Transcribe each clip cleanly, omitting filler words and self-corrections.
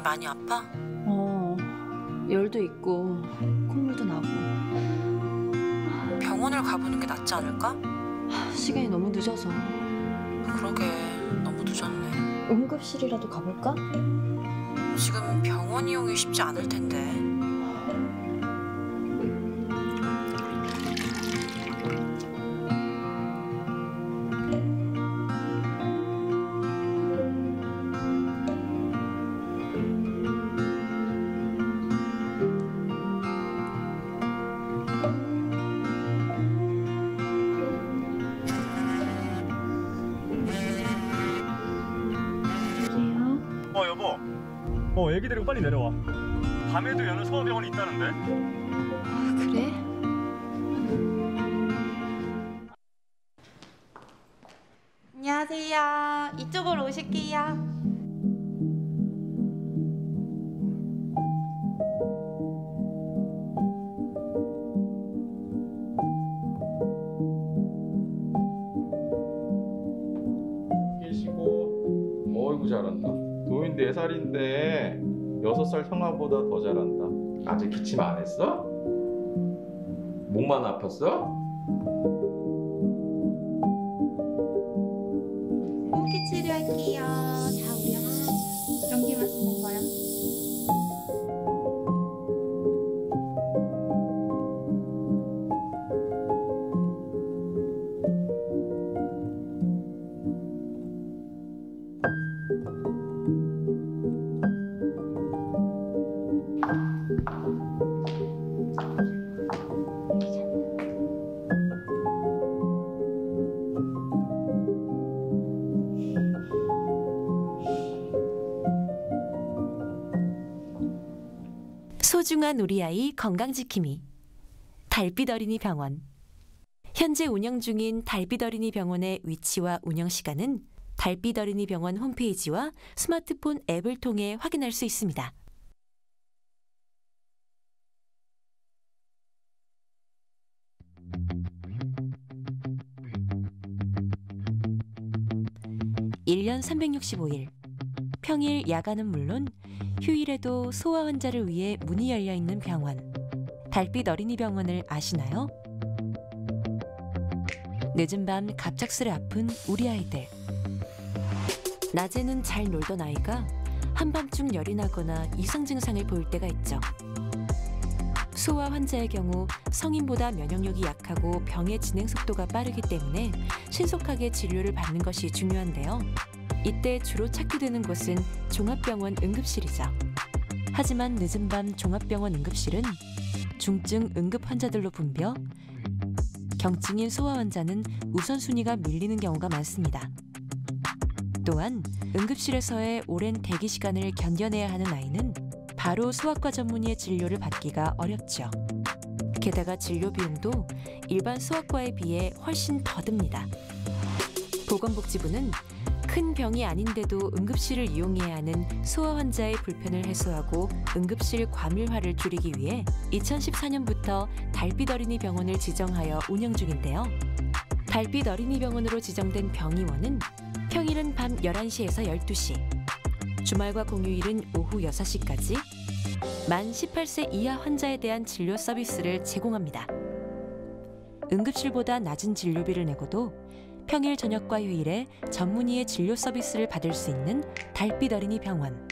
많이 아파? 열도 있고 콧물도 나고. 병원을 가보는 게 낫지 않을까? 시간이 너무 늦어서. 그러게, 너무 늦었네. 응급실이라도 가볼까? 지금 병원 이용이 쉽지 않을 텐데. 여보. 애기 데리고 빨리 내려와. 밤에도 여는 소아병원이 있다는데. 그래? 안녕하세요. 이쪽으로 오실게요. 계시고. 어이구 잘한다. 도인 4살인데 6살 형아보다 더 잘한다. 아직 기침 안 했어? 목만 아팠어? 호흡기 치료할게요. 좌우요. 연기 마시는 거요. 소중한 우리 아이 건강지킴이 달빛 어린이 병원. 현재 운영 중인 달빛 어린이 병원의 위치와 운영 시간은 달빛 어린이 병원 홈페이지와 스마트폰 앱을 통해 확인할 수 있습니다. (1년 365일) 평일 야간은 물론 휴일에도 소아 환자를 위해 문이 열려 있는 병원, 달빛 어린이 병원을 아시나요? 늦은 밤 갑작스레 아픈 우리 아이들. 낮에는 잘 놀던 아이가 한밤중 열이 나거나 이상 증상을 보일 때가 있죠. 소아 환자의 경우 성인보다 면역력이 약하고 병의 진행 속도가 빠르기 때문에 신속하게 진료를 받는 것이 중요한데요. 이때 주로 찾게 되는 곳은 종합병원 응급실이죠. 하지만 늦은 밤 종합병원 응급실은 중증 응급 환자들로 붐벼 경증인 소아 환자는 우선순위가 밀리는 경우가 많습니다. 또한 응급실에서의 오랜 대기 시간을 견뎌내야 하는 아이는 바로 소아과 전문의의 진료를 받기가 어렵죠. 게다가 진료 비용도 일반 소아과에 비해 훨씬 더 듭니다. 보건복지부는 큰 병이 아닌데도 응급실을 이용해야 하는 소아 환자의 불편을 해소하고 응급실 과밀화를 줄이기 위해 2014년부터 달빛 어린이 병원을 지정하여 운영 중인데요. 달빛 어린이 병원으로 지정된 병의원은 평일은 밤 11시에서 12시, 주말과 공휴일은 오후 6시까지 만 18세 이하 환자에 대한 진료 서비스를 제공합니다. 응급실보다 낮은 진료비를 내고도 평일 저녁과 휴일에 전문의의 진료 서비스를 받을 수 있는 달빛 어린이 병원.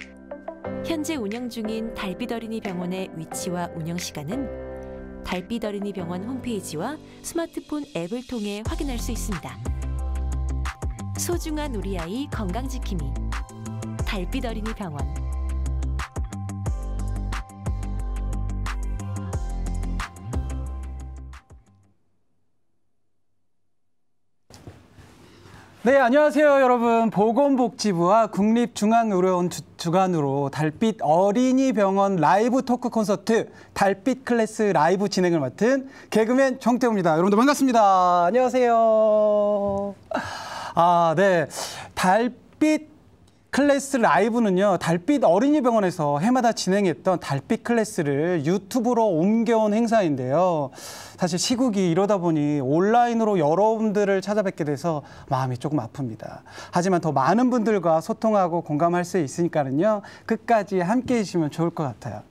현재 운영 중인 달빛 어린이 병원의 위치와 운영 시간은 달빛 어린이 병원 홈페이지와 스마트폰 앱을 통해 확인할 수 있습니다. 소중한 우리 아이 건강지킴이 달빛 어린이 병원. 네, 안녕하세요, 여러분. 보건복지부와 국립중앙의료원 주관으로 달빛 어린이병원 라이브 토크 콘서트 달빛 클래스 라이브 진행을 맡은 개그맨 정태우입니다. 여러분들 반갑습니다. 안녕하세요. 네. 달빛 클래스 라이브는요, 달빛 어린이병원에서 해마다 진행했던 달빛 클래스를 유튜브로 옮겨온 행사인데요. 사실 시국이 이러다 보니 온라인으로 여러분들을 찾아뵙게 돼서 마음이 조금 아픕니다. 하지만 더 많은 분들과 소통하고 공감할 수 있으니까는요, 끝까지 함께 해주시면 좋을 것 같아요.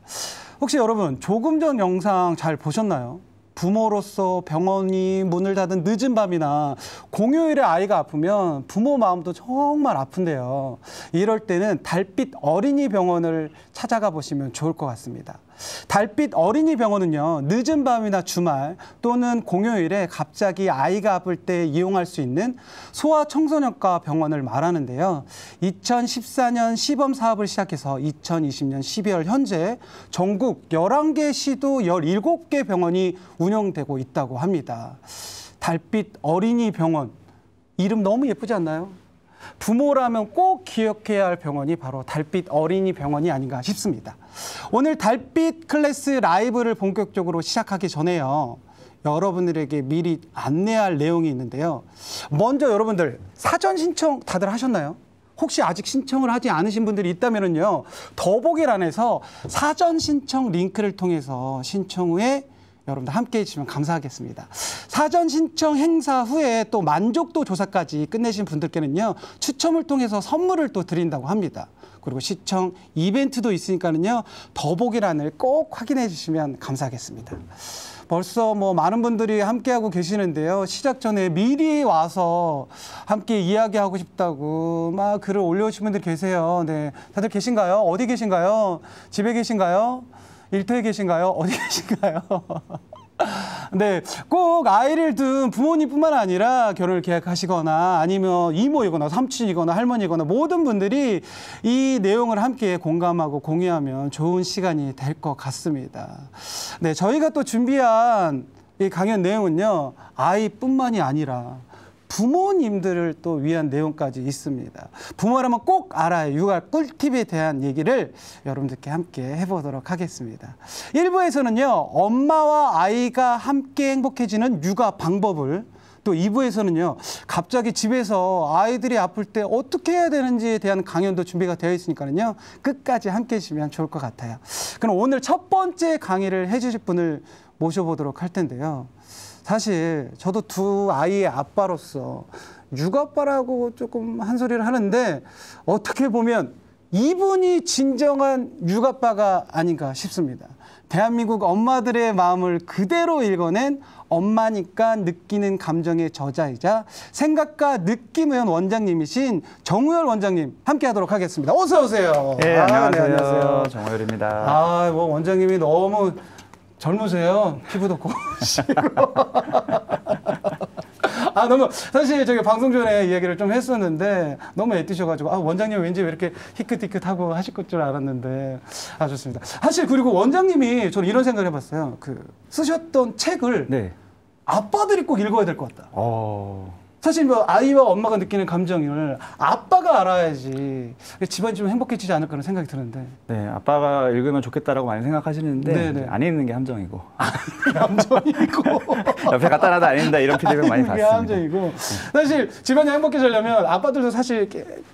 혹시 여러분 조금 전 영상 잘 보셨나요? 부모로서 병원이 문을 닫은 늦은 밤이나 공휴일에 아이가 아프면 부모 마음도 정말 아픈데요. 이럴 때는 달빛 어린이 병원을 찾아가 보시면 좋을 것 같습니다. 달빛 어린이 병원은요, 늦은 밤이나 주말 또는 공휴일에 갑자기 아이가 아플 때 이용할 수 있는 소아청소년과 병원을 말하는데요. 2014년 시범 사업을 시작해서 2020년 12월 현재 전국 11개 시도 17개 병원이 운영되고 있다고 합니다. 달빛 어린이 병원, 이름 너무 예쁘지 않나요? 부모라면 꼭 기억해야 할 병원이 바로 달빛 어린이 병원이 아닌가 싶습니다. 오늘 달빛 클래스 라이브를 본격적으로 시작하기 전에요, 여러분들에게 미리 안내할 내용이 있는데요. 먼저 여러분들 사전 신청 다들 하셨나요? 혹시 아직 신청을 하지 않으신 분들이 있다면요, 더보기란에서 사전 신청 링크를 통해서 신청 후에 여러분들 함께 해주시면 감사하겠습니다. 사전 신청 행사 후에 또 만족도 조사까지 끝내신 분들께는요, 추첨을 통해서 선물을 또 드린다고 합니다. 그리고 시청 이벤트도 있으니까는요, 더보기란을 꼭 확인해 주시면 감사하겠습니다. 벌써 뭐 많은 분들이 함께하고 계시는데요. 시작 전에 미리 와서 함께 이야기하고 싶다고 막 글을 올려주신 분들 계세요. 네, 다들 계신가요? 어디 계신가요? 집에 계신가요? 일터에 계신가요? 어디 계신가요? 네, 꼭 아이를 둔 부모님뿐만 아니라 결혼을 계획하시거나 아니면 이모이거나 삼촌이거나 할머니거나 모든 분들이 이 내용을 함께 공감하고 공유하면 좋은 시간이 될 것 같습니다. 네, 저희가 또 준비한 이 강연 내용은요, 아이뿐만이 아니라 부모님들을 또 위한 내용까지 있습니다. 부모라면 꼭 알아야 육아 꿀팁에 대한 얘기를 여러분들께 함께 해보도록 하겠습니다. 1부에서는요, 엄마와 아이가 함께 행복해지는 육아 방법을, 또 2부에서는요, 갑자기 집에서 아이들이 아플 때 어떻게 해야 되는지에 대한 강연도 준비가 되어 있으니까요, 끝까지 함께 해주시면 좋을 것 같아요. 그럼 오늘 첫 번째 강의를 해주실 분을 모셔보도록 할 텐데요. 사실 저도 두 아이의 아빠로서 육아빠라고 조금 한 소리를 하는데, 어떻게 보면 이분이 진정한 육아빠가 아닌가 싶습니다. 대한민국 엄마들의 마음을 그대로 읽어낸 엄마니까 느끼는 감정의 저자이자 생각과 느낌의원 원장님이신 정우열 원장님 함께 하도록 하겠습니다. 어서 오세요. 네, 안녕하세요. 네, 안녕하세요. 정우열입니다. 뭐 원장님이 너무 젊으세요. 피부도 고우시고. 너무 사실 저기 방송 전에 이야기를 좀 했었는데 너무 애띠셔가지고 원장님 왠지 왜 이렇게 희끗희끗하고 하실 것 줄 알았는데 좋습니다. 사실 그리고 원장님이 저는 이런 생각을 해봤어요. 쓰셨던 책을 네. 아빠들이 꼭 읽어야 될 것 같다. 사실 뭐 아이와 엄마가 느끼는 감정을 아빠가 알아야지 집안이 좀 행복해지지 않을까 하는 생각이 드는데. 네, 아빠가 읽으면 좋겠다라고 많이 생각하시는데 네네. 안 읽는 게 함정이고. 감정이고. 옆에 갖다 놔도 안 읽는다 이런 피드백 많이 받습니다. 함정이고. 사실 집안이 행복해지려면 아빠들도 사실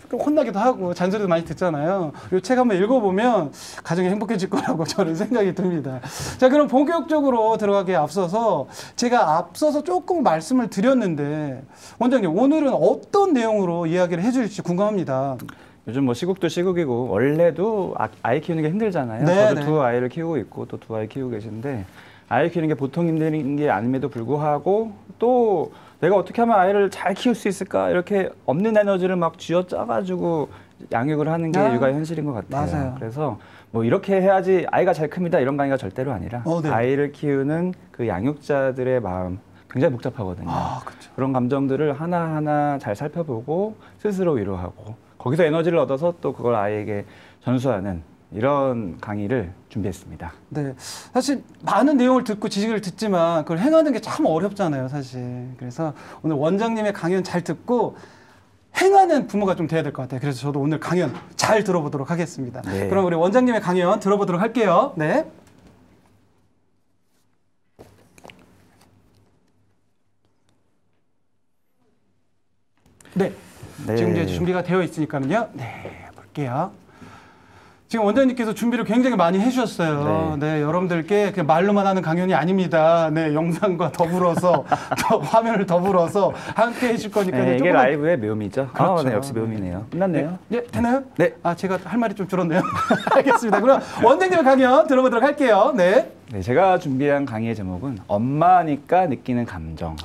혼나기도 하고 잔소리도 많이 듣잖아요. 이 책 한번 읽어보면 가정이 행복해질 거라고 저는 생각이 듭니다. 자, 그럼 본격적으로 들어가기에 앞서서 제가 앞서서 조금 말씀을 드렸는데, 원장님 오늘은 어떤 내용으로 이야기를 해주실지 궁금합니다. 요즘 뭐 시국도 시국이고 원래도 아이 키우는 게 힘들잖아요. 네, 저도 두 아이를 키우고 있고 또 두 아이 키우고 계신데, 아이 키우는 게 보통 힘든 게 아님에도 불구하고 또 내가 어떻게 하면 아이를 잘 키울 수 있을까, 이렇게 없는 에너지를 막 쥐어짜가지고 양육을 하는 게 육아의 현실인 것 같아요. 맞아요. 그래서 뭐 이렇게 해야지 아이가 잘 큽니다 이런 강의가 절대로 아니라 네. 아이를 키우는 그 양육자들의 마음, 굉장히 복잡하거든요. 그렇죠. 그런 감정들을 하나하나 잘 살펴보고 스스로 위로하고 거기서 에너지를 얻어서 또 그걸 아이에게 전수하는 이런 강의를 준비했습니다. 네, 사실 많은 내용을 듣고 지식을 듣지만 그걸 행하는 게 참 어렵잖아요, 사실. 그래서 오늘 원장님의 강연 잘 듣고 행하는 부모가 좀 돼야 될 것 같아요. 그래서 저도 오늘 강연 잘 들어보도록 하겠습니다. 네. 그럼 우리 원장님의 강연 들어보도록 할게요. 네. 네. 네. 지금 이제 준비가 되어 있으니까는요. 네, 볼게요. 갈게요. 지금 원장님께서 준비를 굉장히 많이 해주셨어요. 네, 여러분들께 그냥 말로만 하는 강연이 아닙니다. 네, 영상과 더불어서 화면을 더불어서 함께 해줄 거니까. 네, 이게 조금만- 라이브의 묘미죠. 그렇죠. 네, 역시 묘미네요. 끝났네요. 네, 되나요? 네. 아, 제가 할 말이 좀 줄었네요. 알겠습니다. 그럼 원장님의 강연 들어보도록 할게요. 네. 네, 제가 준비한 강의의 제목은 엄마니까 느끼는 감정.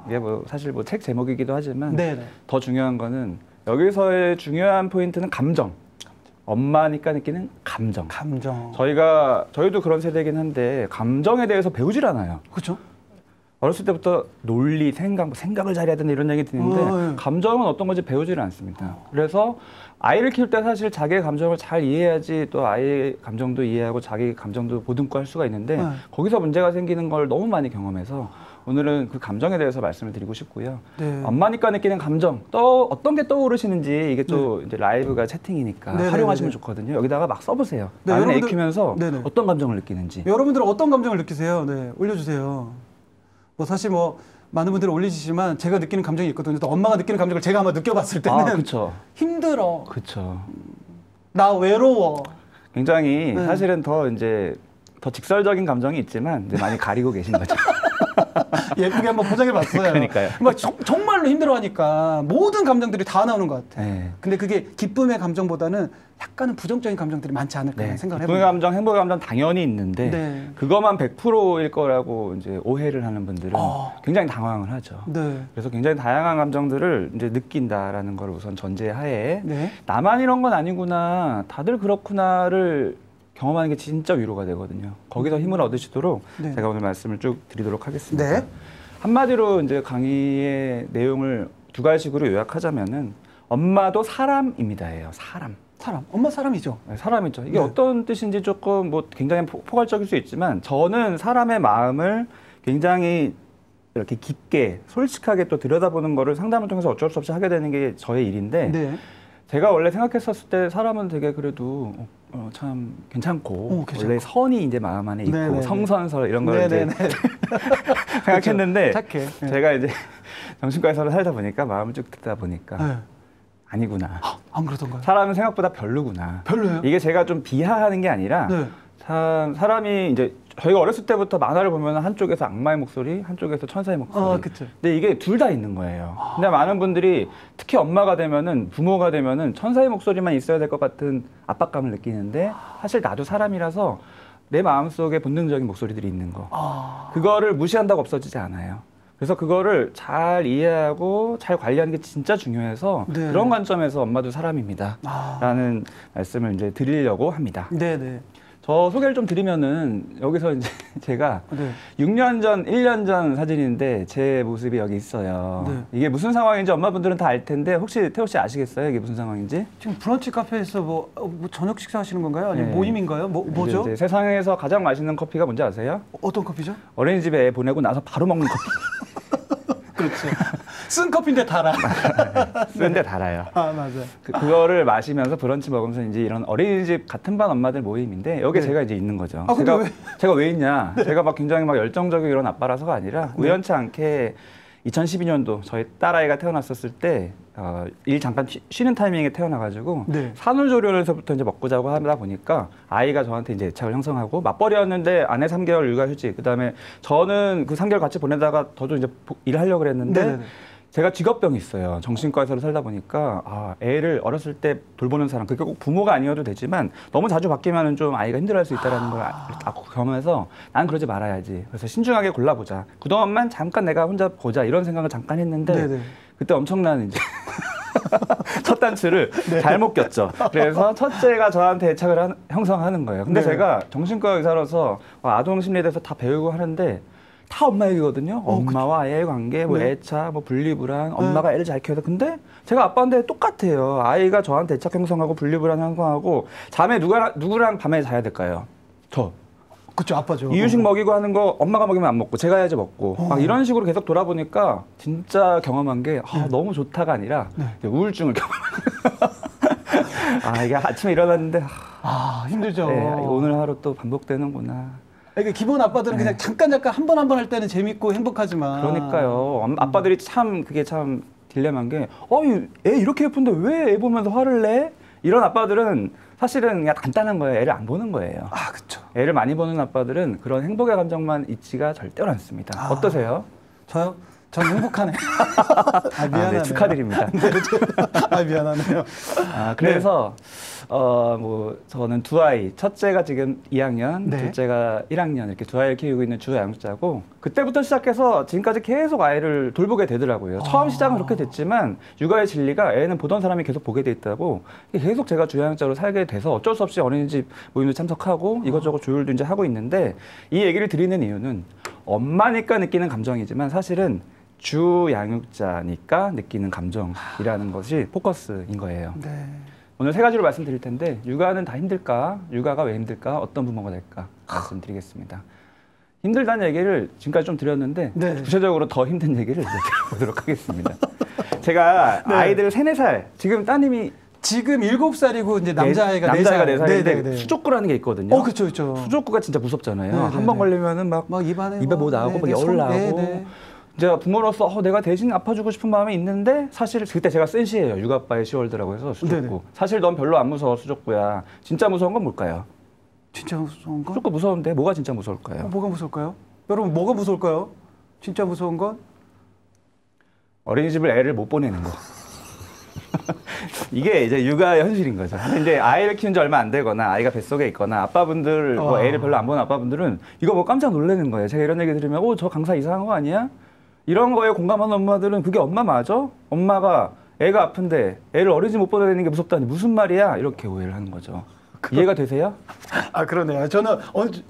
이게 뭐 사실 뭐 책 제목이기도 하지만 네, 네. 더 중요한 거는 여기서의 중요한 포인트는 감정. 엄마니까 느끼는 감정. 감정. 저희도 그런 세대이긴 한데 감정에 대해서 배우질 않아요. 그렇죠? 어렸을 때부터 논리, 생각을 잘해야 된다 이런 얘기 듣는데 네. 감정은 어떤 건지 배우지를 않습니다. 그래서 아이를 키울 때 사실 자기의 감정을 잘 이해해야지 또 아이의 감정도 이해하고 자기 감정도 보듬고 할 수가 있는데 네. 거기서 문제가 생기는 걸 너무 많이 경험해서 오늘은 그 감정에 대해서 말씀을 드리고 싶고요. 네. 엄마니까 느끼는 감정, 또 어떤 게 떠오르시는지 이게 또 이제 라이브가 채팅이니까 네, 활용하시면 네, 네. 좋거든요. 여기다가 막 써보세요. 네, 나는 애 여러분들- 키우면서 네, 네. 어떤 감정을 느끼는지. 여러분들은 어떤 감정을 느끼세요? 네, 올려주세요. 뭐 사실 뭐 많은 분들이 올리시지만 제가 느끼는 감정이 있거든요. 또 엄마가 느끼는 감정을 제가 한번 느껴봤을 때는 그렇죠. 힘들어, 그렇죠. 나 외로워. 굉장히 네. 사실은 더 이제 더 직설적인 감정이 있지만 이제 많이 가리고 계신 거죠. 예쁘게 한번 포장해봤어요. 그러니까요. 막 정말로 힘들어하니까 모든 감정들이 다 나오는 것 같아요. 네. 근데 그게 기쁨의 감정보다는 약간은 부정적인 감정들이 많지 않을까 네. 생각을 기쁨의 해봅니다. 감정, 행복의 감정 당연히 있는데 네. 그것만 100%일 거라고 이제 오해를 하는 분들은 굉장히 당황을 하죠. 네. 그래서 굉장히 다양한 감정들을 이제 느낀다라는 걸 우선 전제하에 네. 나만 이런 건 아니구나, 다들 그렇구나를 경험하는 게 진짜 위로가 되거든요. 거기서 힘을 얻으시도록 네. 제가 오늘 말씀을 쭉 드리도록 하겠습니다. 네. 한마디로 이제 강의의 내용을 두 가지식으로 요약하자면은 엄마도 사람입니다예요. 사람. 엄마 사람이죠. 네, 사람이죠. 이게 네. 어떤 뜻인지 조금 뭐 굉장히 포괄적일 수 있지만 저는 사람의 마음을 굉장히 이렇게 깊게 솔직하게 또 들여다보는 거를 상담을 통해서 어쩔 수 없이 하게 되는 게 저의 일인데 네. 제가 원래 생각했었을 때 사람은 되게 그래도 참 괜찮고 괜찮고. 원래 선이 이제 마음 안에 있고 네네네. 성선설 이런 걸 이제 네네네. 생각했는데 착해. 네. 제가 이제 정신과에서 살다 보니까 마음을 쭉 듣다 보니까 네. 아니구나. 안 그러던가요? 사람은 생각보다 별로구나. 별로예요? 이게 제가 좀 비하하는 게 아니라 네. 사람이 이제 저희가 어렸을 때부터 만화를 보면 한쪽에서 악마의 목소리, 한쪽에서 천사의 목소리. 그쵸. 근데 이게 둘 다 있는 거예요. 근데 많은 분들이 특히 엄마가 되면은 부모가 되면은 천사의 목소리만 있어야 될 것 같은 압박감을 느끼는데 사실 나도 사람이라서 내 마음속에 본능적인 목소리들이 있는 거. 그거를 무시한다고 없어지지 않아요. 그래서 그거를 잘 이해하고 잘 관리하는 게 진짜 중요해서 네. 그런 관점에서 엄마도 사람입니다. 라는 말씀을 이제 드리려고 합니다. 네네. 저 소개를 좀 드리면은 여기서 이제 제가 네. 6년 전, 1년 전 사진인데 제 모습이 여기 있어요. 네. 이게 무슨 상황인지 엄마분들은 다 알 텐데 혹시 태호 씨 아시겠어요? 이게 무슨 상황인지? 지금 브런치 카페에서 뭐 저녁 식사하시는 건가요? 아니면 네. 모임인가요? 뭐죠? 이제 세상에서 가장 맛있는 커피가 뭔지 아세요? 어떤 커피죠? 어린이집에 애 보내고 나서 바로 먹는 커피. 그렇죠. 쓴 커피인데 달아. 쓰는데 달아요. 맞아요. 그거를 마시면서 브런치 먹으면서 이제 이런 어린이집 같은 반 엄마들 모임인데 여기에 네. 제가 이제 있는 거죠. 근데 제가 왜 있냐? 제가 막 굉장히 막 열정적이고 이런 아빠라서가 아니라 네. 우연치 않게 2012년도 저희 딸아이가 태어났었을 때 일 잠깐 쉬는 타이밍에 태어나가지고 네. 산후조리원에서부터 이제 먹고 자고 하다 보니까 아이가 저한테 이제 애착을 형성하고 맞벌이였는데 아내 3개월 육아휴직 그다음에 저는 그 3개월 같이 보내다가 저도 이제 일하려고 그랬는데 네네네. 제가 직업병이 있어요. 정신과에서 살다 보니까 애를 어렸을 때 돌보는 사람 그게 꼭 부모가 아니어도 되지만 너무 자주 바뀌면은 좀 아이가 힘들어할 수 있다는 걸 경험해서 난 그러지 말아야지. 그래서 신중하게 골라보자. 그동안만 잠깐 내가 혼자 보자 이런 생각을 잠깐 했는데 네네. 그때 엄청난 이제 첫 단추를 잘못 꼈죠. 그래서 첫째가 저한테 애착을 형성하는 거예요. 근데 네. 제가 정신과 의사로서 아동 심리에 대해서 다 배우고 하는데 다 엄마 얘기거든요. 엄마와 아이의 관계, 뭐 네. 애착, 뭐 분리불안, 엄마가 애를 잘 키워야 돼. 근데 제가 아빠인데 똑같아요. 아이가 저한테 애착 형성하고 분리불안 형성하고 잠에 누구랑 밤에 자야 될까요? 저. 그쵸, 아빠죠. 이유식 먹이고 하는 거 엄마가 먹이면 안 먹고 제가 해야지 먹고 막 이런 식으로 계속 돌아보니까 진짜 경험한 게 너무 좋다가 아니라 우울증을 경험한 이게 아침에 일어났는데 힘들죠. 네, 오늘 하루 또 반복되는구나. 이게 기본 아빠들은 그냥 잠깐 한 번 할 때는 재밌고 행복하지만. 그러니까요. 아빠들이 참 그게 참 딜레마인 게 애 이렇게 예쁜데 왜 애 보면서 화를 내? 이런 아빠들은 사실은 그냥 간단한 거예요. 애를 안 보는 거예요. 아, 그렇죠. 애를 많이 보는 아빠들은 그런 행복의 감정만 있지가 절대로 않습니다. 어떠세요? 저요? 전 행복하네요. 아, 아, 미안하네요. 네, 축하드립니다. 아, 미안하네요. 아, 그래서 뭐 저는 두 아이, 첫째가 지금 2학년, 네. 둘째가 1학년 이렇게 두 아이를 키우고 있는 주양육자고 그때부터 시작해서 지금까지 계속 아이를 돌보게 되더라고요. 처음 시작은 그렇게 됐지만 육아의 진리가 애는 보던 사람이 계속 보게 돼 있다고 계속 제가 주양육자로 살게 돼서 어쩔 수 없이 어린이집 모임도 참석하고 이것저것 조율도 이제 하고 있는데 이 얘기를 드리는 이유는 엄마니까 느끼는 감정이지만 사실은 주양육자니까 느끼는 감정이라는 것이 포커스인 거예요. 네. 오늘 3가지로 말씀드릴 텐데 육아는 다 힘들까? 육아가 왜 힘들까? 어떤 부모가 될까? 말씀드리겠습니다. 힘들다는 얘기를 지금까지 좀 드렸는데 네. 구체적으로 더 힘든 얘기를 이제 드려보도록 하겠습니다. 제가 네. 아이들 3, 4살 지금 따님이 지금 7살이고 이제 남자아이가 남자아이가 4살. 4살인데 네, 네, 네. 수족구라는 게 있거든요. 그렇죠, 그렇죠. 수족구가 진짜 무섭잖아요. 네, 네, 한 번 네. 걸리면은 막 입안에 뭐 나오고 막 열 나고. 제가 부모로서 내가 대신 아파주고 싶은 마음이 있는데 사실 그때 제가 센 시예요. 육아빠의 시월드라고 해서 수족구. 네네. 사실 넌 별로 안 무서워 수족구야. 진짜 무서운 건 뭘까요? 진짜 무서운 건? 수족구 무서운데 뭐가 진짜 무서울까요? 뭐가 무서울까요? 여러분, 뭐가 무서울까요? 진짜 무서운 건? 어린이집을 애를 못 보내는 거. 이게 이제 육아의 현실인 거죠. 근데 이제 아이를 키운 지 얼마 안 되거나 아이가 뱃속에 있거나 아빠분들 뭐 애를 별로 안 보는 아빠분들은 이거 뭐 깜짝 놀라는 거예요. 제가 이런 얘기 들으면 저 강사 이상한 거 아니야? 이런 거에 공감하는 엄마들은 그게 엄마 맞아? 엄마가 애가 아픈데 애를 어린이집 못 보내는 게 무섭다니 무슨 말이야? 이렇게 오해를 하는 거죠. 이해가 되세요? 아, 그러네요. 저는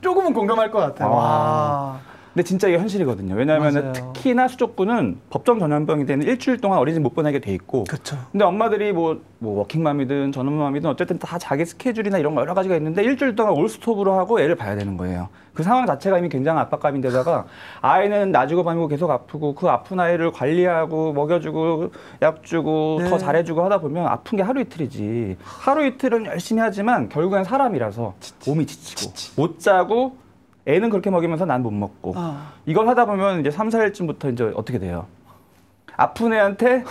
조금은 공감할 것 같아요. 와. 근데 진짜 이게 현실이거든요. 왜냐하면 맞아요. 특히나 수족구는 법정 전염병이 되는 일주일 동안 어린이집 못 보내게 돼 있고 그렇죠. 근데 엄마들이 뭐 워킹맘이든 전업맘이든 어쨌든 다 자기 스케줄이나 이런 거 여러 가지가 있는데 일주일 동안 올스톱으로 하고 애를 봐야 되는 거예요. 그 상황 자체가 이미 굉장한 압박감인데다가 아이는 낮이고 밤이고 계속 아프고 그 아픈 아이를 관리하고 먹여주고 약 주고 네. 더 잘해주고 하다 보면 아픈 게 하루 이틀이지. 하루 이틀은 열심히 하지만 결국엔 사람이라서 몸이 지치고 못 자고 애는 그렇게 먹이면서 난 못 먹고 이걸 하다 보면 이제 3, 4일쯤부터 이제 어떻게 돼요? 아픈 애한테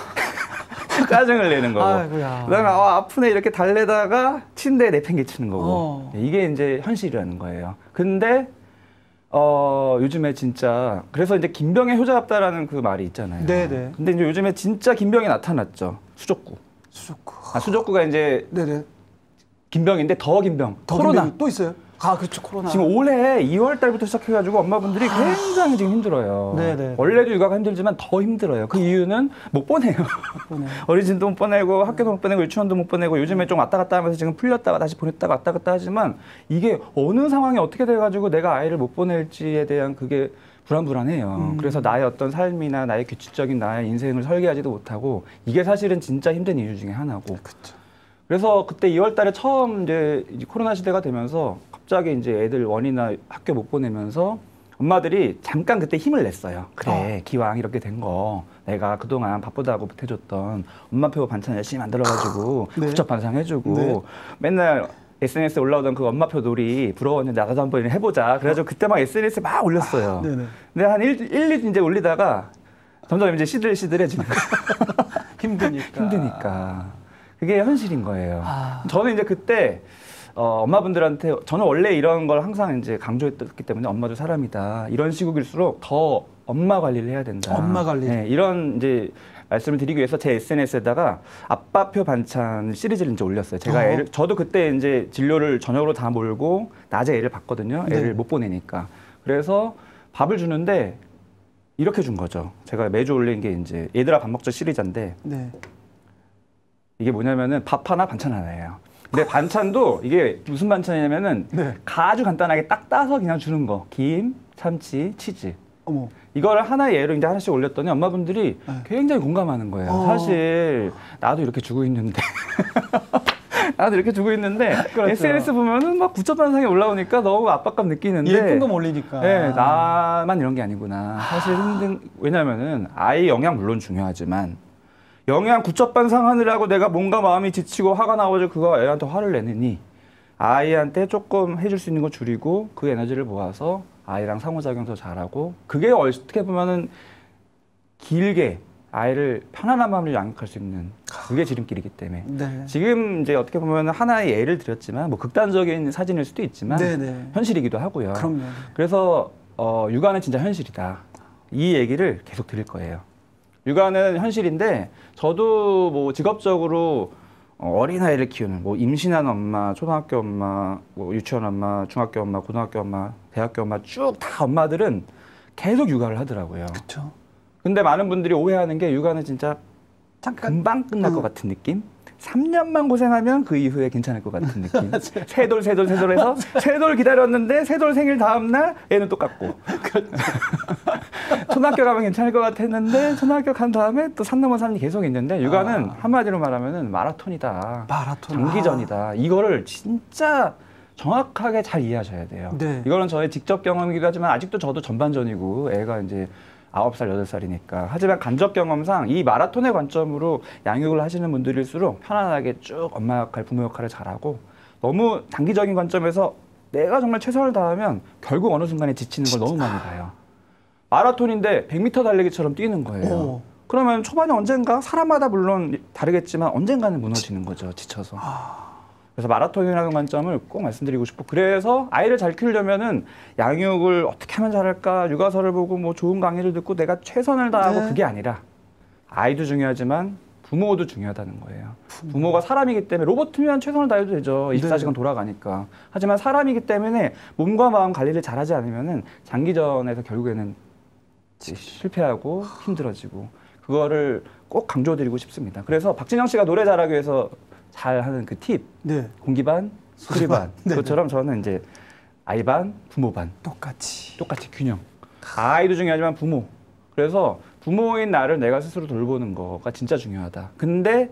짜증을 내는 거고 아이고야. 그다음에 아픈 애 이렇게 달래다가 침대에 내팽개치는 거고 이게 이제 현실이라는 거예요. 근데 요즘에 진짜 그래서 이제 김병의 효자 없다라는 그 말이 있잖아요. 네네. 근데 이제 요즘에 진짜 김병이 나타났죠. 수족구. 수족구가 이제 네네. 김병인데 더 김병. 더 코로나. 김병이 또 있어요? 아, 그렇죠. 코로나. 지금 올해 2월 달부터 시작해가지고 엄마분들이 굉장히 지금 힘들어요. 네네. 원래도 육아가 힘들지만 더 힘들어요. 그 이유는 못 보내요. 어린이집도 못 보내고 학교도 못 보내고 유치원도 못 보내고 요즘에 좀 왔다 갔다 하면서 지금 풀렸다가 다시 보냈다가 왔다 갔다 하지만 이게 어느 상황이 어떻게 돼가지고 내가 아이를 못 보낼지에 대한 그게 불안해요. 그래서 나의 어떤 삶이나 나의 규칙적인 나의 인생을 설계하지도 못하고 이게 사실은 진짜 힘든 이유 중에 하나고. 그쵸. 그래서 그때 2월 달에 처음 이제 코로나 시대가 되면서 갑자기 이제 애들 원이나 학교 못 보내면서 엄마들이 잠깐 그때 힘을 냈어요. 그래, 기왕 이렇게 된 거 내가 그동안 바쁘다고 못해줬던 엄마표 반찬 열심히 만들어가지고 네. 구첩반상 해주고 네. 맨날 SNS에 올라오던 그 엄마표 놀이 부러웠는데 나도 한번 해보자. 그래가지고 그때 막 SNS에 막 올렸어요. 네네. 근데 한 1, 2 이제 올리다가 점점 이제 시들시들해지는 거예요. 힘드니까. 그게 현실인 거예요. 저는 이제 그때 엄마분들한테 저는 원래 이런 걸 항상 이제 강조했기 때문에 엄마도 사람이다. 이런 시국일수록 더 엄마 관리를 해야 된다. 엄마 관리. 네, 이런 이제 말씀을 드리기 위해서 제 SNS에다가 아빠표 반찬 시리즈를 이제 올렸어요. 제가 저도 그때 이제 진료를 저녁으로 다 몰고 낮에 애를 봤거든요. 애를 네. 못 보내니까. 그래서 밥을 주는데 이렇게 준 거죠. 제가 매주 올린 게 이제 얘들아 밥 먹자 시리즈인데 네. 이게 뭐냐면은 밥 하나 반찬 하나예요. 근데 반찬도 이게 무슨 반찬이냐면은 네. 아주 간단하게 딱 따서 그냥 주는 거. 김, 참치, 치즈. 어머. 이거를 하나의 예로 이제 하나씩 올렸더니 엄마분들이 네. 굉장히 공감하는 거예요. 사실 나도 이렇게 주고 있는데. 나도 이렇게 주고 있는데 그렇죠. SNS 보면은 막 구첩반상에 올라오니까 너무 압박감 느끼는데 예쁜 거 올리니까. 네, 나만 이런 게 아니구나. 사실 왜냐면은 아이 영양 물론 중요하지만 영양 구첩반상 하느라고 내가 뭔가 마음이 지치고 화가 나가지고 그거 애한테 화를 내느니 아이한테 조금 해줄 수 있는 거 줄이고 그 에너지를 모아서 아이랑 상호작용 더 잘하고 그게 어떻게 보면은 길게 아이를 편안한 마음으로 양육할 수 있는 그게 지름길이기 때문에 네. 지금 이제 어떻게 보면 하나의 예를 드렸지만 뭐 극단적인 사진일 수도 있지만 네네. 현실이기도 하고요. 그럼요. 그래서 육아는 진짜 현실이다. 이 얘기를 계속 드릴 거예요. 육아는 현실인데 저도 뭐 직업적으로 어린아이를 키우는 뭐 임신한 엄마, 초등학교 엄마, 뭐 유치원 엄마, 중학교 엄마, 고등학교 엄마, 대학교 엄마 쭉 다 엄마들은 계속 육아를 하더라고요. 그렇죠. 근데 많은 분들이 오해하는 게 육아는 진짜 금방 끝날 것 같은 느낌? 3년만 고생하면 그 이후에 괜찮을 것 같은 느낌. 세돌해서 세돌 기다렸는데 세돌 생일 다음 날 애는 똑같고. 초등학교 가면 괜찮을 것 같았는데 초등학교 간 다음에 또 산 넘어 산이 계속 있는데 육아는 한마디로 말하면은 마라톤이다. 장기전이다. 이거를 진짜 정확하게 잘 이해하셔야 돼요. 네. 이거는 저의 직접 경험이기도 하지만 아직도 저도 전반전이고 애가 이제 9살, 8살이니까. 하지만 간접 경험상 이 마라톤의 관점으로 양육을 하시는 분들일수록 편안하게 쭉 엄마 역할, 부모 역할을 잘하고 너무 단기적인 관점에서 내가 정말 최선을 다하면 결국 어느 순간에 지치는 걸 너무 많이 봐요. 마라톤인데 100m 달리기처럼 뛰는 거예요. 그러면 초반에 언젠가 사람마다 물론 다르겠지만 언젠가는 무너지는 거죠, 지쳐서. 그래서 마라톤이라는 관점을 꼭 말씀드리고 싶고 그래서 아이를 잘 키우려면은 양육을 어떻게 하면 잘할까 육아서를 보고 뭐 좋은 강의를 듣고 내가 최선을 다하고 그게 아니라 아이도 중요하지만 부모도 중요하다는 거예요. 부모가 사람이기 때문에 로봇이면 최선을 다해도 되죠. 24시간 돌아가니까. 하지만 사람이기 때문에 몸과 마음 관리를 잘하지 않으면은 장기전에서 결국에는 실패하고 힘들어지고 그거를 꼭 강조드리고 싶습니다. 그래서 박진영 씨가 노래 잘하기 위해서 잘 하는 그 팁, 네. 공기 반, 소리 반. 그것처럼 저는 이제 아이 반, 부모 반. 똑같이 균형. 아이도 중요하지만 부모. 그래서 부모인 나를 내가 스스로 돌보는 거가 진짜 중요하다. 근데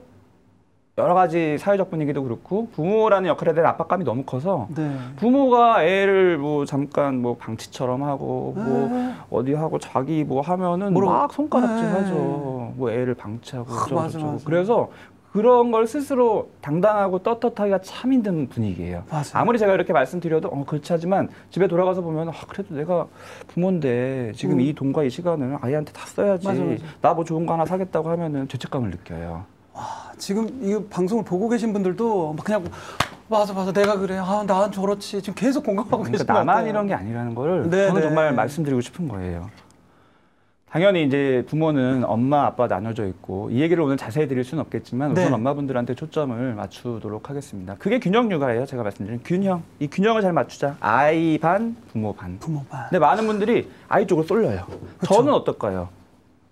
여러 가지 사회적 분위기도 그렇고 부모라는 역할에 대한 압박감이 너무 커서 부모가 애를 뭐 잠깐 뭐 방치처럼 하고 뭐 어디 하고 자기 뭐 하면은 막 손가락질하죠. 뭐 애를 방치하고 어쩌고. 그래서 그런 걸 스스로 당당하고 떳떳하기가 참 힘든 분위기예요. 아무리 제가 이렇게 말씀드려도 그렇지 하지만 집에 돌아가서 보면 그래도 내가 부모인데 지금 이 돈과 이 시간을 아이한테 다 써야지. 나 뭐 좋은 거 하나 사겠다고 하면은 죄책감을 느껴요. 지금 이 방송을 보고 계신 분들도 막 그냥 맞아 내가 그래 난 저렇지 지금 계속 공감하고 계신 것 같아요. 나만 이런 게 아니라는 걸 저는 정말 말씀드리고 싶은 거예요. 당연히 이제 부모는 엄마, 아빠 나눠져 있고 이 얘기를 오늘 자세히 드릴 수는 없겠지만 우선 엄마분들한테 초점을 맞추도록 하겠습니다. 그게 균형 육아예요. 제가 말씀드린 균형. 이 균형을 잘 맞추자. 아이 반, 부모 반. 근데 많은 분들이 아이 쪽으로 쏠려요. 저는 어떨까요?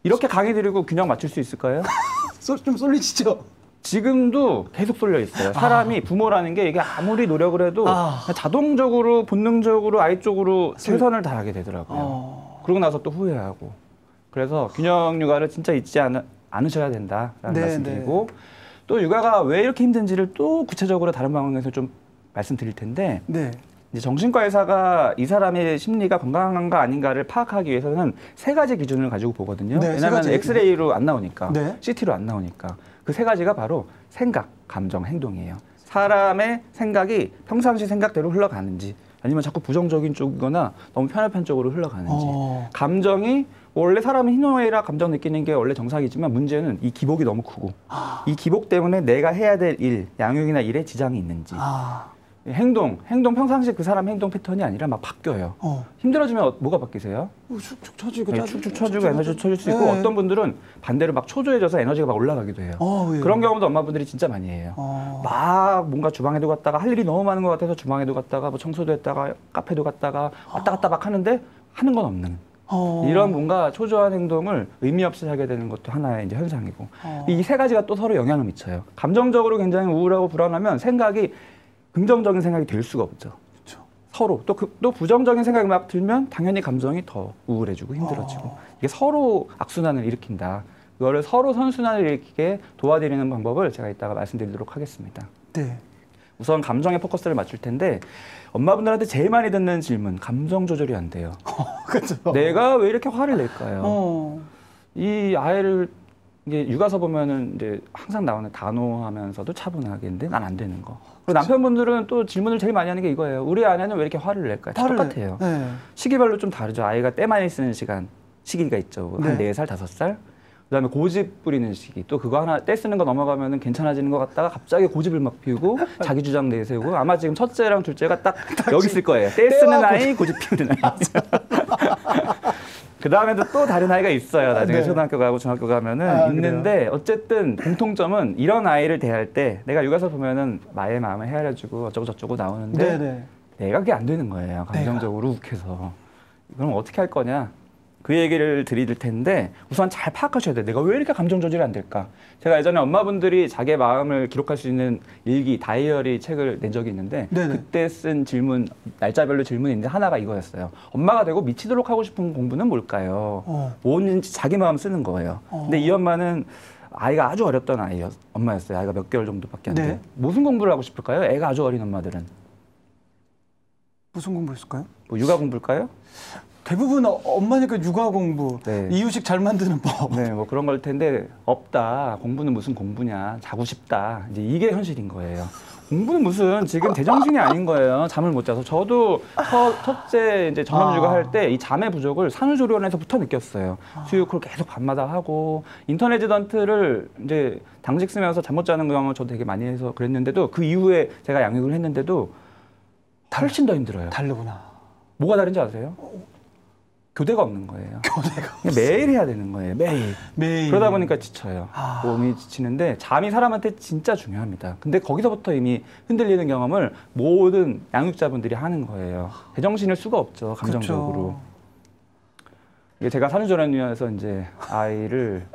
이렇게 강의 드리고 균형 맞출 수 있을까요? 좀 쏠리시죠? 지금도 계속 쏠려 있어요. 사람이 부모라는 게 이게 아무리 노력을 해도 자동적으로 본능적으로 아이 쪽으로 최선을 다하게 되더라고요. 그러고 나서 또 후회하고. 그래서 균형 육아를 진짜 잊지 않으셔야 된다라는 말씀드리고 또 육아가 왜 이렇게 힘든지를 또 구체적으로 다른 방송에서 좀 말씀드릴 텐데 이제 정신과 의사가 이 사람의 심리가 건강한가 아닌가를 파악하기 위해서는 3가지 기준을 가지고 보거든요. 왜냐하면 엑스레이로 안 나오니까 CT로 안 나오니까 그 3가지가 바로 생각, 감정, 행동이에요. 사람의 생각이 평상시 생각대로 흘러가는지 아니면 자꾸 부정적인 쪽이거나 너무 편협한 쪽으로 흘러가는지 감정이 원래 사람은 희노애락 감정 느끼는 게 원래 정상이지만 문제는 이 기복이 너무 크고 이 기복 때문에 내가 해야 될 일, 양육이나 일에 지장이 있는지 행동 평상시 그 사람 행동 패턴이 아니라 막 바뀌어요. 힘들어지면 뭐가 바뀌세요? 축축 처지고 축축 처지고 에너지 처질 수 있고 어떤 분들은 반대로 막 초조해져서 에너지가 막 올라가기도 해요. 그런 경우도 엄마분들이 진짜 많이 해요. 막 뭔가 주방에도 갔다가 할 일이 너무 많은 것 같아서 주방에도 갔다가 뭐 청소도 했다가 카페도 갔다가 왔다 갔다 막 하는데 하는 건 없는 이런 뭔가 초조한 행동을 의미 없이 하게 되는 것도 하나의 이제 현상이고 이 3가지가 또 서로 영향을 미쳐요. 감정적으로 굉장히 우울하고 불안하면 생각이 긍정적인 생각이 될 수가 없죠. 서로 또 부정적인 생각이 막 들면 당연히 감정이 더 우울해지고 힘들어지고 이게 서로 악순환을 일으킨다. 이거를 서로 선순환을 일으키게 도와드리는 방법을 제가 이따가 말씀드리도록 하겠습니다. 우선 감정에 포커스를 맞출 텐데 엄마분들한테 제일 많이 듣는 질문 감정 조절이 안 돼요. 내가 왜 이렇게 화를 낼까요? 이 아이를 이게 육아서 보면은 이제 항상 나오는 단호하면서도 차분하게인데 난 안 되는 거. 그리고 남편분들은 또 질문을 제일 많이 하는 게 이거예요. 우리 아내는 왜 이렇게 화를 낼까요? 똑같아요. 시기별로 좀 다르죠. 아이가 때 많이 쓰는 시기가 있죠. 한 4살, 5살. 그다음에 고집 부리는 시기. 또 그거 하나 떼쓰는 거 넘어가면은 괜찮아지는 것 같다가 갑자기 고집을 막 피우고 자기 주장 내세우고 아마 지금 첫째랑 둘째가 딱 여기 있을 거예요. 떼쓰는 아이, 고집 피우는 아이. 그 다음에도 또 다른 아이가 있어요. 나중에 네. 초등학교 가고 중학교 가면은 있는데 어쨌든 공통점은 이런 아이를 대할 때 내가 육아서 보면은 나의 마음을 헤아려주고 어쩌고 저쩌고 나오는데 네네. 내가 그게 안 되는 거예요. 감정적으로 욱해서. 그럼 어떻게 할 거냐? 그 얘기를 드릴 텐데 우선 잘 파악하셔야 돼요. 내가 왜 이렇게 감정 조절이 안 될까? 제가 예전에 엄마분들이 자기의 마음을 기록할 수 있는 일기, 다이어리 책을 낸 적이 있는데 네네. 그때 쓴 질문, 날짜별로 질문이 있는데 하나가 이거였어요. 엄마가 되고 미치도록 하고 싶은 공부는 뭘까요? 뭔지 자기 마음 쓰는 거예요. 근데 이 엄마는 아이가 아주 어렸던 엄마였어요. 아이가 몇 개월 정도밖에 안 돼. 네. 무슨 공부를 하고 싶을까요? 애가 아주 어린 엄마들은. 무슨 공부했을까요? 뭐 육아 공부일까요? 대부분 엄마니까 육아 공부, 네. 이유식 잘 만드는 법. 네, 뭐 그런 걸 텐데 없다. 공부는 무슨 공부냐. 자고 싶다. 이제 이게 현실인 거예요. 공부는 무슨 지금 제정신이 아닌 거예요. 잠을 못 자서. 저도 첫째 이제 전업육아 할 때 이 잠의 부족을 산후조리원에서부터 느꼈어요. 수유콜 계속 밤마다 하고 인터넷 지던트를 이제 당직 쓰면서 잠 못 자는 경험을 저도 되게 많이 해서 그랬는데도 그 이후에 제가 양육을 했는데도 훨씬 더 힘들어요. 다르구나. 뭐가 다른지 아세요? 교대가 없는 거예요. 그냥 매일 해야 되는 거예요. 매일. 그러다 보니까 지쳐요. 몸이 지치는데 잠이 사람한테 진짜 중요합니다. 근데 거기서부터 이미 흔들리는 경험을 모든 양육자분들이 하는 거예요. 제정신일 수가 없죠. 감정적으로. 이게 제가 산후조리원에서 이제 아이를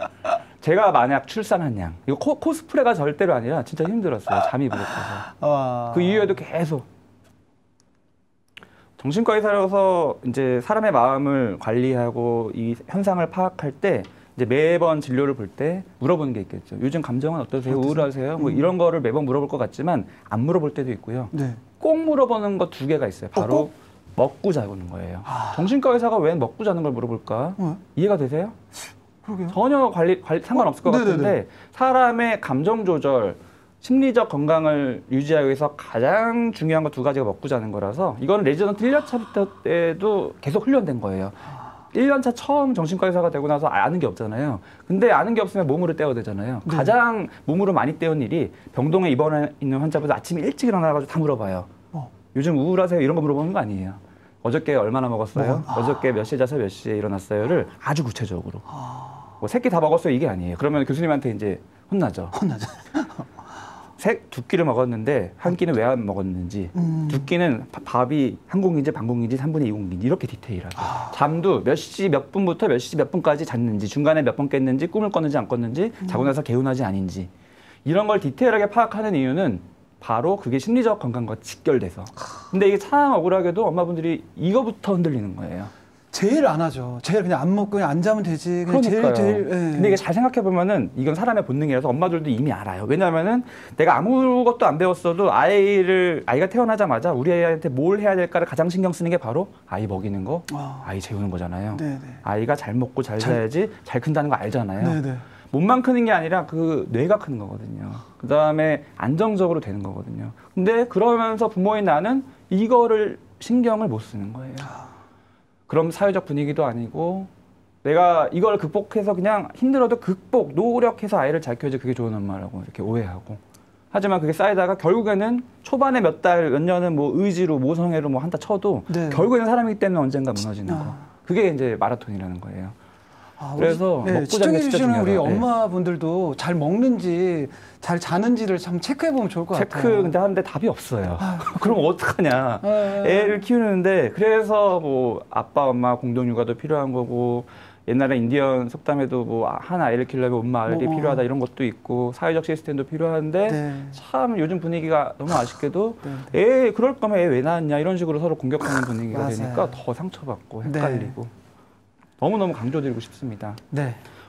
제가 만약 출산한 양 이거 코스프레가 절대로 아니라 진짜 힘들었어요. 잠이 부족해서. 그 이후에도 계속 정신과 의사로서 이제 사람의 마음을 관리하고 이 현상을 파악할 때 이제 매번 진료를 볼 때 물어보는 게 있겠죠. 요즘 감정은 어떠세요? 우울하세요? 뭐 이런 거를 매번 물어볼 것 같지만 안 물어볼 때도 있고요. 네. 꼭 물어보는 거 2개가 있어요. 바로 먹고 자는 거예요. 정신과 의사가 왜 먹고 자는 걸 물어볼까? 이해가 되세요? 그러게요. 전혀 상관없을 것 같은데 사람의 감정 조절, 심리적 건강을 유지하기 위해서 가장 중요한 거 2가지가 먹고 자는 거라서 이건 레지던트 1년차 때도 계속 훈련된 거예요. 1년차 처음 정신과 의사가 되고 나서 아는 게 없잖아요. 근데 아는 게 없으면 몸으로 떼어야 되잖아요. 가장 몸으로 많이 떼온 일이 병동에 입원해 있는 환자분들 아침에 일찍 일어나가지고 다 물어봐요. 요즘 우울하세요? 이런 거 물어보는 거 아니에요. 어저께 얼마나 먹었어요? 어저께 몇 시에 자서 몇 시에 일어났어요를 아주 구체적으로. 뭐 새끼 다 먹었어요? 이게 아니에요. 그러면 교수님한테 이제 혼나죠. 2끼를 먹었는데 한 끼는 왜 안 먹었는지 2끼는 밥이 한 공기인지 반 공기인지 3분의 2 공기인지 이렇게 디테일하게 잠도 몇 시 몇 분부터 몇 시 몇 분까지 잤는지 중간에 몇 번 깼는지 꿈을 꿨는지 안 꿨는지 자고 나서 개운하지 아닌지 이런 걸 디테일하게 파악하는 이유는 바로 그게 심리적 건강과 직결돼서 근데 이게 참 억울하게도 엄마분들이 이거부터 흔들리는 거예요. 제일 안 하죠. 제일 그냥 안 먹고 그냥 안 자면 되지. 그냥 그러니까요. 제일. 근데 이게 잘 생각해 보면은 이건 사람의 본능이라서 엄마들도 이미 알아요. 왜냐하면은 내가 아무것도 안 배웠어도 아이가 태어나자마자 우리 아이한테 뭘 해야 될까를 가장 신경 쓰는 게 바로 아이 먹이는 거, 아이 재우는 거잖아요. 네네. 아이가 잘 먹고 잘 자야지 잘 큰다는 거 알잖아요. 네네. 몸만 크는 게 아니라 그 뇌가 크는 거거든요. 그 다음에 안정적으로 되는 거거든요. 근데 그러면서 부모인 나는 이거를 신경을 못 쓰는 거예요. 그럼 사회적 분위기도 아니고 내가 이걸 극복해서 그냥 힘들어도 노력해서 아이를 잘 키워야지 그게 좋은 엄마라고 이렇게 오해하고 하지만 그게 쌓이다가 결국에는 초반에 몇 달, 몇 년은 뭐 의지로 모성애로 뭐 한다 쳐도 결국에는 사람이기 때문에 언젠가 무너지는 거. 그게 이제 마라톤이라는 거예요. 그래서 먹고 자는 게 진짜 중요하다. 우리 엄마분들도 잘 먹는지 잘 자는지를 참 체크해 보면 좋을 것 같아요. 체크 근데 하는데 답이 없어요. 그럼 어떡하냐. 애를 키우는데 그래서 뭐 아빠 엄마 공동 육아도 필요한 거고 옛날에 인디언 속담에도 뭐 한 아이를 키우려면 온 마을이 필요하다 이런 것도 있고 사회적 시스템도 필요한데 참 요즘 분위기가 너무 아쉽게도 그럴 거면 애 왜 낳았냐 이런 식으로 서로 공격하는 분위기가 되니까 더 상처받고 헷갈리고 너무너무 강조드리고 싶습니다.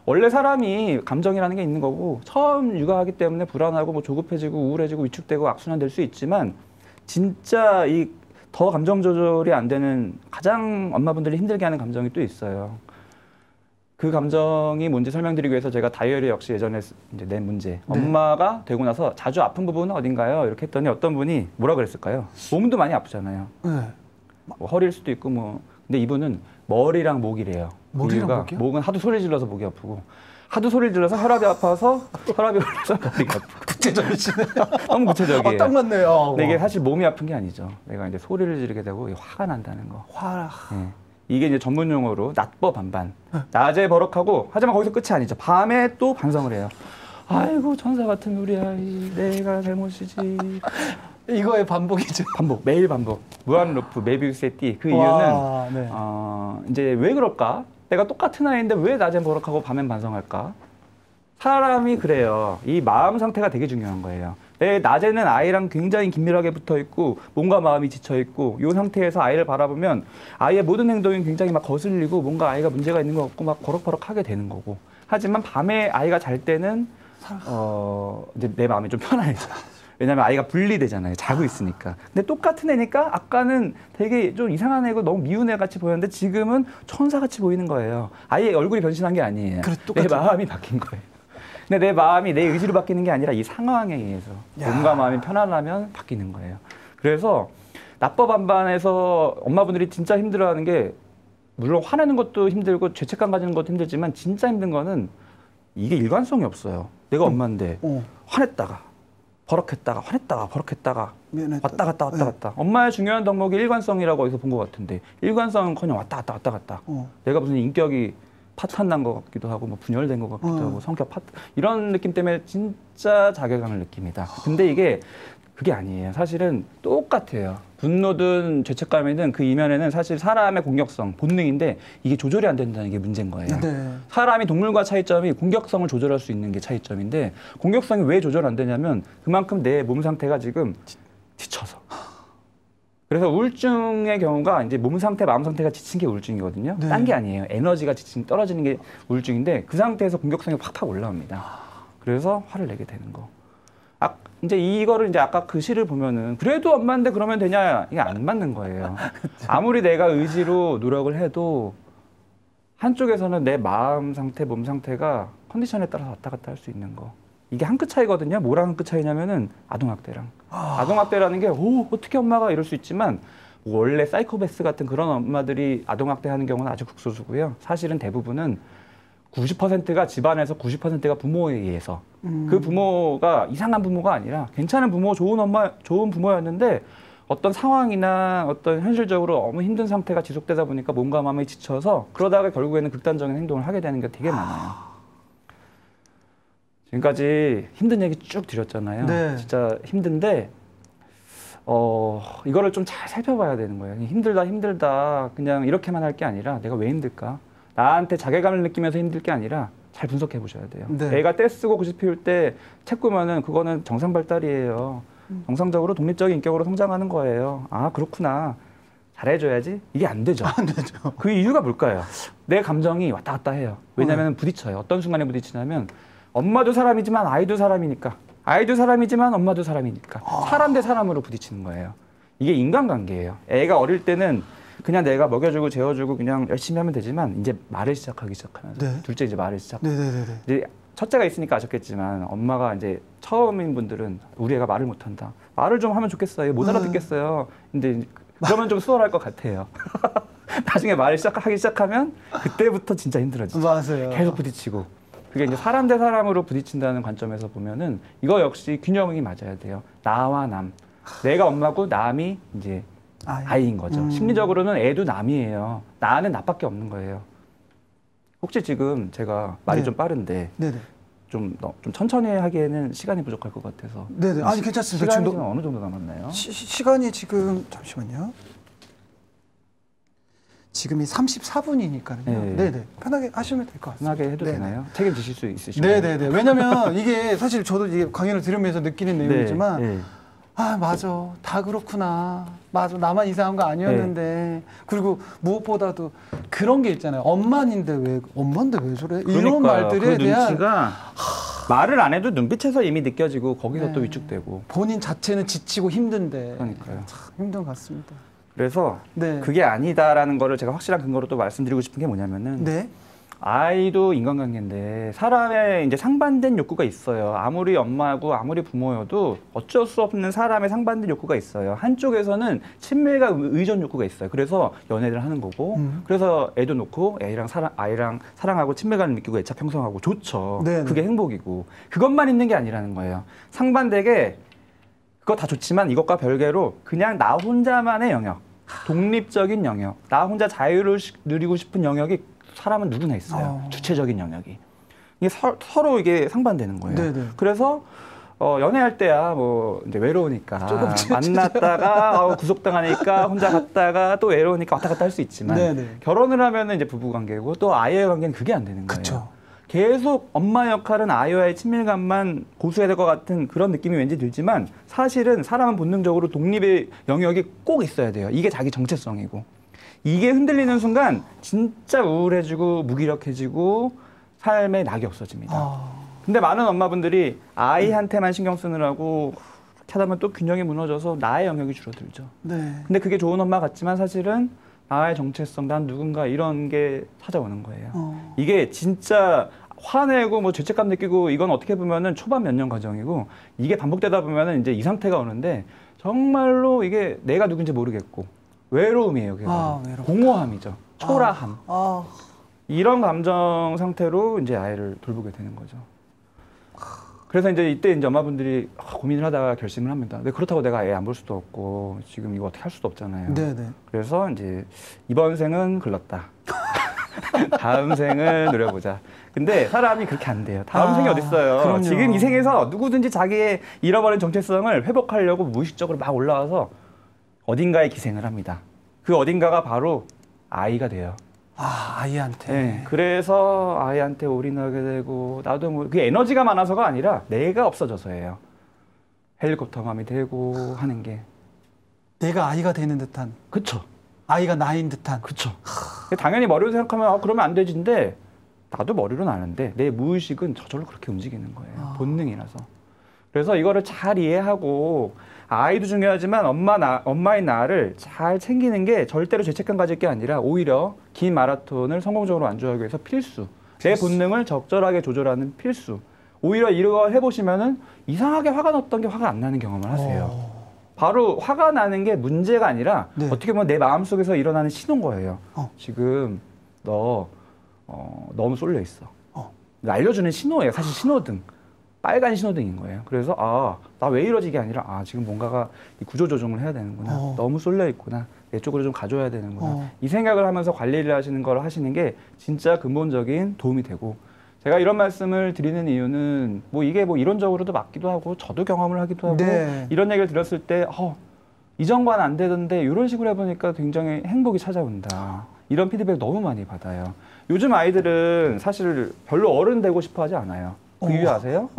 원래 사람이 감정이라는 게 있는 거고 처음 육아하기 때문에 불안하고 뭐 조급해지고 우울해지고 위축되고 악순환 될 수 있지만 진짜 이 더 감정 조절이 안 되는 가장 엄마분들이 힘들게 하는 감정이 또 있어요. 그 감정이 뭔지 설명드리기 위해서 제가 다이어리 역시 예전에 이제 낸 문제 엄마가 되고 나서 자주 아픈 부분은 어딘가요? 이렇게 했더니 어떤 분이 뭐라 그랬을까요? 몸도 많이 아프잖아요. 뭐 허리일 수도 있고 뭐 근데 이분은 머리랑 목이래요. 머리랑 목이요? 목은 하도 소리 질러서 목이 아프고 하도 소리를 질러서 혈압이 아파서 혈압이 올라서 머리가 아프고. 구체적이시네요. 너무 구체적이에요. 딱 맞네요. 근데 이게 사실 몸이 아픈 게 아니죠. 내가 이제 소리를 지르게 되고 화가 난다는 거. 화. 예. 이게 이제 전문 용어로 낮버 반반. 낮에 버럭하고 하지만 거기서 끝이 아니죠. 밤에 또 반성을 해요. 아이고 천사 같은 우리 아이 내가 잘못이지. 이거의 반복이죠. 반복 매일 반복. 무한 루프 메비우스의 띠. 그 와, 이유는 네. 이제 왜 그럴까? 내가 똑같은 아이인데 왜 낮엔 버럭하고 밤엔 반성할까? 사람이 그래요. 이 마음 상태가 되게 중요한 거예요. 내 낮에는 아이랑 굉장히 긴밀하게 붙어 있고 몸과 마음이 지쳐 있고 이 상태에서 아이를 바라보면 아이의 모든 행동이 굉장히 막 거슬리고 뭔가 아이가 문제가 있는 것 같고 막 버럭버럭하게 되는 거고. 하지만 밤에 아이가 잘 때는 이제 내 마음이 좀 편안해져. 왜냐면 아이가 분리되잖아요. 자고 있으니까. 근데 똑같은 애니까 아까는 되게 좀 이상한 애고 너무 미운 애 같이 보였는데 지금은 천사 같이 보이는 거예요. 아이의 얼굴이 변신한 게 아니에요. 그래, 내 마음이 바뀐 거예요. 근데 내 마음이 내 의지로 바뀌는 게 아니라 이 상황에 의해서 몸과 마음이 편안하면 바뀌는 거예요. 그래서 낮버 반반에서 엄마분들이 진짜 힘들어하는 게 물론 화내는 것도 힘들고 죄책감 가지는 것도 힘들지만 진짜 힘든 거는 이게 일관성이 없어요. 내가 엄마인데 화냈다가 버럭했다가 화냈다가 버럭했다가 미안했다. 왔다 갔다 왔다 갔다. 엄마의 중요한 덕목이 일관성이라고 어디서 본 것 같은데 일관성은커녕 왔다 갔다 왔다 갔다. 내가 무슨 인격이 파탄 난 것 같기도 하고 뭐 분열된 것 같기도 하고 성격 이런 느낌 때문에 진짜 자괴감을 느낍니다. 근데 이게 그게 아니에요. 사실은 똑같아요. 분노든 죄책감이든 그 이면에는 사실 사람의 공격성, 본능인데 이게 조절이 안 된다는 게 문제인 거예요. 네. 사람이 동물과 차이점이 공격성을 조절할 수 있는 게 차이점인데 공격성이 왜 조절 안 되냐면 그만큼 내 몸 상태가 지금 지쳐서. 그래서 우울증의 경우가 이제 몸 상태, 마음 상태가 지친 게 우울증이거든요. 네. 딴 게 아니에요. 에너지가 떨어지는 게 우울증인데 그 상태에서 공격성이 팍팍 올라옵니다. 그래서 화를 내게 되는 거. 이제 이거를 이제 아까 그 시를 보면은 그래도 엄마인데 그러면 되냐? 이게 안 맞는 거예요. 아무리 내가 의지로 노력을 해도 한쪽에서는 내 마음 상태, 몸 상태가 컨디션에 따라서 왔다 갔다 할 수 있는 거. 이게 한 끗 차이거든요. 뭐랑 한 끗 차이냐면은 아동학대랑. 아동학대라는 게 어떻게 엄마가 이럴 수 있지만 원래 사이코패스 같은 그런 엄마들이 아동학대하는 경우는 아주 극소수고요. 사실은 대부분은 90%가 집안에서 90%가 부모에 의해서 그 부모가 이상한 부모가 아니라 괜찮은 부모, 좋은 부모였는데 어떤 상황이나 어떤 현실적으로 너무 힘든 상태가 지속되다 보니까 몸과 마음이 지쳐서 그러다가 결국에는 극단적인 행동을 하게 되는 게 되게 많아요. 지금까지 힘든 얘기 쭉 드렸잖아요. 네. 진짜 힘든데 이거를 좀 잘 살펴봐야 되는 거예요. 힘들다 그냥 이렇게만 할 게 아니라 내가 왜 힘들까? 나한테 자괴감을 느끼면서 힘들 게 아니라 잘 분석해 보셔야 돼요. 네. 애가 떼쓰고 고집 피울 때 책 보면은 그거는 정상 발달이에요. 정상적으로 독립적인 인격으로 성장하는 거예요. 아 그렇구나. 잘해줘야지. 이게 안 되죠. 안 되죠. 그 이유가 뭘까요? 내 감정이 왔다 갔다 해요. 왜냐하면 부딪혀요. 어떤 순간에 부딪히냐면 엄마도 사람이지만 아이도 사람이니까. 아이도 사람이지만 엄마도 사람이니까. 사람 대 사람으로 부딪히는 거예요. 이게 인간관계예요. 애가 어릴 때는 그냥 내가 먹여주고 재워주고 그냥 열심히 하면 되지만 이제 말을 시작하면서 네. 둘째 이제 말을 시작. 네네네. 이제 첫째가 있으니까 아셨겠지만 엄마가 이제 처음인 분들은 우리 애가 말을 못한다. 말을 좀 하면 좋겠어요. 못 알아듣겠어요. 근데 그러면 좀 수월할 것 같아요. 나중에 말을 하기 시작하면 그때부터 진짜 힘들어지죠. 맞아요. 계속 부딪히고. 그게 이제 사람 대 사람으로 부딪힌다는 관점에서 보면은 이거 역시 균형이 맞아야 돼요. 나와 남. 내가 엄마고 남이 이제 아이인 거죠. 심리적으로는 애도 남이에요. 나는 나밖에 없는 거예요. 혹시 지금 제가 말이 네. 좀 빠른데 네네. 좀 천천히 하기에는 시간이 부족할 것 같아서. 네네. 아니 괜찮습니다. 시간이 지금 지금 어느 정도 남았나요? 시간이 지금 잠시만요. 지금이 34분이니까요. 네. 네네. 편하게 하시면 될 것 같습니다. 편하게 해도 네네. 되나요? 책임지실 수 있으신가요? 네네네. 왜냐면 이게 사실 저도 이게 강연을 들으면서 느끼는 내용이지만 네. 아 맞아 다 그렇구나 맞아 나만 이상한 거 아니었는데 그리고 무엇보다도 그런 게 있잖아요. 엄마인데 왜 저래 이런 말들에 그 대한 눈치가 말을 안 해도 눈빛에서 이미 느껴지고 거기서 또 위축되고. 본인 자체는 지치고 힘든데 그러니까요. 참 힘든 것 같습니다. 그래서 네. 그게 아니다라는 거를 제가 확실한 근거로 또 말씀드리고 싶은 게 뭐냐면은 네. 아이도 인간관계인데 사람의 이제 상반된 욕구가 있어요. 아무리 엄마고 아무리 부모여도 어쩔 수 없는 사람의 상반된 욕구가 있어요. 한쪽에서는 친밀과 의존 욕구가 있어요. 그래서 연애를 하는 거고, 그래서 애도 놓고 아이랑 사랑하고 친밀감을 느끼고 애착 형성하고 좋죠. 네네. 그게 행복이고, 그것만 있는 게 아니라는 거예요. 상반되게 그거 다 좋지만 이것과 별개로 그냥 나 혼자만의 영역, 독립적인 영역, 나 혼자 자유를 누리고 싶은 영역이 사람은 누구나 있어요. 주체적인 영역이. 이게 서로 이게 상반되는 거예요. 네네. 그래서 연애할 때야 뭐 이제 외로우니까 만났다가 구속당하니까 혼자 갔다가 또 외로우니까 왔다 갔다 할 수 있지만 네네. 결혼을 하면은 이제 부부 관계고 또 아이의 관계는 그게 안 되는 거예요. 그쵸. 계속 엄마 역할은 아이와의 친밀감만 고수해야 될 것 같은 그런 느낌이 왠지 들지만 사실은 사람은 본능적으로 독립의 영역이 꼭 있어야 돼요. 이게 자기 정체성이고. 이게 흔들리는 순간 진짜 우울해지고 무기력해지고 삶의 낙이 없어집니다. 근데 많은 엄마분들이 아이한테만 신경 쓰느라고 그렇게 하다 보면 또 균형이 무너져서 나의 영역이 줄어들죠. 네. 근데 그게 좋은 엄마 같지만 사실은 나의 정체성, 난 누군가 이런 게 찾아오는 거예요. 이게 진짜 화내고 뭐 죄책감 느끼고 이건 어떻게 보면은 초반 몇 년 과정이고 이게 반복되다 보면은 이제 이 상태가 오는데 정말로 이게 내가 누군지 모르겠고 외로움이에요. 그게 외로움. 공허함이죠. 초라함. 아. 이런 감정 상태로 이제 아이를 돌보게 되는 거죠. 그래서 이제 이때 엄마분들이 고민을 하다가 결심을 합니다. 근데 그렇다고 내가 애 안 볼 수도 없고 지금 이거 어떻게 할 수도 없잖아요. 네네. 그래서 이제 이번 생은 글렀다. 다음 생을 노려보자. 근데 사람이 그렇게 안 돼요. 다음 생이 어딨어요. 그럼요. 지금 이 생에서 누구든지 자기의 잃어버린 정체성을 회복하려고 무의식적으로 막 올라와서 어딘가에 기생을 합니다. 그 어딘가가 바로 아이가 돼요. 아이한테. 네, 그래서 아이한테 올인하게 되고 나도 뭐 그게 에너지가 많아서가 아니라 내가 없어져서예요. 헬리콥터맘이 되고 하는 게. 내가 아이가 되는 듯한. 그쵸. 아이가 나인 듯한. 그쵸. 당연히 머리로 생각하면 그러면 안 되지인데 나도 머리로는 아는데 내 무의식은 저절로 그렇게 움직이는 거예요. 본능이라서. 그래서 이거를 잘 이해하고 아이도 중요하지만 엄마인 나를 잘 챙기는 게 절대로 죄책감 가질 게 아니라 오히려 긴 마라톤을 성공적으로 완주하기 위해서 필수. 내 본능을 적절하게 조절하는 필수. 오히려 이거 해보시면은 이상하게 화가 났던 게 화가 안 나는 경험을 하세요. 바로 화가 나는 게 문제가 아니라 네. 어떻게 보면 내 마음속에서 일어나는 신호인 거예요. 지금 너 너무 쏠려 있어. 알려주는 신호예요. 사실 신호등. 빨간 신호등인 거예요. 그래서 나 왜 이러지 게 아니라 지금 뭔가가 구조 조정을 해야 되는구나. 너무 쏠려 있구나. 내 쪽으로 좀 가져야 되는구나. 이 생각을 하면서 관리를 하시는 걸 하시는 게 진짜 근본적인 도움이 되고 제가 이런 말씀을 드리는 이유는 뭐 이게 뭐 이론적으로도 맞기도 하고 저도 경험을 하기도 하고 네. 이런 얘기를 들었을 때 이전과는 안 되던데 이런 식으로 해보니까 굉장히 행복이 찾아온다. 이런 피드백 너무 많이 받아요. 요즘 아이들은 사실 별로 어른 되고 싶어 하지 않아요. 그 이유 아세요?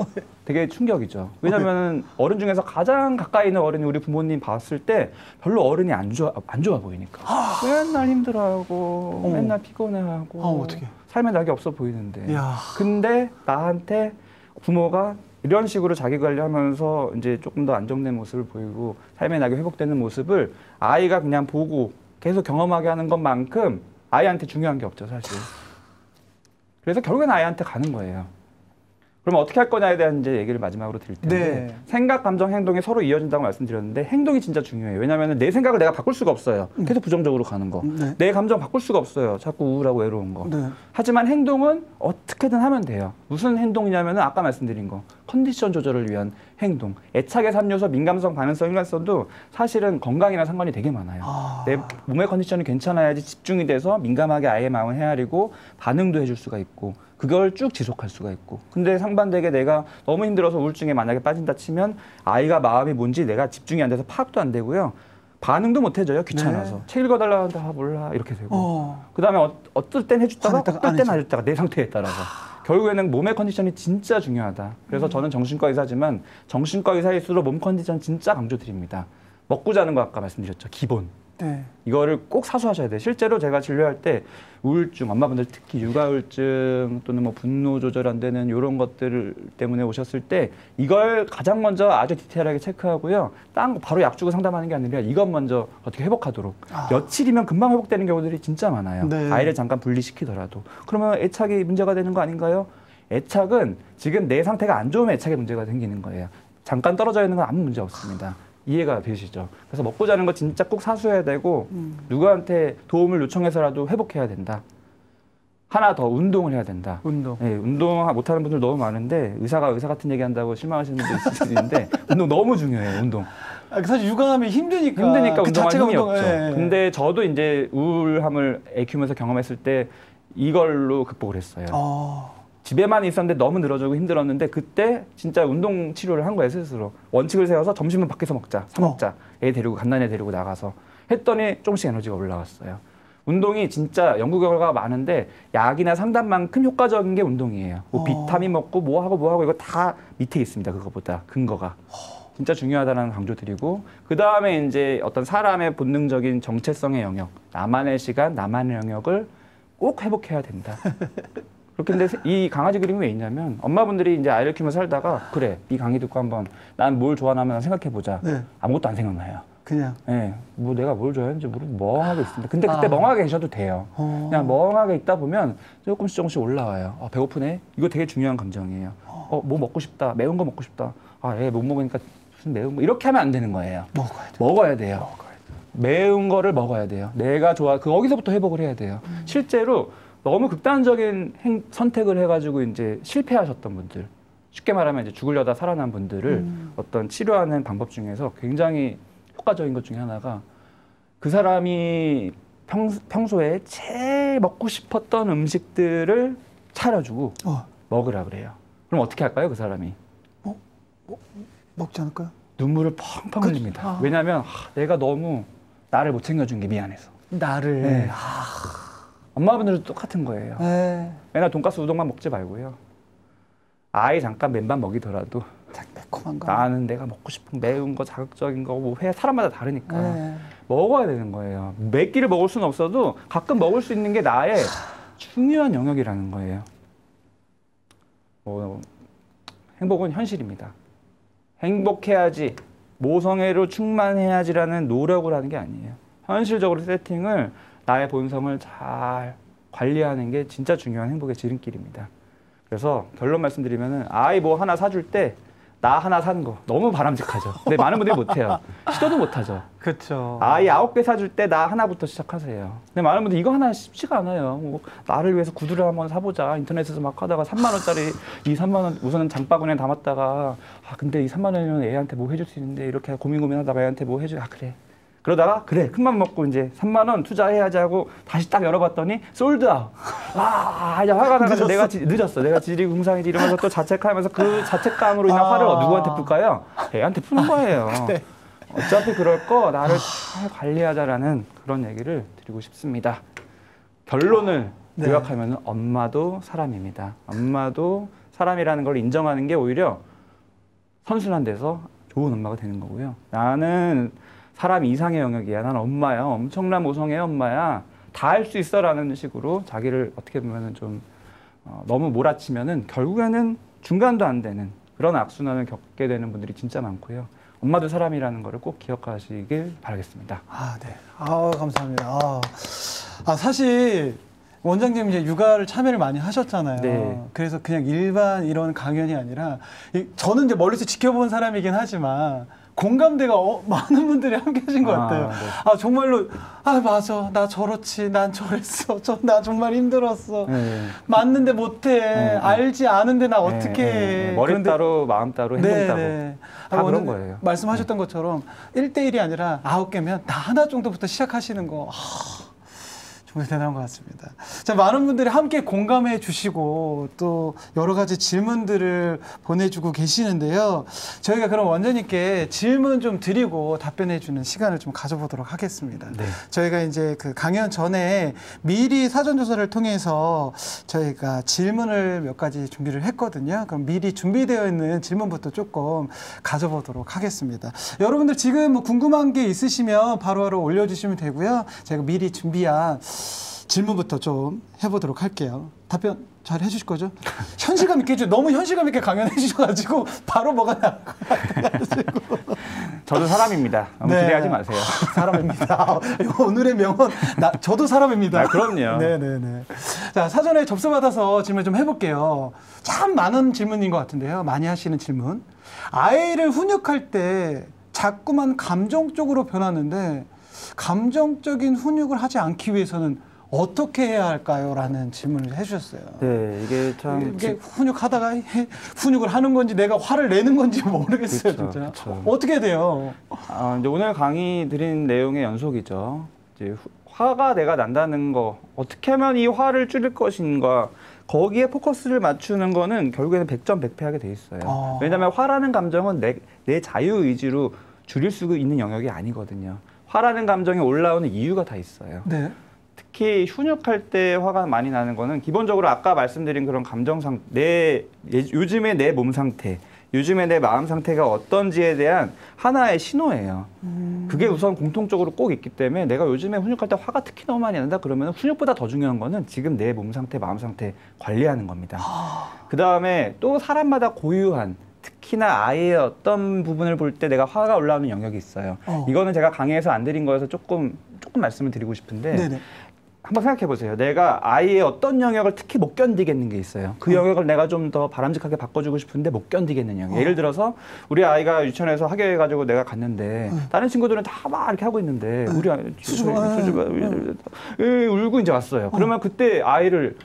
되게 충격이죠. 왜냐면 어른 중에서 가장 가까이 있는 어른이 우리 부모님 봤을 때 별로 어른이 안 좋아 보이니까. 맨날 힘들어하고 맨날 피곤해하고 어떡해. 삶에 낙이 없어 보이는데. 야. 근데 나한테 부모가 이런 식으로 자기 관리하면서 이제 조금 더 안정된 모습을 보이고 삶의 낙이 회복되는 모습을 아이가 그냥 보고 계속 경험하게 하는 것만큼 아이한테 중요한 게 없죠, 사실. 그래서 결국엔 아이한테 가는 거예요. 그럼 어떻게 할 거냐에 대한 이제 얘기를 마지막으로 드릴 텐데 네. 생각, 감정, 행동이 서로 이어진다고 말씀드렸는데 행동이 진짜 중요해요. 왜냐하면 내 생각을 내가 바꿀 수가 없어요. 계속 부정적으로 가는 거. 네. 내 감정 바꿀 수가 없어요. 자꾸 우울하고 외로운 거. 네. 하지만 행동은 어떻게든 하면 돼요. 무슨 행동이냐면 아까 말씀드린 거. 컨디션 조절을 위한 행동. 애착의 3요소, 민감성, 반응성, 일관성도 사실은 건강이랑 상관이 되게 많아요. 내 몸의 컨디션이 괜찮아야지 집중이 돼서 민감하게 아이의 마음을 헤아리고 반응도 해줄 수가 있고 그걸 쭉 지속할 수가 있고. 근데 상반되게 내가 너무 힘들어서 우울증에 만약에 빠진다 치면 아이가 마음이 뭔지 내가 집중이 안 돼서 파악도 안 되고요. 반응도 못 해줘요. 귀찮아서. 네. 책 읽어달라고 하는데 몰라 이렇게 되고. 그다음에 어떨 땐 해줬다가 어떨 땐 안 해줬다가 내 상태에 따라서. 결국에는 몸의 컨디션이 진짜 중요하다. 그래서 저는 정신과 의사지만 정신과 의사일수록 몸 컨디션 진짜 강조드립니다. 먹고 자는 거 아까 말씀드렸죠. 기본. 네. 이거를 꼭 사수하셔야 돼요. 실제로 제가 진료할 때 우울증, 엄마분들 특히 육아우울증 또는 뭐 분노 조절 안 되는 이런 것들 때문에 오셨을 때 이걸 가장 먼저 아주 디테일하게 체크하고요. 딴 거 바로 약 주고 상담하는 게 아니라 이것 먼저 어떻게 회복하도록. 며칠이면 금방 회복되는 경우들이 진짜 많아요. 네. 아이를 잠깐 분리시키더라도. 그러면 애착이 문제가 되는 거 아닌가요? 애착은 지금 내 상태가 안 좋으면 애착에 문제가 생기는 거예요. 잠깐 떨어져 있는 건 아무 문제 없습니다. 이해가 되시죠? 그래서 먹고 자는 거 진짜 꼭 사수해야 되고 누구한테 도움을 요청해서라도 회복해야 된다. 하나 더 운동을 해야 된다. 운동. 네, 운동 못하는 분들 너무 많은데 의사가 의사 같은 얘기한다고 실망하시는 분도 있을 수 있는데 운동 너무 중요해요. 운동. 사실 육아하면 힘드니까. 힘드니까 그 운동할 자체가 힘이 운동, 없죠. 예. 근데 저도 이제 우울함을 애 키우면서 경험했을 때 이걸로 극복을 했어요. 집에만 있었는데 너무 늘어지고 힘들었는데 그때 진짜 운동 치료를 한 거예요 스스로. 원칙을 세워서 점심은 밖에서 먹자, 사 먹자. 애 데리고 갓난애 데리고 나가서 했더니 조금씩 에너지가 올라왔어요. 운동이 진짜 연구 결과가 많은데 약이나 상담만큼 효과적인 게 운동이에요. 뭐 비타민 먹고 뭐 하고 이거 다 밑에 있습니다. 그거보다 근거가. 진짜 중요하다는 강조 드리고 그 다음에 이제 어떤 사람의 본능적인 정체성의 영역, 나만의 시간, 나만의 영역을 꼭 회복해야 된다. 그렇게 근데 이 강아지 그림이 왜 있냐면 엄마분들이 이제 아이를 키우면서 살다가 그래 이 강의 듣고 한번 난 뭘 좋아하나 한번 생각해보자. 네. 아무것도 안 생각나요. 그냥. 네, 뭐 내가 뭘 좋아하는지 모르고 멍하게 있습니다. 근데 그때 멍하게 계셔도 돼요. 그냥 멍하게 있다 보면 조금씩 올라와요. 배고프네? 이거 되게 중요한 감정이에요. 뭐 먹고 싶다. 매운 거 먹고 싶다. 애 못 먹으니까 무슨 매운 거. 이렇게 하면 안 되는 거예요. 먹어야 돼요. 매운 거를 먹어야 돼요. 내가 거기서부터 회복을 해야 돼요. 실제로 너무 극단적인 선택을 해가지고 이제 실패하셨던 분들, 쉽게 말하면 이제 죽으려다 살아난 분들을 어떤 치료하는 방법 중에서 굉장히 효과적인 것 중에 하나가 그 사람이 평소에 제일 먹고 싶었던 음식들을 차려주고 먹으라 그래요. 그럼 어떻게 할까요, 그 사람이? 먹지 않을까요? 눈물을 펑펑 흘립니다. 왜냐하면 내가 너무 나를 못 챙겨준 게 미안해서. 나를. 네. 엄마분들도 똑같은 거예요. 맨날 돈가스 우동만 먹지 말고요. 아이 잠깐 맨밥 먹이더라도 매콤한 거. 나는 내가 먹고 싶은 매운 거, 자극적인 거, 뭐 회 사람마다 다르니까 먹어야 되는 거예요. 몇 끼를 먹을 수는 없어도 가끔 먹을 수 있는 게 나의 중요한 영역이라는 거예요. 행복은 현실입니다. 행복해야지, 모성애로 충만해야지라는 노력을 하는 게 아니에요. 현실적으로 세팅을 나의 본성을 잘 관리하는 게 진짜 중요한 행복의 지름길입니다. 그래서 결론 말씀드리면은 아이 뭐 하나 사줄 때 나 하나 사는 거 너무 바람직하죠. 근데 많은 분들이 못해요. 시도도 못하죠. 그렇죠. 아이 9개 사줄 때 나 하나부터 시작하세요. 근데 많은 분들이 이거 하나 쉽지가 않아요. 뭐 나를 위해서 구두를 한번 사보자. 인터넷에서 막 하다가 3만 원짜리 이 3만 원 우선은 장바구니에 담았다가 근데 이 3만 원이면 애한테 뭐 해줄 수 있는데 이렇게 고민하다가 애한테 뭐 해줘. 그래. 그러다가 그래 큰맘 먹고 이제 3만 원 투자해야지 하고 다시 딱 열어봤더니 솔드아웃. 이제 화가 나가지고 내가 늦었어. 내가 지리궁상이지 이러면서 또 자책하면서 그 자책감으로 인한 화를 누구한테 풀까요? 애한테 푸는 거예요. 네. 어차피 그럴 거 나를 잘 관리하자라는 그런 얘기를 드리고 싶습니다. 결론을 요약하면 엄마도 사람입니다. 엄마도 사람이라는 걸 인정하는 게 오히려 선순환 돼서 좋은 엄마가 되는 거고요. 나는 사람 이상의 영역이야. 난 엄마야. 엄청난 모성애의 엄마야. 다 할 수 있어 라는 식으로 자기를 어떻게 보면 좀 너무 몰아치면은 결국에는 중간도 안 되는 그런 악순환을 겪게 되는 분들이 진짜 많고요. 엄마도 사람이라는 거를 꼭 기억하시길 바라겠습니다. 네. 감사합니다. 사실 원장님 이제 육아를 참여를 많이 하셨잖아요. 네. 그래서 그냥 일반 이런 강연이 아니라 저는 이제 멀리서 지켜본 사람이긴 하지만 공감대가 많은 분들이 함께 하신 것 같아요. 네. 정말로 맞아 나 저렇지 난 저랬어 나 정말 힘들었어 맞는데 못해 알지 않은데 나 어떻게 해. 머리 따로 마음 따로 행동 따로 다 그런 거예요. 말씀하셨던 것처럼 1대1이 아니라 9개면 다 하나 정도부터 시작하시는 거 정말 대단한 것 같습니다. 자, 많은 분들이 함께 공감해 주시고 또 여러 가지 질문들을 보내주고 계시는데요. 저희가 그럼 원장님께 질문 좀 드리고 답변해 주는 시간을 좀 가져보도록 하겠습니다. 네. 저희가 이제 그 강연 전에 미리 사전조사를 통해서 저희가 질문을 몇 가지 준비를 했거든요. 그럼 미리 준비되어 있는 질문부터 조금 가져보도록 하겠습니다. 여러분들 지금 뭐 궁금한 게 있으시면 바로바로 올려주시면 되고요. 제가 미리 준비한 질문부터 좀 해보도록 할게요. 답변 잘 해주실 거죠? 현실감 있게 해주 너무 현실감 있게 강연해 주셔가지고 바로 뭐가 나올 것 같아가지고. 저도 사람입니다. 너무 네. 기대하지 마세요. 사람입니다. 오늘의 명언, 저도 사람입니다. 아, 그럼요. 네네네. 자, 사전에 접수받아서 질문 좀 해볼게요. 참 많은 질문인 것 같은데요. 많이 하시는 질문. 아이를 훈육할 때 자꾸만 감정적으로 변하는데 감정적인 훈육을 하지 않기 위해서는 어떻게 해야 할까요? 라는 질문을 해주셨어요. 네, 이게 참 이게 훈육하다가 훈육을 하는 건지 내가 화를 내는 건지 모르겠어요. 그쵸, 진짜. 그쵸. 어떻게 돼요? 이제 오늘 강의 드린 내용의 연속이죠. 이제 화가 내가 난다는 거, 어떻게 하면 이 화를 줄일 것인가, 거기에 포커스를 맞추는 거는 결국에는 100점 100패하게 돼 있어요. 왜냐하면 화라는 감정은 내 자유의지로 줄일 수 있는 영역이 아니거든요. 화라는 감정이 올라오는 이유가 다 있어요. 네. 특히 훈육할 때 화가 많이 나는 거는 기본적으로 아까 말씀드린 그런 감정상, 요즘의 내 몸 상태, 요즘의 내 마음 상태가 어떤지에 대한 하나의 신호예요. 그게 우선 공통적으로 꼭 있기 때문에 내가 요즘에 훈육할 때 화가 특히 너무 많이 난다 그러면 훈육보다 더 중요한 거는 지금 내 몸 상태, 마음 상태 관리하는 겁니다. 그 다음에 또 사람마다 고유한 특히나 아이의 어떤 부분을 볼 때 내가 화가 올라오는 영역이 있어요. 이거는 제가 강의에서 안 드린 거여서 조금 말씀을 드리고 싶은데 네네. 한번 생각해 보세요. 내가 아이의 어떤 영역을 특히 못 견디겠는 게 있어요. 그 영역을 내가 좀 더 바람직하게 바꿔주고 싶은데 못 견디겠는 영역. 예를 들어서 우리 아이가 유치원에서 학교해가지고 내가 갔는데 다른 친구들은 다 막 이렇게 하고 있는데 우리 아이 수줍어 울고 이제 왔어요. 그러면 그때 아이를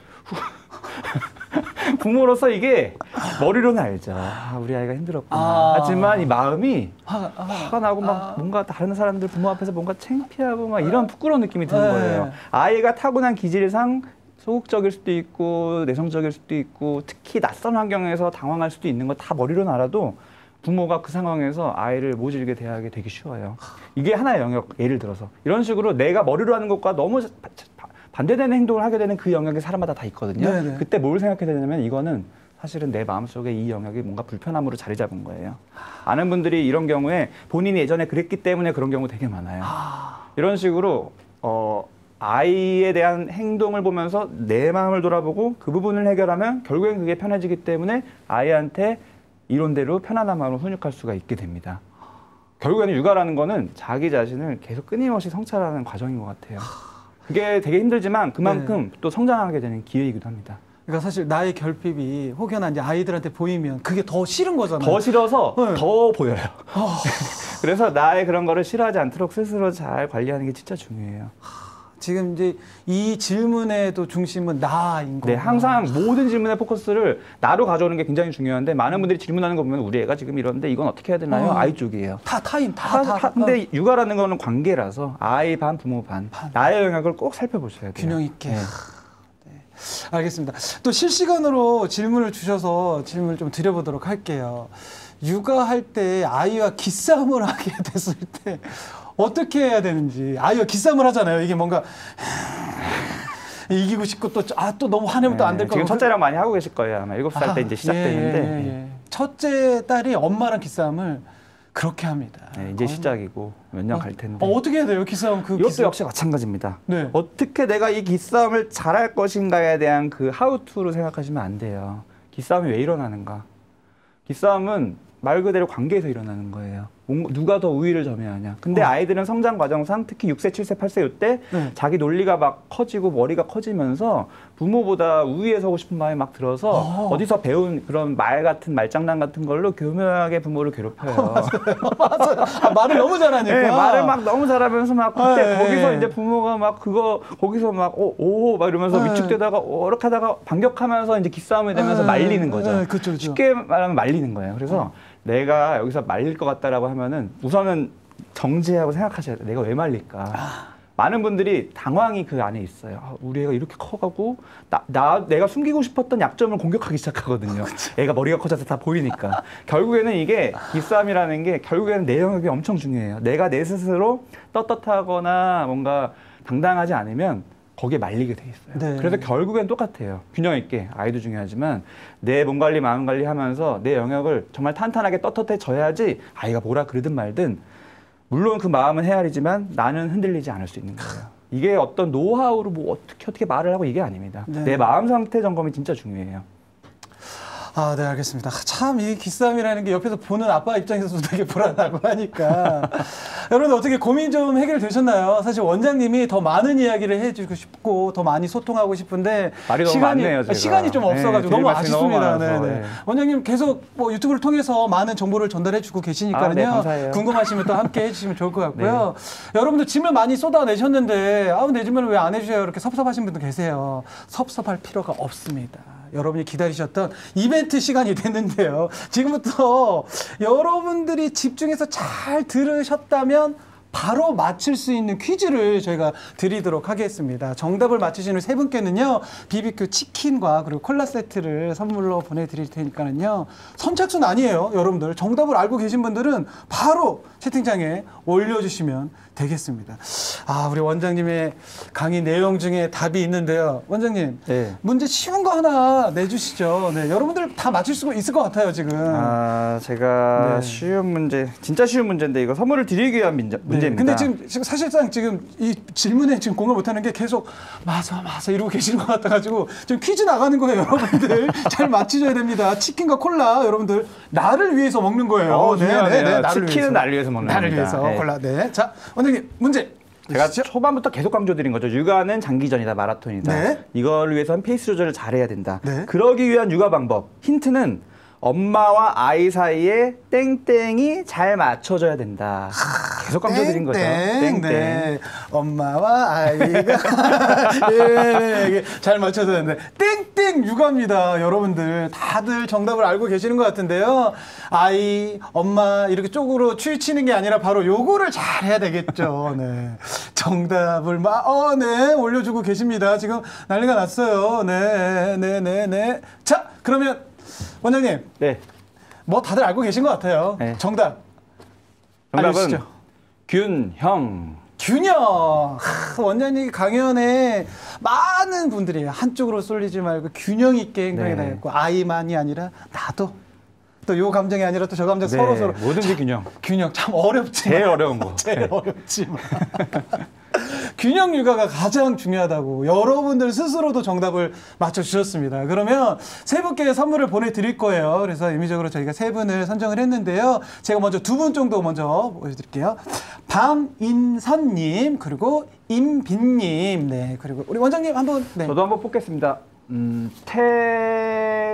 부모로서 이게 머리로는 알죠. 우리 아이가 힘들었구나. 하지만 이 마음이 화가 나고 막 뭔가 다른 사람들 부모 앞에서 뭔가 창피하고 막 이런 부끄러운 느낌이 드는 거예요. 아이가 타고난 기질상 소극적일 수도 있고 내성적일 수도 있고 특히 낯선 환경에서 당황할 수도 있는 거 다 머리로는 알아도 부모가 그 상황에서 아이를 모질게 대하게 되기 쉬워요. 이게 하나의 영역, 예를 들어서. 이런 식으로 내가 머리로 하는 것과 너무 반대되는 행동을 하게 되는 그 영역이 사람마다 다 있거든요. 네네. 그때 뭘 생각해야 되냐면 이거는 사실은 내 마음속에 이 영역이 뭔가 불편함으로 자리 잡은 거예요. 아는 분들이 이런 경우에 본인이 예전에 그랬기 때문에 그런 경우 되게 많아요. 이런 식으로 아이에 대한 행동을 보면서 내 마음을 돌아보고 그 부분을 해결하면 결국엔 그게 편해지기 때문에 아이한테 이론대로 편안한 마음을 훈육할 수가 있게 됩니다. 결국에는 육아라는 거는 자기 자신을 계속 끊임없이 성찰하는 과정인 것 같아요. 그게 되게 힘들지만 그만큼 또 성장하게 되는 기회이기도 합니다. 그러니까 사실 나의 결핍이 혹여나 이제 아이들한테 보이면 그게 더 싫은 거잖아요. 더 싫어서 더 보여요. 그래서 나의 그런 거를 싫어하지 않도록 스스로 잘 관리하는 게 진짜 중요해요. 지금 이제 이 질문에도 중심은 나인 거예요. 네, 항상 모든 질문의 포커스를 나로 가져오는 게 굉장히 중요한데 많은 분들이 질문하는 거 보면 우리 애가 지금 이러는데 이건 어떻게 해야 되나요? 아이 쪽이에요. 근데 육아라는 거는 관계라서 아이 반 부모 반 나의 영역을 꼭 살펴보셔야 돼요. 균형 있게. 네. 알겠습니다. 또 실시간으로 질문을 주셔서 질문을 좀 드려보도록 할게요. 육아할 때 아이와 기싸움을 하게 됐을 때 어떻게 해야 되는지. 아이와 기싸움을 하잖아요. 이게 뭔가 이기고 싶고 또 너무 화내면 또 안 될 거 같고. 지금 첫째랑 많이 하고 계실 거예요. 아마 7살 때 이제 시작되는데. 첫째 딸이 엄마랑 기싸움을 그렇게 합니다. 네, 이제 시작이고 몇 년 갈 텐데. 어떻게 해야 돼요? 기싸움 이것도 역시 마찬가지입니다. 네. 어떻게 내가 이 기싸움을 잘할 것인가에 대한 그 how to를 생각하시면 안 돼요. 기싸움이 왜 일어나는가? 기싸움은 말 그대로 관계에서 일어나는 거예요. 누가 더 우위를 점유하냐. 근데 아이들은 성장 과정상 특히 6세, 7세, 8세 이때 자기 논리가 막 커지고 머리가 커지면서 부모보다 우위에 서고 싶은 마음이 막 들어서 어디서 배운 그런 말 같은 말장난 같은 걸로 교묘하게 부모를 괴롭혀요. 맞아요. 말을 너무 잘하니까. 네, 말을 막 너무 잘하면서 막 그때 거기서 이제 부모가 막 거기서 막 막 이러면서 위축되다가 이렇게 하다가 반격하면서 이제 기싸움이 되면서 말리는 거죠. 그쵸. 쉽게 말하면 말리는 거예요. 그래서 내가 여기서 말릴 것 같다라고 하면은 우선은 정지하고 생각하셔야 돼요. 내가 왜 말릴까? 많은 분들이 당황이 그 안에 있어요. 아, 우리 애가 이렇게 커가고 내가 숨기고 싶었던 약점을 공격하기 시작하거든요. 애가 머리가 커져서 다 보이니까. 결국에는 이게 기싸움이라는 게 결국에는 내 영역이 엄청 중요해요. 내가 내 스스로 떳떳하거나 뭔가 당당하지 않으면 거기에 말리게 돼 있어요. 네. 그래서 결국엔 똑같아요. 균형 있게 아이도 중요하지만 내 몸 관리 마음 관리하면서 내 영역을 정말 탄탄하게 떳떳해져야지 아이가 뭐라 그러든 말든 물론 그 마음은 헤아리지만 나는 흔들리지 않을 수 있는 거예요. 이게 어떤 노하우로 뭐 어떻게 말을 하고 이게 아닙니다. 네. 내 마음 상태 점검이 진짜 중요해요. 아, 네, 알겠습니다. 참, 이 기싸움이라는 게 옆에서 보는 아빠 입장에서도 되게 불안하고 하니까. 여러분, 어떻게 고민 좀 해결되셨나요? 사실 원장님이 더 많은 이야기를 해주고 싶고, 더 많이 소통하고 싶은데. 말이 너무 많네요, 제가. 시간이 좀 없어가지고 네, 너무 드릴 말씀이 너무 아쉽습니다. 많아서, 네, 네. 네. 원장님 계속 뭐 유튜브를 통해서 많은 정보를 전달해주고 계시니까요. 아, 네, 감사해요. 궁금하시면 또 함께 해주시면 좋을 것 같고요. 여러분들 짐을 많이 쏟아내셨는데, 내 짐을 왜 안 해주세요? 이렇게 섭섭하신 분도 계세요. 섭섭할 필요가 없습니다. 여러분이 기다리셨던 이벤트 시간이 됐는데요. 지금부터 여러분들이 집중해서 잘 들으셨다면 바로 맞출 수 있는 퀴즈를 저희가 드리도록 하겠습니다. 정답을 맞히시는 세 분께는요, BBQ 치킨과 그리고 콜라 세트를 선물로 보내드릴 테니까는요, 선착순 아니에요, 여러분들. 정답을 알고 계신 분들은 바로 채팅창에 올려주시면 되겠습니다. 아, 우리 원장님의 강의 내용 중에 답이 있는데요. 원장님, 네. 문제 쉬운 거 하나 내주시죠. 네, 여러분들 다 맞출 수 있을 것 같아요, 지금. 아, 제가 네. 쉬운 문제, 진짜 쉬운 문제인데 이거 선물을 드리기 위한 문제입니다. 근데 지금 사실상 지금 이 질문에 지금 공을 못하는 게 계속 맞아 이러고 계시는 것 같아가지고 지금 퀴즈 나가는 거예요, 여러분들. 잘 맞히셔야 됩니다. 치킨과 콜라 여러분들 나를 위해서 먹는 거예요. 네, 나를 치킨은 위해서. 나를 위해서 먹는 나를 겁니다. 위해서 네. 콜라. 네, 자 원장님 문제. 제가 주시죠. 초반부터 계속 강조드린 거죠. 육아는 장기전이다, 마라톤이다. 네. 이걸 위해서는 페이스 조절을 잘해야 된다. 네. 그러기 위한 육아 방법. 힌트는 엄마와 아이 사이에 땡땡이 잘 맞춰져야 된다. 계속 강조드린 거죠. 땡땡. 네. 엄마와 아이가 예, 잘 맞춰져야 되는데 땡땡 육아입니다. 여러분들 다들 정답을 알고 계시는 것 같은데요. 아이, 엄마 이렇게 쪽으로 치우치는 게 아니라 바로 요거를 잘 해야 되겠죠. 네. 정답을 네, 올려주고 계십니다. 지금 난리가 났어요. 네. 자, 그러면 원장님. 네. 뭐 다들 알고 계신 것 같아요. 네. 정답은 알려주시죠. 균형. 균형. 원장님 강연에 많은 분들이 한쪽으로 쏠리지 말고 균형 있게 행동해 다녔고 아이만이 아니라 나도 또 요 감정이 아니라 또 저 감정 서로 뭐든지 균형. 균형 참 어렵지만 제일 어려운 거. 제일 어렵지만 균형 육아가 가장 중요하다고 여러분들 스스로도 정답을 맞춰주셨습니다. 그러면 세 분께 선물을 보내드릴 거예요. 그래서 임의적으로 저희가 세 분을 선정을 했는데요. 제가 먼저 두 분 정도 먼저 보여드릴게요. 방인선님 그리고 임빈님 네 그리고 우리 원장님 한번 네. 저도 한번 뽑겠습니다.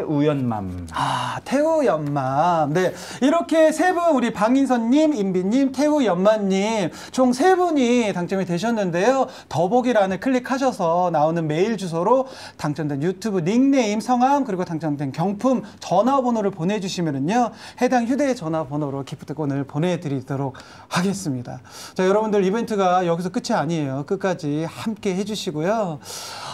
태우연맘. 아, 태우연맘. 네. 이렇게 세 분, 우리 방인선님, 임빈님, 태우연맘님, 총 세 분이 당첨이 되셨는데요. 더보기란을 클릭하셔서 나오는 메일 주소로 당첨된 유튜브 닉네임, 성함, 그리고 당첨된 경품, 전화번호를 보내주시면은요, 해당 휴대전화번호로 기프트콘을 보내드리도록 하겠습니다. 자, 여러분들 이벤트가 여기서 끝이 아니에요. 끝까지 함께 해주시고요.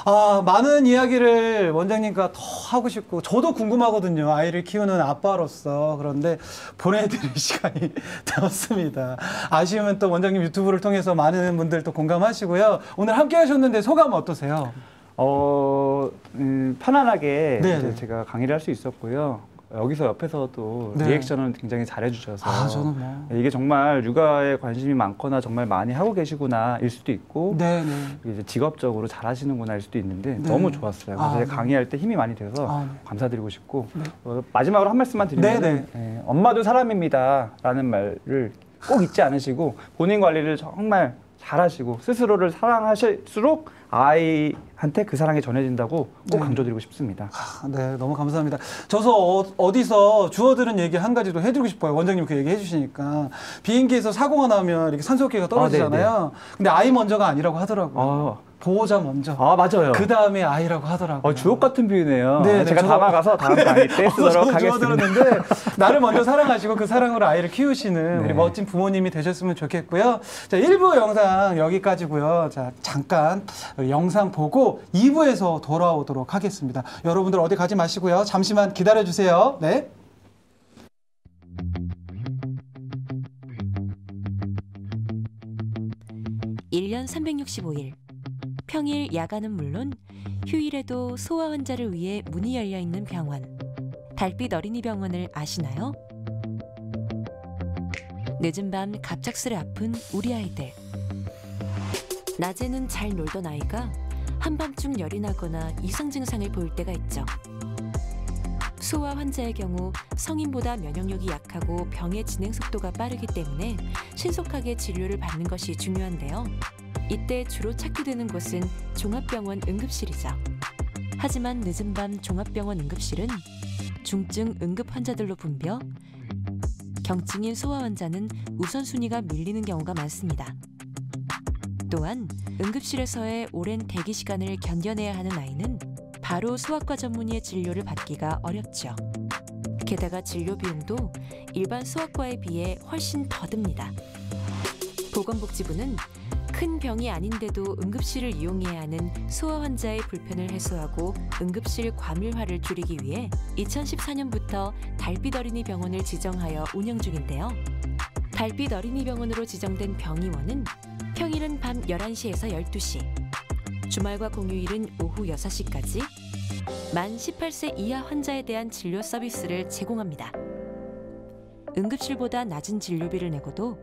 아, 많은 이야기를 원장님과 더 하고 싶고 저도 궁금하거든요. 아이를 키우는 아빠로서. 그런데 보내드릴 시간이 되었습니다. 아쉬우면 또 원장님 유튜브를 통해서 많은 분들 또 공감하시고요. 오늘 함께 하셨는데 소감 어떠세요? 편안하게 네, 이제 네. 제가 강의를 할 수 있었고요. 여기서 옆에서도 네. 리액션을 굉장히 잘해주셔서 저는 뭐. 이게 정말 육아에 관심이 많거나 정말 많이 하고 계시구나일 수도 있고 네네. 이제 직업적으로 잘하시는구나일 수도 있는데 네. 너무 좋았어요. 그래서 네. 제가 강의할 때 힘이 많이 돼서 네. 감사드리고 싶고 네. 마지막으로 한 말씀만 드리면 네네. 엄마도 사람입니다라는 말을 꼭 잊지 않으시고 본인 관리를 정말 잘하시고 스스로를 사랑하실수록 아이한테 그 사랑이 전해진다고 꼭 네. 강조드리고 싶습니다. 네, 너무 감사합니다. 저서 어디서 주워들은 얘기 한 가지 도 해드리고 싶어요. 원장님 그 얘기 해주시니까. 비행기에서 사고가 나면 이렇게 산소호흡기가 떨어지잖아요. 근데 아이 먼저가 아니라고 하더라고요. 보호자 먼저. 아, 맞아요. 그 다음에 아이라고 하더라고요. 주옥 같은 비유네요. 네, 제가 저도- 담아가서 다음 강의 때 쓰도록 하겠습니다. 들었는데 나를 먼저 사랑하시고 그 사랑으로 아이를 키우시는 네. 우리 멋진 부모님이 되셨으면 좋겠고요. 자, 1부 영상 여기까지고요. 자, 잠깐 영상 보고 2부에서 돌아오도록 하겠습니다. 여러분들 어디 가지 마시고요. 잠시만 기다려 주세요. 네. 일 년 365일. 평일 야간은 물론 휴일에도 소아 환자를 위해 문이 열려 있는 병원. 달빛 어린이병원을 아시나요? 늦은 밤 갑작스레 아픈 우리 아이들. 낮에는 잘 놀던 아이가 한밤중 열이 나거나 이상 증상을 보일 때가 있죠. 소아 환자의 경우 성인보다 면역력이 약하고 병의 진행 속도가 빠르기 때문에 신속하게 진료를 받는 것이 중요한데요. 이때 주로 찾게 되는 곳은 종합병원 응급실이죠. 하지만 늦은 밤 종합병원 응급실은 중증 응급 환자들로 붐벼 경증인 소아 환자는 우선순위가 밀리는 경우가 많습니다. 또한 응급실에서의 오랜 대기 시간을 견뎌내야 하는 아이는 바로 소아과 전문의의 진료를 받기가 어렵죠. 게다가 진료 비용도 일반 소아과에 비해 훨씬 더 듭니다. 보건복지부는 큰 병이 아닌데도 응급실을 이용해야 하는 소아 환자의 불편을 해소하고 응급실 과밀화를 줄이기 위해 2014년부터 달빛 어린이 병원을 지정하여 운영 중인데요. 달빛 어린이 병원으로 지정된 병의원은 평일은 밤 11시에서 12시, 주말과 공휴일은 오후 6시까지 만 18세 이하 환자에 대한 진료 서비스를 제공합니다. 응급실보다 낮은 진료비를 내고도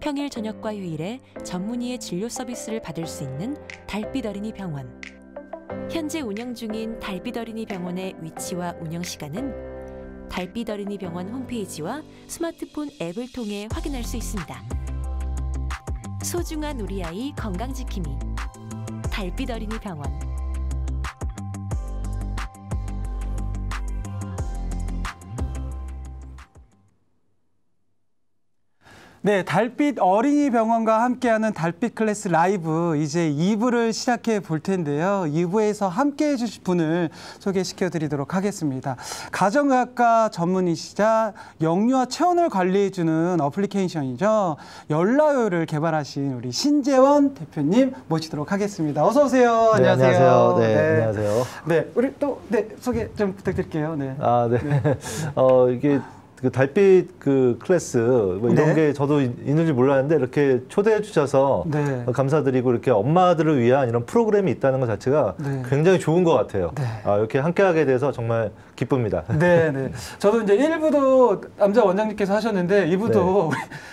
평일 저녁과 휴일에 전문의의 진료 서비스를 받을 수 있는 달빛 어린이 병원. 현재 운영 중인 달빛 어린이 병원의 위치와 운영 시간은 달빛 어린이 병원 홈페이지와 스마트폰 앱을 통해 확인할 수 있습니다. 소중한 우리 아이 건강지킴이 달빛 어린이 병원. 네, 달빛 어린이 병원과 함께하는 달빛 클래스 라이브 이제 2부를 시작해 볼 텐데요. 2부에서 함께해 주실 분을 소개시켜 드리도록 하겠습니다. 가정의학과 전문의시자 영유아 체온을 관리해 주는 어플리케이션이죠. 열나요를 개발하신 우리 신재원 대표님 모시도록 하겠습니다. 어서 오세요. 네, 안녕하세요. 안녕하세요. 네, 안녕하세요. 네, 우리 또 소개 좀 부탁드릴게요. 네. 아, 네. 이게 그 달빛 그 클래스 뭐 이런 네. 게 저도 있는지 몰랐는데 이렇게 초대해 주셔서 네. 감사드리고 이렇게 엄마들을 위한 이런 프로그램이 있다는 것 자체가 네. 굉장히 좋은 것 같아요. 네. 이렇게 함께하게 돼서 정말 기쁩니다. 네, 네. 저도 이제 1부도 남자 원장님께서 하셨는데 2부도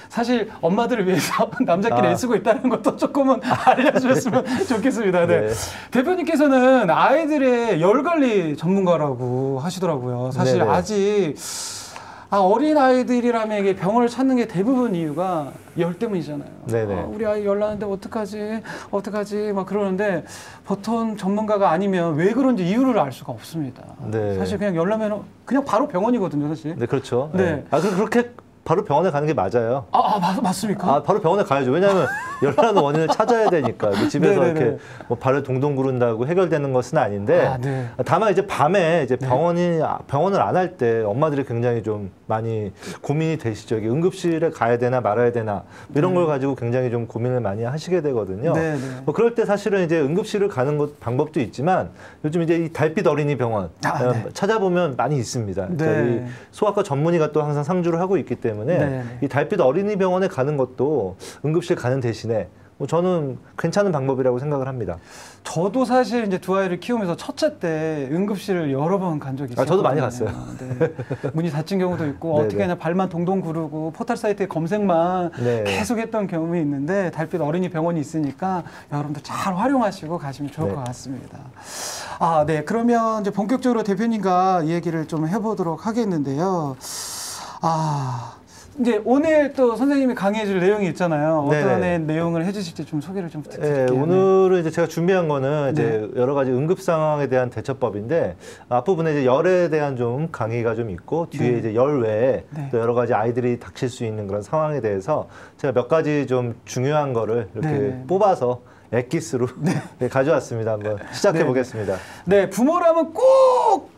사실 엄마들을 위해서 남자끼리 애쓰고 있다는 것도 조금은 알려주셨으면 좋겠습니다. 네. 네. 대표님께서는 아이들의 열 관리 전문가라고 하시더라고요. 사실 네네. 아직 어린 아이들이라면 이게 병원을 찾는 게 대부분 이유가 열 때문이잖아요. 네네. 우리 아이 열 나는데 어떡하지 막 그러는데 보통 전문가가 아니면 왜 그런지 이유를 알 수가 없습니다. 네. 사실 그냥 열 나면 그냥 바로 병원이거든요, 사실. 네, 그렇죠. 네. 그렇게 바로 병원에 가는 게 맞아요. 맞습니까? 바로 병원에 가야죠. 왜냐하면 열나는 원인을 찾아야 되니까. 집에서 네네네. 이렇게 뭐 발을 동동 구른다고 해결되는 것은 아닌데, 네. 다만 이제 밤에 이제 병원을 안 할 때 엄마들이 굉장히 좀 많이 고민이 되시죠. 이게 응급실에 가야 되나 말아야 되나 이런 걸 가지고 굉장히 좀 고민을 많이 하시게 되거든요. 네네. 뭐 그럴 때 사실은 이제 응급실을 가는 방법도 있지만 요즘 이제 이 달빛 어린이 병원 네. 찾아보면 많이 있습니다. 네. 저희 소아과 전문의가 또 항상 상주를 하고 있기 때문에 네. 이 달빛 어린이 병원에 가는 것도 응급실 가는 대신에 저는 괜찮은 방법이라고 생각을 합니다. 저도 사실 이제 두 아이를 키우면서 첫째 때 응급실을 여러 번 간 적이 있어요. 저도 많이 갔어요. 네. 문이 닫힌 경우도 있고 네네. 어떻게 그냥 발만 동동 구르고 포털 사이트에 검색만 네. 계속 했던 경험이 있는데 달빛 어린이 병원이 있으니까 여러분들 잘 활용하시고 가시면 좋을 네. 것 같습니다. 네. 그러면 이제 본격적으로 대표님과 이 얘기를 좀 해보도록 하겠는데요. 이제 오늘 또 선생님이 강의해 줄 내용이 있잖아요. 어떤 내용을 해주실지 좀 소개를 좀 부탁드릴게요. 네, 오늘은 이제 제가 준비한 거는 네. 이제 여러 가지 응급 상황에 대한 대처법인데 앞부분에 이제 열에 대한 좀 강의가 좀 있고 뒤에 네. 이제 열 외에 네. 또 여러 가지 아이들이 닥칠 수 있는 그런 상황에 대해서 제가 몇 가지 좀 중요한 거를 이렇게 네. 뽑아서 엑기스로 네, 가져왔습니다. 한번 시작해 보겠습니다. 네, 부모라면 꼭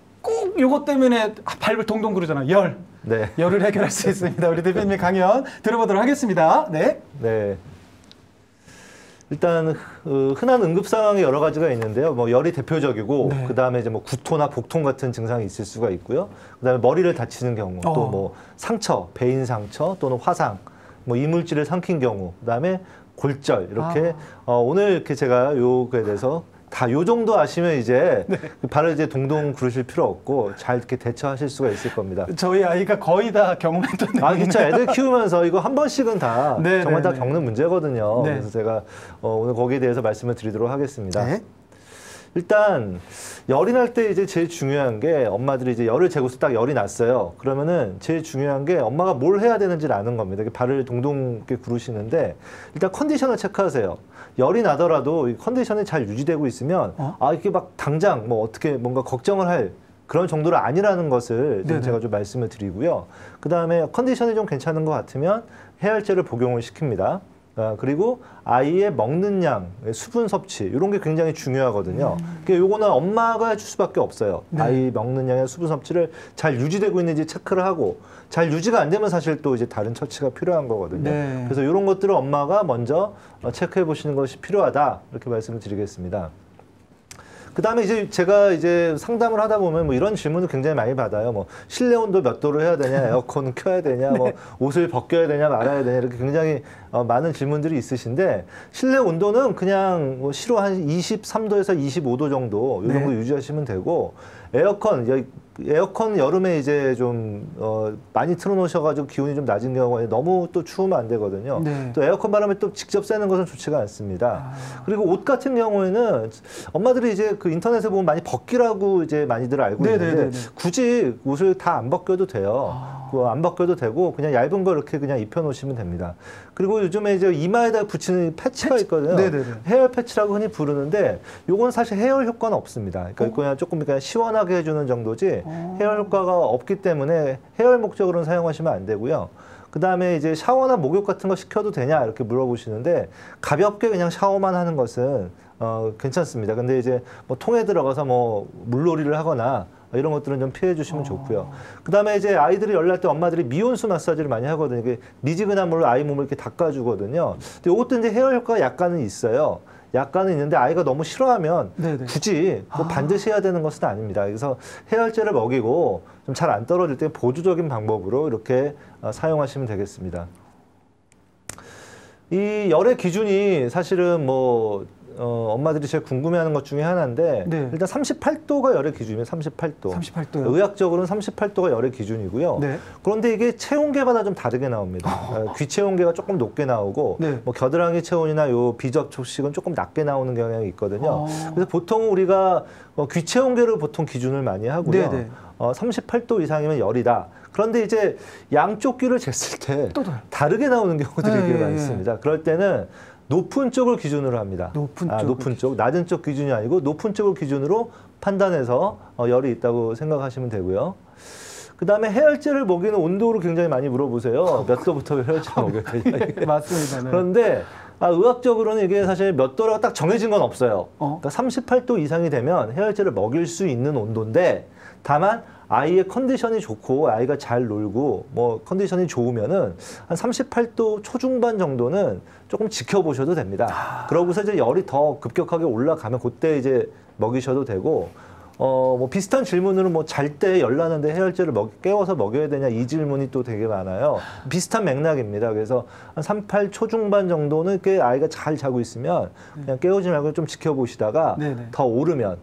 요것 때문에 발을 동동 구르잖아요. 네. 열을 해결할 수 있습니다. 우리 대표님의 강연 들어보도록 하겠습니다. 네. 네. 일단 흔한 응급 상황이 여러 가지가 있는데요. 뭐 열이 대표적이고 네. 그다음에 이제 뭐 구토나 복통 같은 증상이 있을 수가 있고요. 그다음에 머리를 다치는 경우, 또 뭐 상처, 배인 상처 또는 화상, 뭐 이물질을 삼킨 경우, 그다음에 골절 이렇게 오늘 이렇게 제가 요거에 대해서 다 요 정도 아시면 이제 발을 이제 동동 구르실 필요 없고 잘 이렇게 대처하실 수가 있을 겁니다. 저희 아이가 거의 다 경험했던 그렇죠. 애들 키우면서 이거 한 번씩은 다 네, 정말 네, 다 겪는 문제거든요. 네. 그래서 제가 오늘 거기에 대해서 말씀을 드리도록 하겠습니다. 네. 일단 열이 날 때 이제 제일 중요한 게 엄마들이 이제 열을 재고서 딱 열이 났어요. 그러면은 제일 중요한 게 엄마가 뭘 해야 되는지를 아는 겁니다. 발을 동동 이렇게 구르시는데 일단 컨디션을 체크하세요. 열이 나더라도 이 컨디션이 잘 유지되고 있으면 이게 막 당장 뭐 어떻게 뭔가 걱정을 할 그런 정도는 아니라는 것을 좀 제가 좀 말씀을 드리고요. 그 다음에 컨디션이 좀 괜찮은 것 같으면 해열제를 복용을 시킵니다. 그리고 아이의 먹는 양, 수분 섭취 이런 게 굉장히 중요하거든요. 그러니까 요거는 엄마가 해줄 수밖에 없어요. 네. 아이 먹는 양의 수분 섭취를 잘 유지되고 있는지 체크를 하고 잘 유지가 안 되면 사실 또 이제 다른 처치가 필요한 거거든요. 네. 그래서 이런 것들을 엄마가 먼저 체크해 보시는 것이 필요하다 이렇게 말씀을 드리겠습니다. 그다음에 이제 제가 이제 상담을 하다 보면 뭐 이런 질문을 굉장히 많이 받아요. 뭐 실내 온도 몇 도로 해야 되냐, 에어컨 켜야 되냐, 뭐 옷을 벗겨야 되냐 말아야 되냐 이렇게 굉장히 많은 질문들이 있으신데 실내 온도는 그냥 뭐 시로 한 23도에서 25도 정도 이 정도 유지하시면 되고 에어컨 여름에 이제 좀 많이 틀어놓으셔가지고 기온이 좀 낮은 경우에 너무 또 추우면 안 되거든요. 네. 또 에어컨 바람을 또 직접 쐬는 것은 좋지가 않습니다. 그리고 옷 같은 경우에는 엄마들이 이제 그 인터넷에 보면 많이 벗기라고 이제 많이들 알고 있는데 굳이 옷을 다 안 벗겨도 돼요. 안 벗겨도 되고 그냥 얇은 거 이렇게 그냥 입혀놓으시면 됩니다. 그리고 요즘에 이제 이마에다 붙이는 패치가 있거든요. 헤어 패치라고 흔히 부르는데 요건 사실 해열 효과는 없습니다. 그러니까 그냥 조금 그냥 시원하게 해주는 정도지 해열 효과가 없기 때문에 해열 목적으로는 사용하시면 안 되고요. 그 다음에 이제 샤워나 목욕 같은 거 시켜도 되냐 이렇게 물어보시는데 가볍게 그냥 샤워만 하는 것은 괜찮습니다. 근데 이제 뭐 통에 들어가서 뭐 물놀이를 하거나 이런 것들은 좀 피해 주시면 좋고요. 그 다음에 이제 아이들이 열날 때 엄마들이 미온수 마사지를 많이 하거든요. 이게 미지근한 물로 아이 몸을 이렇게 닦아주거든요. 근데 이것도 이제 해열 효과가 약간은 있어요. 약간은 있는데 아이가 너무 싫어하면 굳이 뭐 반드시 해야 되는 것은 아닙니다. 그래서 해열제를 먹이고 좀 잘 안 떨어질 때 보조적인 방법으로 이렇게 사용하시면 되겠습니다. 이 열의 기준이 사실은 뭐 엄마들이 제일 궁금해하는 것 중에 하나인데 일단 38도가 열의 기준입니다. 38도. 38도요? 의학적으로는 38도가 열의 기준이고요. 그런데 이게 체온계마다 좀 다르게 나옵니다. 귀 체온계가 조금 높게 나오고 뭐 겨드랑이 체온이나 요 비접촉식은 조금 낮게 나오는 경향이 있거든요. 그래서 보통 우리가 귀 체온계를 보통 기준을 많이 하고요. 38도 이상이면 열이다. 그런데 이제 양쪽 귀를 쟀을 때 다르게 나오는 경우들이 되게 많습니다. 그럴 때는 높은 쪽을 기준으로 합니다. 높은 쪽, 낮은 쪽 기준이 아니고 높은 쪽을 기준으로 판단해서 열이 있다고 생각하시면 되고요. 그 다음에 해열제를 먹이는 온도를 굉장히 많이 물어보세요. 몇 도부터 해열제를 먹여야 되냐. 맞습니다. 그런데 의학적으로는 이게 사실 몇 도라고 딱 정해진 건 없어요. 그러니까 38도 이상이 되면 해열제를 먹일 수 있는 온도인데 다만 아이의 컨디션이 좋고 아이가 잘 놀고 뭐 컨디션이 좋으면은 한 38도 초중반 정도는 조금 지켜보셔도 됩니다. 그러고서 이제 열이 더 급격하게 올라가면 그때 이제 먹이셔도 되고 뭐 비슷한 질문으로 뭐 잘 때 열 나는데 해열제를 깨워서 먹여야 되냐 이 질문이 또 되게 많아요. 비슷한 맥락입니다. 그래서 한 38 초중반 정도는 이렇게 아이가 잘 자고 있으면 그냥 깨우지 말고 좀 지켜보시다가 더 오르면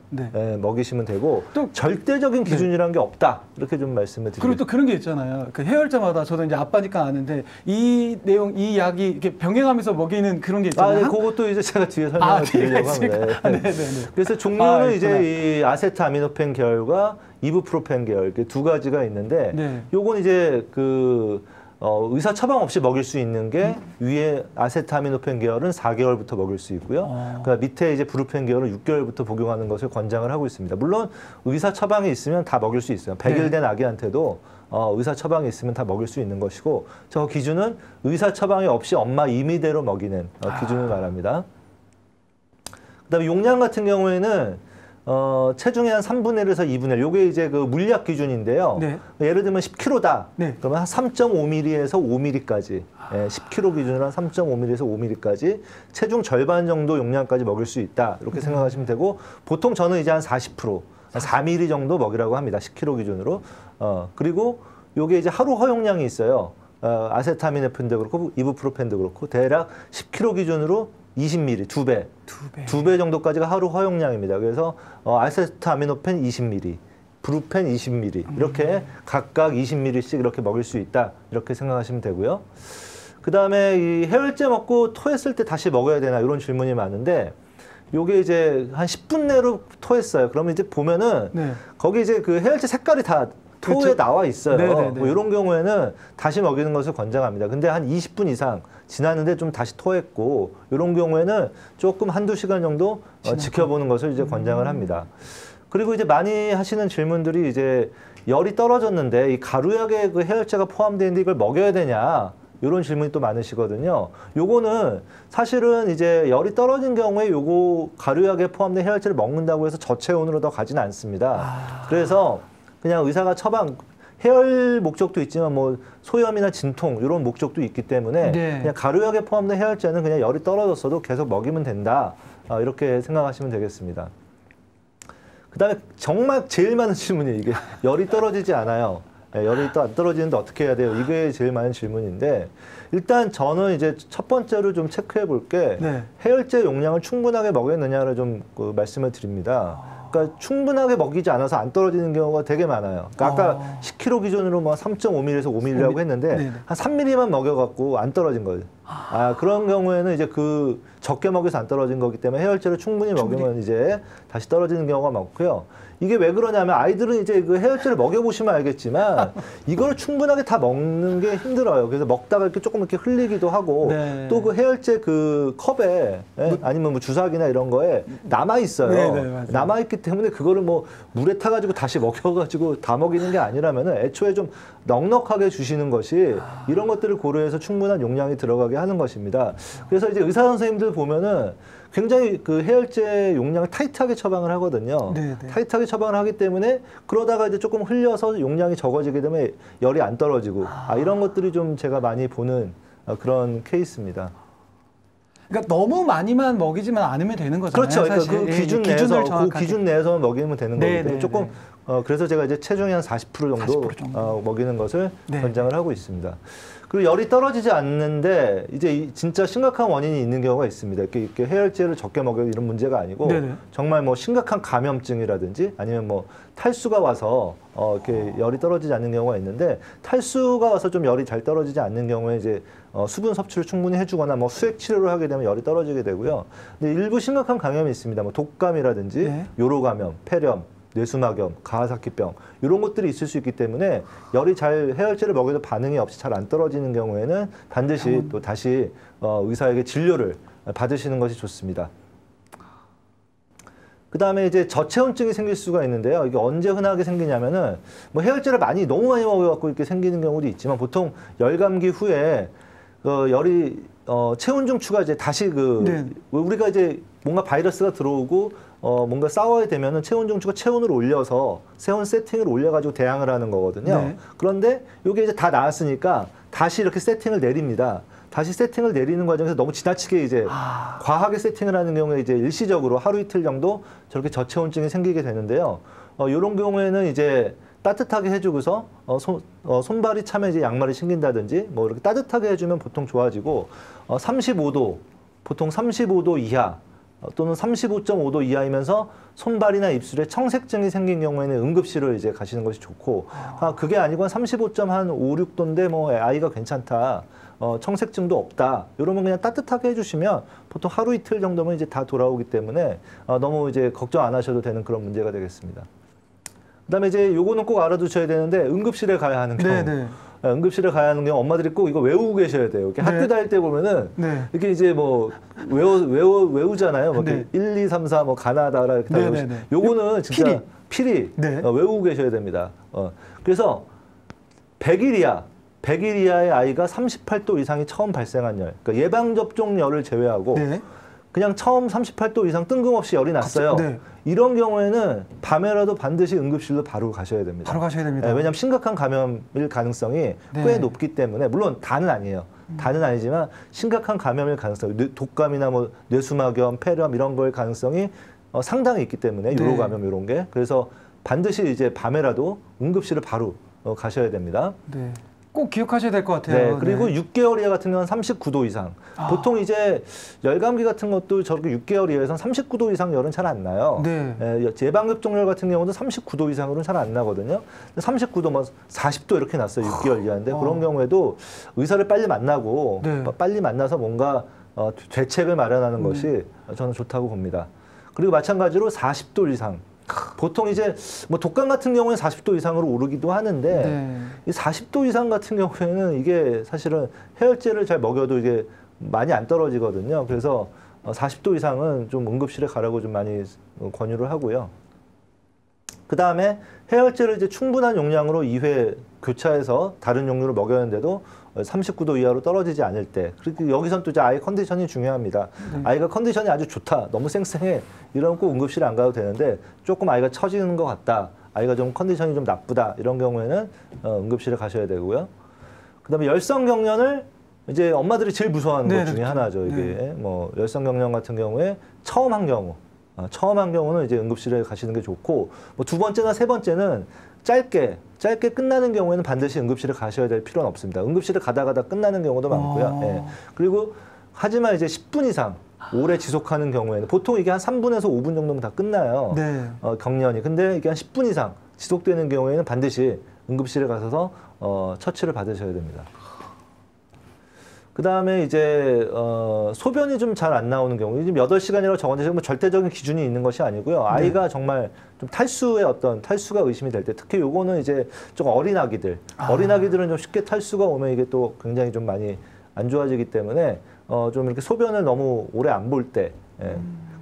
먹이시면 되고 또 절대적인 기준이라는 게 없다. 이렇게 좀 말씀을 드립니다. 그리고 또 그런 게 있잖아요. 그 해열제마다 저도 이제 아빠니까 아는데 이 내용, 이 약이 이렇게 병행하면서 먹이는 그런 게 있잖아요. 그것도 이제 제가 뒤에 설명을 드리려고 합니다. 그래서 종류는 이제 이 아세트아미노펜 계열과 이부프로펜 계열 이렇게 두 가지가 있는데 요건 이제 그 의사 처방 없이 먹일 수 있는 게 위에 아세트아미노펜 계열은 4개월부터 먹일 수 있고요. 그 밑에 이제 브루펜 계열은 6개월부터 복용하는 것을 권장을 하고 있습니다. 물론 의사 처방이 있으면 다 먹일 수 있어요. 100일 된 아기한테도 의사 처방이 있으면 다 먹일 수 있는 것이고 저 기준은 의사 처방이 없이 엄마 임의대로 먹이는 기준을 말합니다. 그다음에 용량 같은 경우에는 체중의 한 3분의 1에서 2분의 1. 요게 이제 그 물리학 기준인데요. 네. 예를 들면 10kg다. 네. 그러면 한 3.5mm에서 5mm까지. 10kg 기준으로 한 3.5mm에서 5mm까지 체중 절반 정도 용량까지 먹일 수 있다. 이렇게 생각하시면 되고 보통 저는 이제 한 40%, 한 4mm 정도 먹이라고 합니다. 10kg 기준으로. 그리고 요게 이제 하루 허용량이 있어요. 아세타미네픈도 그렇고 이부프로펜도 그렇고 대략 10kg 기준으로 20ml, 2배. 2배 정도까지가 하루 허용량입니다. 그래서 아세트아미노펜 20ml, 브루펜 20ml 이렇게 각각 20ml씩 이렇게 먹일 수 있다. 이렇게 생각하시면 되고요. 그다음에 이 해열제 먹고 토했을 때 다시 먹어야 되나 이런 질문이 많은데 요게 이제 한 10분 내로 토했어요. 그러면 이제 보면은 네. 거기 이제 그 해열제 색깔이 다 토에 그렇죠. 나와 있어요. 네네네. 뭐 이런 경우에는 다시 먹이는 것을 권장합니다. 근데 한 20분 이상 지났는데 좀 다시 토했고 이런 경우에는 조금 한두 시간 정도 지켜보는 것을 이제 권장을 합니다. 그리고 이제 많이 하시는 질문들이 이제 열이 떨어졌는데 이 가루약에 그 해열제가 포함되어 있는데 이걸 먹여야 되냐 이런 질문이 또 많으시거든요. 요거는 사실은 이제 열이 떨어진 경우에 요거 가루약에 포함된 해열제를 먹는다고 해서 저체온으로 더 가지는 않습니다. 그래서 그냥 의사가 처방 해열 목적도 있지만 뭐 소염이나 진통 이런 목적도 있기 때문에 네. 그냥 가루약에 포함된 해열제는 그냥 열이 떨어졌어도 계속 먹이면 된다. 이렇게 생각하시면 되겠습니다. 그다음에 정말 제일 많은 질문이 이게 열이 떨어지지 않아요. 열이 또 안 떨어지는데 어떻게 해야 돼요? 이게 제일 많은 질문인데 일단 저는 이제 첫 번째로 좀 체크해 볼 게 네. 해열제 용량을 충분하게 먹였느냐를 좀 말씀을 드립니다. 그러니까 충분하게 먹이지 않아서 안 떨어지는 경우가 되게 많아요. 그러니까 아까 10kg 기준으로 뭐 3.5mm에서 5mm라고 했는데 네네. 한 3mm만 먹여갖고 안 떨어진 거예요. 그런 경우에는 이제 그 적게 먹여서 안 떨어진 거기 때문에 해열제를 충분히 먹이면 이제 다시 떨어지는 경우가 많고요. 이게 왜 그러냐면 아이들은 이제 그 해열제를 먹여보시면 알겠지만 이걸 충분하게 다 먹는 게 힘들어요. 그래서 먹다가 이렇게 조금 이렇게 흘리기도 하고 네. 또 그 해열제 그 컵에 아니면 뭐 주사기나 이런 거에 남아 있어요. 네, 남아 있기 때문에 그거를 뭐 물에 타가지고 다시 먹여가지고 다 먹이는 게 아니라면은 애초에 좀 넉넉하게 주시는 것이 이런 것들을 고려해서 충분한 용량이 들어가게 하는 것입니다. 그래서 이제 의사 선생님들 보면은 굉장히 그 해열제 용량을 타이트하게 처방을 하거든요. 네네. 타이트하게 처방을 하기 때문에 그러다가 이제 조금 흘려서 용량이 적어지게 되면 열이 안 떨어지고 이런 것들이 좀 제가 많이 보는 그런 케이스입니다. 그러니까 너무 많이만 먹이지만 않으면 되는 거잖아요. 그렇죠. 그러니까 사실. 그 기준 예, 내에서 정확하게. 그 기준 내에서 먹이면 되는 네, 거기 때문에 네, 조금 네. 그래서 제가 이제 체중의 한 40% 정도, 40% 먹이는 것을 네. 권장을 하고 있습니다. 그리고 열이 떨어지지 않는데 이제 진짜 심각한 원인이 있는 경우가 있습니다. 이렇게 해열제를 적게 먹여 이런 문제가 아니고 네네. 정말 뭐 심각한 감염증이라든지 아니면 뭐 탈수가 와서 이렇게 열이 떨어지지 않는 경우가 있는데 탈수가 와서 좀 열이 잘 떨어지지 않는 경우에 이제 수분 섭취를 충분히 해주거나 뭐 수액 치료를 하게 되면 열이 떨어지게 되고요. 근데 일부 심각한 감염이 있습니다. 뭐 독감이라든지 네. 요로감염, 폐렴, 뇌수막염, 가와사키병 이런 것들이 있을 수 있기 때문에 열이 잘 해열제를 먹여도 반응이 없이 잘 안 떨어지는 경우에는 반드시 또 다시 의사에게 진료를 받으시는 것이 좋습니다. 그 다음에 이제 저체온증이 생길 수가 있는데요. 이게 언제 흔하게 생기냐면은 뭐 해열제를 너무 많이 먹여갖고 이렇게 생기는 경우도 있지만 보통 열감기 후에 열이 체온중 추가 이제 다시 네. 우리가 이제 뭔가 바이러스가 들어오고 뭔가 싸워야 되면은 체온 중추가 체온을 올려서 체온 세팅을 올려가지고 대항을 하는 거거든요. 네. 그런데 이게 이제 다 나았으니까 다시 이렇게 세팅을 내립니다. 다시 세팅을 내리는 과정에서 너무 지나치게 이제 과하게 세팅을 하는 경우에 이제 일시적으로 하루 이틀 정도 저렇게 저체온증이 생기게 되는데요. 이런 경우에는 이제 따뜻하게 해주고서 손발이 차면 이제 양말이 신긴다든지 뭐 이렇게 따뜻하게 해주면 보통 좋아지고 35도 보통 35도 이하 또는 35.5도 이하이면서 손발이나 입술에 청색증이 생긴 경우에는 응급실을 이제 가시는 것이 좋고 그게 아니고 한 35.5, 6도인데 뭐 아이가 괜찮다. 청색증도 없다. 이러면 그냥 따뜻하게 해주시면 보통 하루 이틀 정도면 이제 다 돌아오기 때문에 너무 이제 걱정 안 하셔도 되는 그런 문제가 되겠습니다. 그다음에 이제 요거는 꼭 알아두셔야 되는데 응급실에 가야 하는 경우. 네네. 응급실에 가야 하는 경우 엄마들이 꼭 이거 외우고 계셔야 돼요. 이렇게 학교 다닐 때 보면은 이렇게 이제 뭐 외우잖아요. 뭐 네. 1, 2, 3, 4 뭐 가나다라 이렇게 다 외우시. 요거는 진짜 필히 외우고 계셔야 됩니다. 그래서 100일 이하의 아이가 38도 이상이 처음 발생한 열, 그러니까 예방접종열을 제외하고 그냥 처음 38도 이상 뜬금없이 열이 났어요. 네. 이런 경우에는 밤에라도 반드시 응급실로 바로 가셔야 됩니다. 바로 가셔야 됩니다. 네, 왜냐하면 심각한 감염일 가능성이 네. 꽤 높기 때문에 물론 다는 아니에요. 다는 아니지만 심각한 감염일 가능성, 독감이나 뭐 뇌수막염, 폐렴 이런 거일 가능성이 상당히 있기 때문에 네. 요로 감염 이런 게 그래서 반드시 이제 밤에라도 응급실을 바로 가셔야 됩니다. 네. 꼭 기억하셔야 될 것 네, 같아요. 그리고 6개월 이하 같은 경우는 39도 이상. 보통 이제 열감기 같은 것도 저렇게 6개월 이하에서는 39도 이상 열은 잘 안 나요. 네. 예방접종열 같은 경우도 39도 이상으로는 잘 안 나거든요. 39도, 뭐 40도 이렇게 났어요. 6개월 이하인데 그런 경우에도 의사를 빨리 만나고 네. 빨리 만나서 뭔가 대책을 마련하는 것이 저는 좋다고 봅니다. 그리고 마찬가지로 40도 이상. 보통 이제 뭐 독감 같은 경우는 40도 이상으로 오르기도 하는데 네. 이 40도 이상 같은 경우에는 이게 사실은 해열제를 잘 먹여도 이게 많이 안 떨어지거든요. 그래서 40도 이상은 좀 응급실에 가라고 좀 많이 권유를 하고요. 그 다음에 해열제를 이제 충분한 용량으로 2회 교차해서 다른 종류로 먹였는데도 39도 이하로 떨어지지 않을 때, 그리고 여기선 또 이제 아이 컨디션이 중요합니다. 아이가 컨디션이 아주 좋다, 너무 쌩쌩해, 이러면 꼭 응급실에 안 가도 되는데 조금 아이가 처지는 것 같다, 아이가 좀 컨디션이 좀 나쁘다, 이런 경우에는 응급실에 가셔야 되고요. 그다음에 열성 경련을 이제 엄마들이 제일 무서워하는 것 중에 하나죠. 이게 뭐 열성 경련 같은 경우에 처음 한 경우는 이제 응급실에 가시는 게 좋고, 뭐 두 번째나 세 번째는 짧게 끝나는 경우에는 반드시 응급실에 가셔야 될 필요는 없습니다. 응급실에 가다 끝나는 경우도 많고요. 예. 그리고 하지만 이제 10분 이상 오래 지속하는 경우에는 보통 이게 한 3분에서 5분 정도면 다 끝나요. 네. 경련이. 근데 이게 한 10분 이상 지속되는 경우에는 반드시 응급실에 가셔서 처치를 받으셔야 됩니다. 그 다음에 이제 소변이 좀 잘 안 나오는 경우, 지금 8시간이라고 적었는데 뭐 절대적인 기준이 있는 것이 아니고요. 아이가 정말 좀 탈수가 의심이 될 때, 특히 요거는 이제 좀 어린아기들은 좀 쉽게 탈수가 오면 이게 또 굉장히 좀 많이 안 좋아지기 때문에 좀 이렇게 소변을 너무 오래 안 볼 때,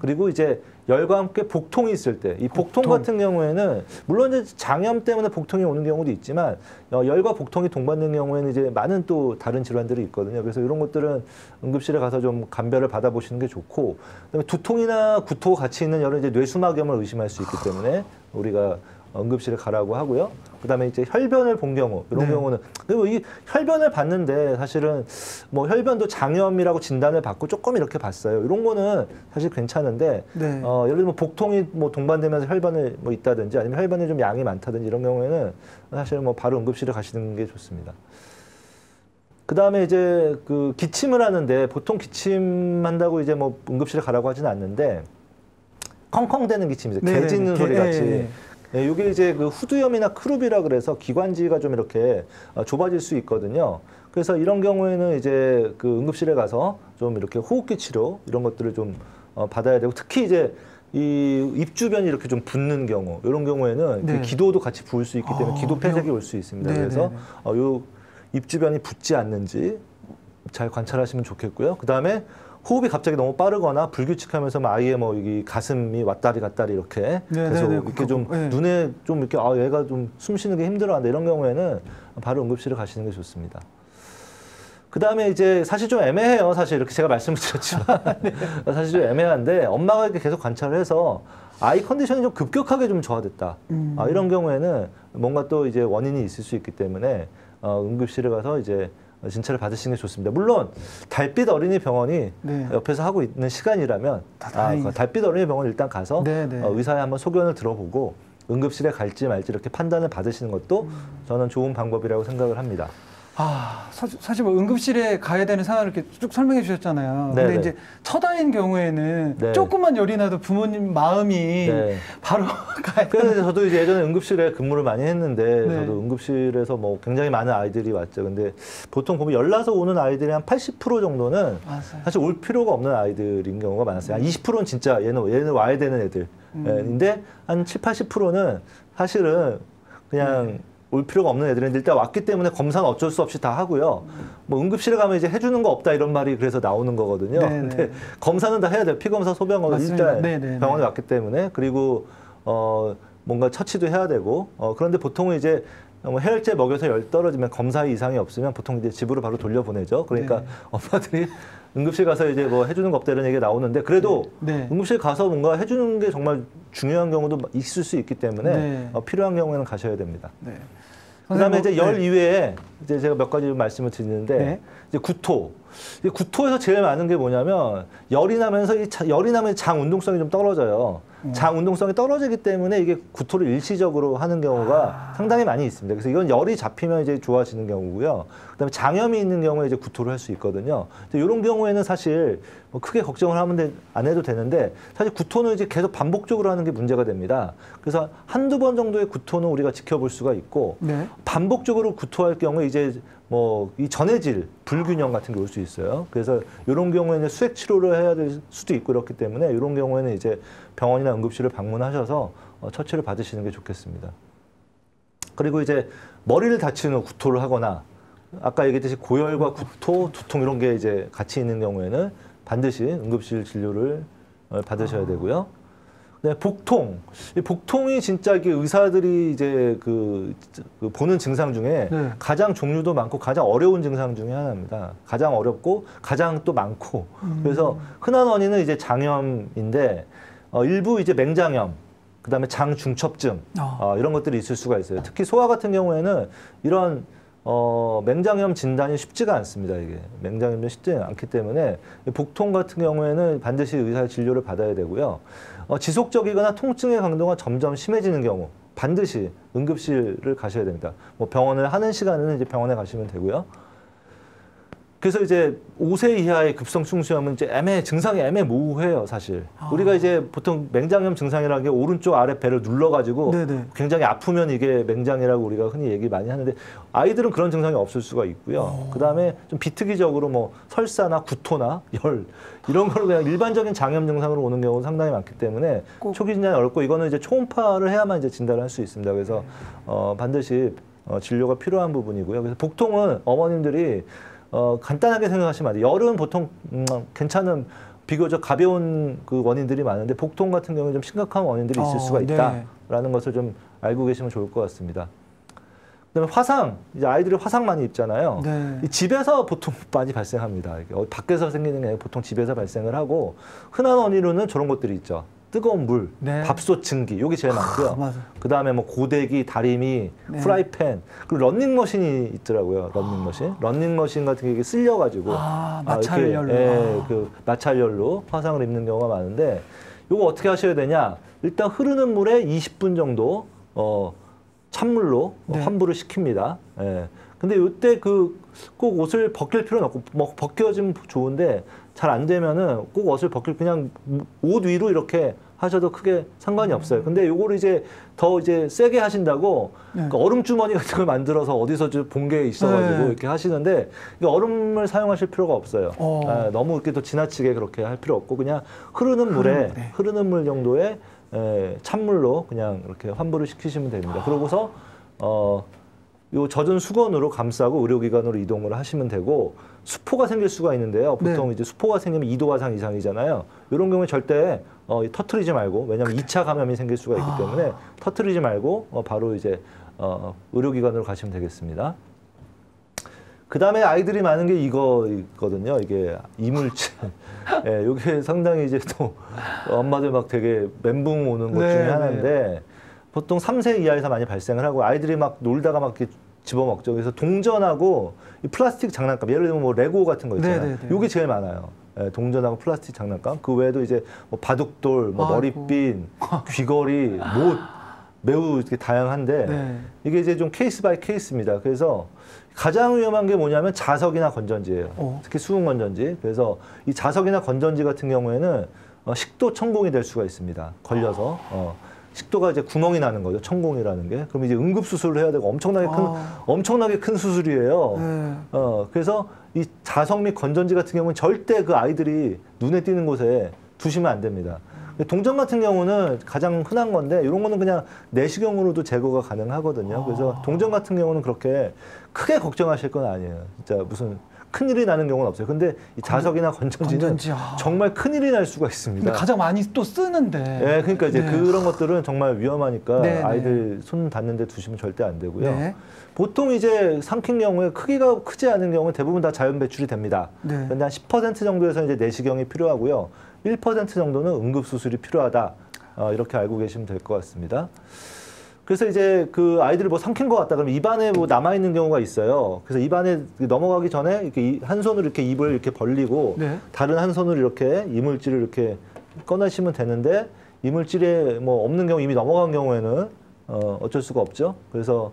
그리고 이제 열과 함께 복통이 있을 때, 이 복통 같은 경우에는 물론 이제 장염 때문에 복통이 오는 경우도 있지만 열과 복통이 동반된 경우에는 이제 많은 또 다른 질환들이 있거든요. 그래서 이런 것들은 응급실에 가서 좀 감별을 받아보시는 게 좋고, 그다음에 두통이나 구토 같이 있는 열은 이제 뇌수막염을 의심할 수 있기 때문에 우리가 응급실에 가라고 하고요. 그다음에 이제 혈변을 본 경우, 이런 경우는, 그리고 이 혈변을 봤는데 사실은 뭐 혈변도 장염이라고 진단을 받고 조금 이렇게 봤어요. 이런 거는 사실 괜찮은데, 예를 들면 복통이 뭐 동반되면서 혈변을 뭐 있다든지 아니면 혈변이 좀 양이 많다든지 이런 경우에는 사실 뭐 바로 응급실에 가시는 게 좋습니다. 그다음에 이제 그 기침을 하는데, 보통 기침한다고 이제 뭐 응급실에 가라고 하지는 않는데 컹컹대는 기침이죠. 개 짖는 소리 같이. 네, 이게 이제 그 후두염이나 크루비라 그래서 기관지가 좀 이렇게 좁아질 수 있거든요. 그래서 이런 경우에는 이제 그 응급실에 가서 좀 이렇게 호흡기 치료 이런 것들을 좀 받아야 되고, 특히 이제 이 입 주변이 이렇게 좀 붓는 경우, 이런 경우에는 그 기도도 같이 부을 수 있기 때문에 기도 폐색이 올 수 있습니다. 그래서 요 입 주변이 붓지 않는지 잘 관찰하시면 좋겠고요. 그 다음에 호흡이 갑자기 너무 빠르거나 불규칙하면서 아이의 뭐 여기 가슴이 왔다리 갔다리 이렇게 계속 이렇게 좀 눈에 좀 이렇게 얘가 좀 숨 쉬는 게 힘들어한다, 이런 경우에는 바로 응급실에 가시는 게 좋습니다. 그 다음에 이제 사실 좀 애매해요. 사실 이렇게 제가 말씀을 드렸지만 사실 좀 애매한데, 엄마가 이렇게 계속 관찰을 해서 아이 컨디션이 좀 급격하게 좀 저하됐다. 이런 경우에는 뭔가 또 이제 원인이 있을 수 있기 때문에 응급실에 가서 이제 진찰을 받으시는 게 좋습니다. 물론 달빛 어린이 병원이 옆에서 하고 있는 시간이라면 달빛 어린이 병원 일단 가서 의사의 한번 소견을 들어보고 응급실에 갈지 말지 이렇게 판단을 받으시는 것도 저는 좋은 방법이라고 생각을 합니다. 사실 뭐 응급실에 가야 되는 상황을 이렇게 쭉 설명해 주셨잖아요. 근데 이제 첫 아이인 경우에는 조금만 열이 나도 부모님 마음이 바로 가야 되는. 그래서 저도 이제 예전에 응급실에 근무를 많이 했는데 저도 응급실에서 뭐 굉장히 많은 아이들이 왔죠. 근데 보통 보면 열 나서 오는 아이들이 한 80% 정도는 사실 올 필요가 없는 아이들인 경우가 많았어요. 한 20%는 진짜 얘는 와야 되는 애들인데 한 7, 80%는 사실은 그냥 올 필요가 없는 애들인데 일단 왔기 때문에 검사는 어쩔 수 없이 다 하고요. 뭐 응급실에 가면 이제 해주는 거 없다 이런 말이 그래서 나오는 거거든요. 근데 검사는 다 해야 돼요. 피검사, 소변검사 일단 병원에 왔기 때문에. 그리고 뭔가 처치도 해야 되고. 그런데 보통은 이제 뭐 해열제 먹여서 열 떨어지면 검사 이상이 없으면 보통 이제 집으로 바로 돌려보내죠. 그러니까 네. 엄마들이 응급실 가서 이제 뭐 해주는 거 없다 이런 얘기가 나오는데 그래도 네. 응급실 가서 뭔가 해주는 게 정말 중요한 경우도 있을 수 있기 때문에 네. 필요한 경우에는 가셔야 됩니다. 네. 그다음에 이제 열 네. 이외에 이제 제가 몇 가지 말씀을 드리는데 네. 이제 구토. 이 구토에서 제일 많은 게 뭐냐면 열이 나면서 열이 나면 장 운동성이 좀 떨어져요. 장 운동성이 떨어지기 때문에 이게 구토를 일시적으로 하는 경우가 상당히 많이 있습니다. 그래서 이건 열이 잡히면 이제 좋아지는 경우고요. 그다음에 장염이 있는 경우에 이제 구토를 할 수 있거든요. 이런 경우에는 사실 뭐 크게 걱정을 하면 안 해도 되는데 사실 구토는 이제 계속 반복적으로 하는 게 문제가 됩니다. 그래서 한두 번 정도의 구토는 우리가 지켜볼 수가 있고 네. 반복적으로 구토할 경우에 이제 뭐 이 전해질 불균형 같은 게 올 수 있어요. 그래서 이런 경우에는 수액 치료를 해야 될 수도 있고 그렇기 때문에 이런 경우에는 이제 병원이나 응급실을 방문하셔서 처치를 받으시는 게 좋겠습니다. 그리고 이제 머리를 다치는 구토를 하거나 아까 얘기했듯이 고열과 구토, 두통 이런 게 이제 같이 있는 경우에는 반드시 응급실 진료를 받으셔야 되고요. 네, 복통. 이 복통이 진짜 이게 의사들이 이제 그 보는 증상 중에 네. 가장 종류도 많고 가장 어려운 증상 중에 하나입니다. 가장 어렵고 가장 또 많고. 그래서 흔한 원인은 이제 장염인데 일부 이제 맹장염, 그다음에 장 중첩증 이런 것들이 있을 수가 있어요. 특히 소아 같은 경우에는 이런 맹장염 진단이 쉽지가 않습니다. 이게 맹장염이 쉽지 않기 때문에 복통 같은 경우에는 반드시 의사 진료를 받아야 되고요. 지속적이거나 통증의 강도가 점점 심해지는 경우 반드시 응급실을 가셔야 됩니다. 뭐 병원을 하는 시간에는 이제 병원에 가시면 되고요. 그래서 이제 5세 이하의 급성 충수염은 이제 증상이 애매모호해요, 사실. 우리가 이제 보통 맹장염 증상이라는 게 오른쪽 아래 배를 눌러가지고 네네. 굉장히 아프면 이게 맹장이라고 우리가 흔히 얘기 많이 하는데 아이들은 그런 증상이 없을 수가 있고요. 그 다음에 좀 비특이적으로 뭐 설사나 구토나 열 이런 걸로 그냥 일반적인 장염 증상으로 오는 경우가 상당히 많기 때문에 초기 진단이 어렵고 이거는 이제 초음파를 해야만 이제 진단을 할 수 있습니다. 그래서 반드시 진료가 필요한 부분이고요. 그래서 복통은 어머님들이 간단하게 생각하시면 안 돼요. 열은 보통 괜찮은 비교적 가벼운 그 원인들이 많은데 복통 같은 경우는 좀 심각한 원인들이 있을 수가 있다라는 것을 좀 알고 계시면 좋을 것 같습니다. 그다음에 화상, 이제 아이들이 화상 많이 입잖아요. 네. 이 집에서 보통 많이 발생합니다. 이게 밖에서 생기는 게 아니라 보통 집에서 발생을 하고 흔한 원인으로는 저런 것들이 있죠. 뜨거운 물, 네. 밥솥 증기, 요게 제일 많고요. 맞아. 그 다음에 뭐 고데기, 다리미, 네. 프라이팬, 그리고 런닝머신이 있더라고요. 런닝머신. 런닝머신 같은 게 이게 쓸려가지고. 마찰열로. 그 마찰열로 화상을 입는 경우가 많은데, 요거 어떻게 하셔야 되냐? 일단 흐르는 물에 20분 정도, 찬물로 환부를 시킵니다. 예. 근데 요때 꼭 옷을 벗길 필요는 없고, 뭐 벗겨지면 좋은데, 잘 안 되면은 꼭 옷을 그냥 옷 위로 이렇게 하셔도 크게 상관이 없어요. 근데 요거를 이제 더 세게 하신다고 그러니까 얼음 주머니 같은 걸 만들어서 어디서 본 게 있어가지고 이렇게 하시는데 얼음을 사용하실 필요가 없어요. 너무 이렇게 또 지나치게 그렇게 할 필요 없고 그냥 흐르는 물 정도의 찬물로 그냥 이렇게 환부를 시키시면 됩니다. 그러고서 요 젖은 수건으로 감싸고 의료기관으로 이동을 하시면 되고 수포가 생길 수가 있는데요. 보통 이제 수포가 생기면 2도 화상 이상이잖아요. 이런 경우에 절대 터트리지 말고 왜냐하면 2차 감염이 생길 수가 있기 때문에 터트리지 말고 바로 이제 의료기관으로 가시면 되겠습니다. 그 다음에 아이들이 많은 게 이거 있거든요. 이게 이물질. 예, 이게 상당히 이제 또 엄마들 막 되게 멘붕 오는 것 중에 하나인데 보통 3세 이하에서 많이 발생을 하고 아이들이 막 놀다가 막 이렇게 집어먹죠. 그래서 동전하고 이 플라스틱 장난감, 예를 들면 뭐 레고 같은 거 있잖아요. 이게 제일 많아요. 예, 동전하고 플라스틱 장난감. 그 외에도 이제 뭐 바둑돌, 뭐 머리핀, 귀걸이, 못 매우 이렇게 다양한데 이게 이제 좀 케이스 바이 케이스입니다. 그래서 가장 위험한 게 뭐냐면 자석이나 건전지예요. 특히 수은 건전지. 그래서 이 자석이나 건전지 같은 경우에는 식도 천공이 될 수가 있습니다. 걸려서. 식도가 이제 구멍이 나는 거죠. 천공이라는 게. 그럼 이제 응급 수술을 해야 되고 엄청나게 큰 수술이에요. 그래서 이 자석 및 건전지 같은 경우는 절대 그 아이들이 눈에 띄는 곳에 두시면 안 됩니다. 동전 같은 경우는 가장 흔한 건데 이런 거는 그냥 내시경으로도 제거가 가능하거든요. 그래서 동전 같은 경우는 그렇게 크게 걱정하실 건 아니에요. 진짜 무슨 큰일이 나는 경우는 없어요. 근데 이 자석이나 건전지는 정말 큰일이 날 수가 있습니다. 근데 가장 많이 또 쓰는데. 네, 그러니까 이제 네. 그런 것들은 정말 위험하니까 네, 아이들 손 닿는 데 두시면 절대 안 되고요. 네. 보통 이제 삼킨 경우에 크기가 크지 않은 경우는 대부분 다 자연 배출이 됩니다. 네. 그런데 한 10% 정도에서 이제 내시경이 필요하고요. 1% 정도는 응급수술이 필요하다. 이렇게 알고 계시면 될 것 같습니다. 그래서 이제 그 아이들이 뭐 삼킨 것 같다 그러면 입안에 뭐 남아있는 경우가 있어요. 그래서 입안에 넘어가기 전에 이렇게 한 손으로 이렇게 입을 이렇게 벌리고 네. 다른 한 손으로 이렇게 이물질을 이렇게 꺼내시면 되는데 이물질에 뭐 없는 경우 이미 넘어간 경우에는 어쩔 수가 없죠. 그래서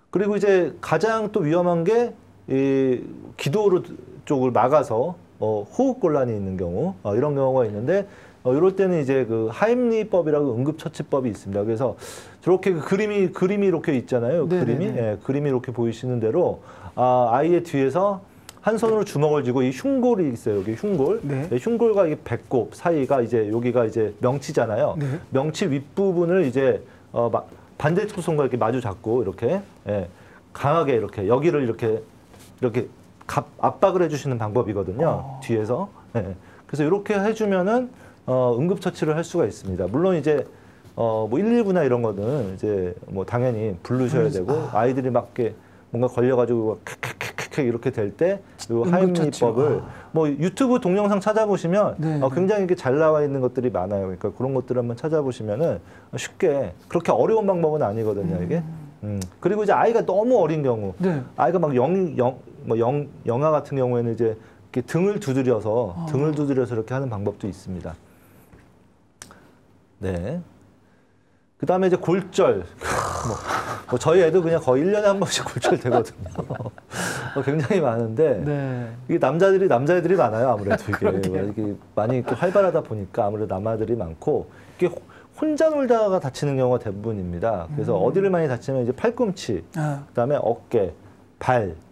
그리고 이제 가장 또 위험한 게 이 기도 쪽을 막아서 호흡 곤란이 있는 경우 이런 경우가 있는데 이럴 때는 이제 그 하임리법이라고 응급처치법이 있습니다. 그래서 저렇게 그 그림이 이렇게 있잖아요. 그림이 이렇게 보이시는 대로 아이의 뒤에서 한 손으로 주먹을 쥐고 이 흉골이 있어요. 여기 흉골. 네. 흉골과 이 배꼽 사이가 이제 여기가 이제 명치잖아요. 네. 명치 윗부분을 이제 반대쪽 손과 이렇게 마주 잡고 이렇게 강하게 이렇게 여기를 이렇게 압박을 해주시는 방법이거든요. 뒤에서. 그래서 이렇게 해주면은 응급처치를 할 수가 있습니다. 물론 이제 뭐 119나 이런 거는 이제 뭐 당연히 부르셔야 되고 아이들이 막 이렇게 뭔가 걸려가지고 킥킥킥킥 이렇게 될 때 이 하임리법을 뭐 유튜브 동영상 찾아보시면 굉장히 이렇게 잘 나와 있는 것들이 많아요. 그러니까 그런 것들을 한번 찾아보시면은 쉽게 그렇게 어려운 방법은 아니거든요. 이게. 그리고 이제 아이가 너무 어린 경우, 아이가 막 영아 같은 경우에는 이제 이렇게 등을 두드려서 이렇게 하는 방법도 있습니다. 네. 그 다음에 이제 골절. 뭐 저희 애도 그냥 거의 1년에 한 번씩 골절 되거든요. 굉장히 많은데, 이게 남자애들이 많아요, 아무래도 이게 많이 이렇게 활발하다 보니까 아무래도 남아들이 많고, 이게 혼자 놀다가 다치는 경우가 대부분입니다. 그래서 어디를 많이 다치면 이제 팔꿈치, 그다음에 어깨,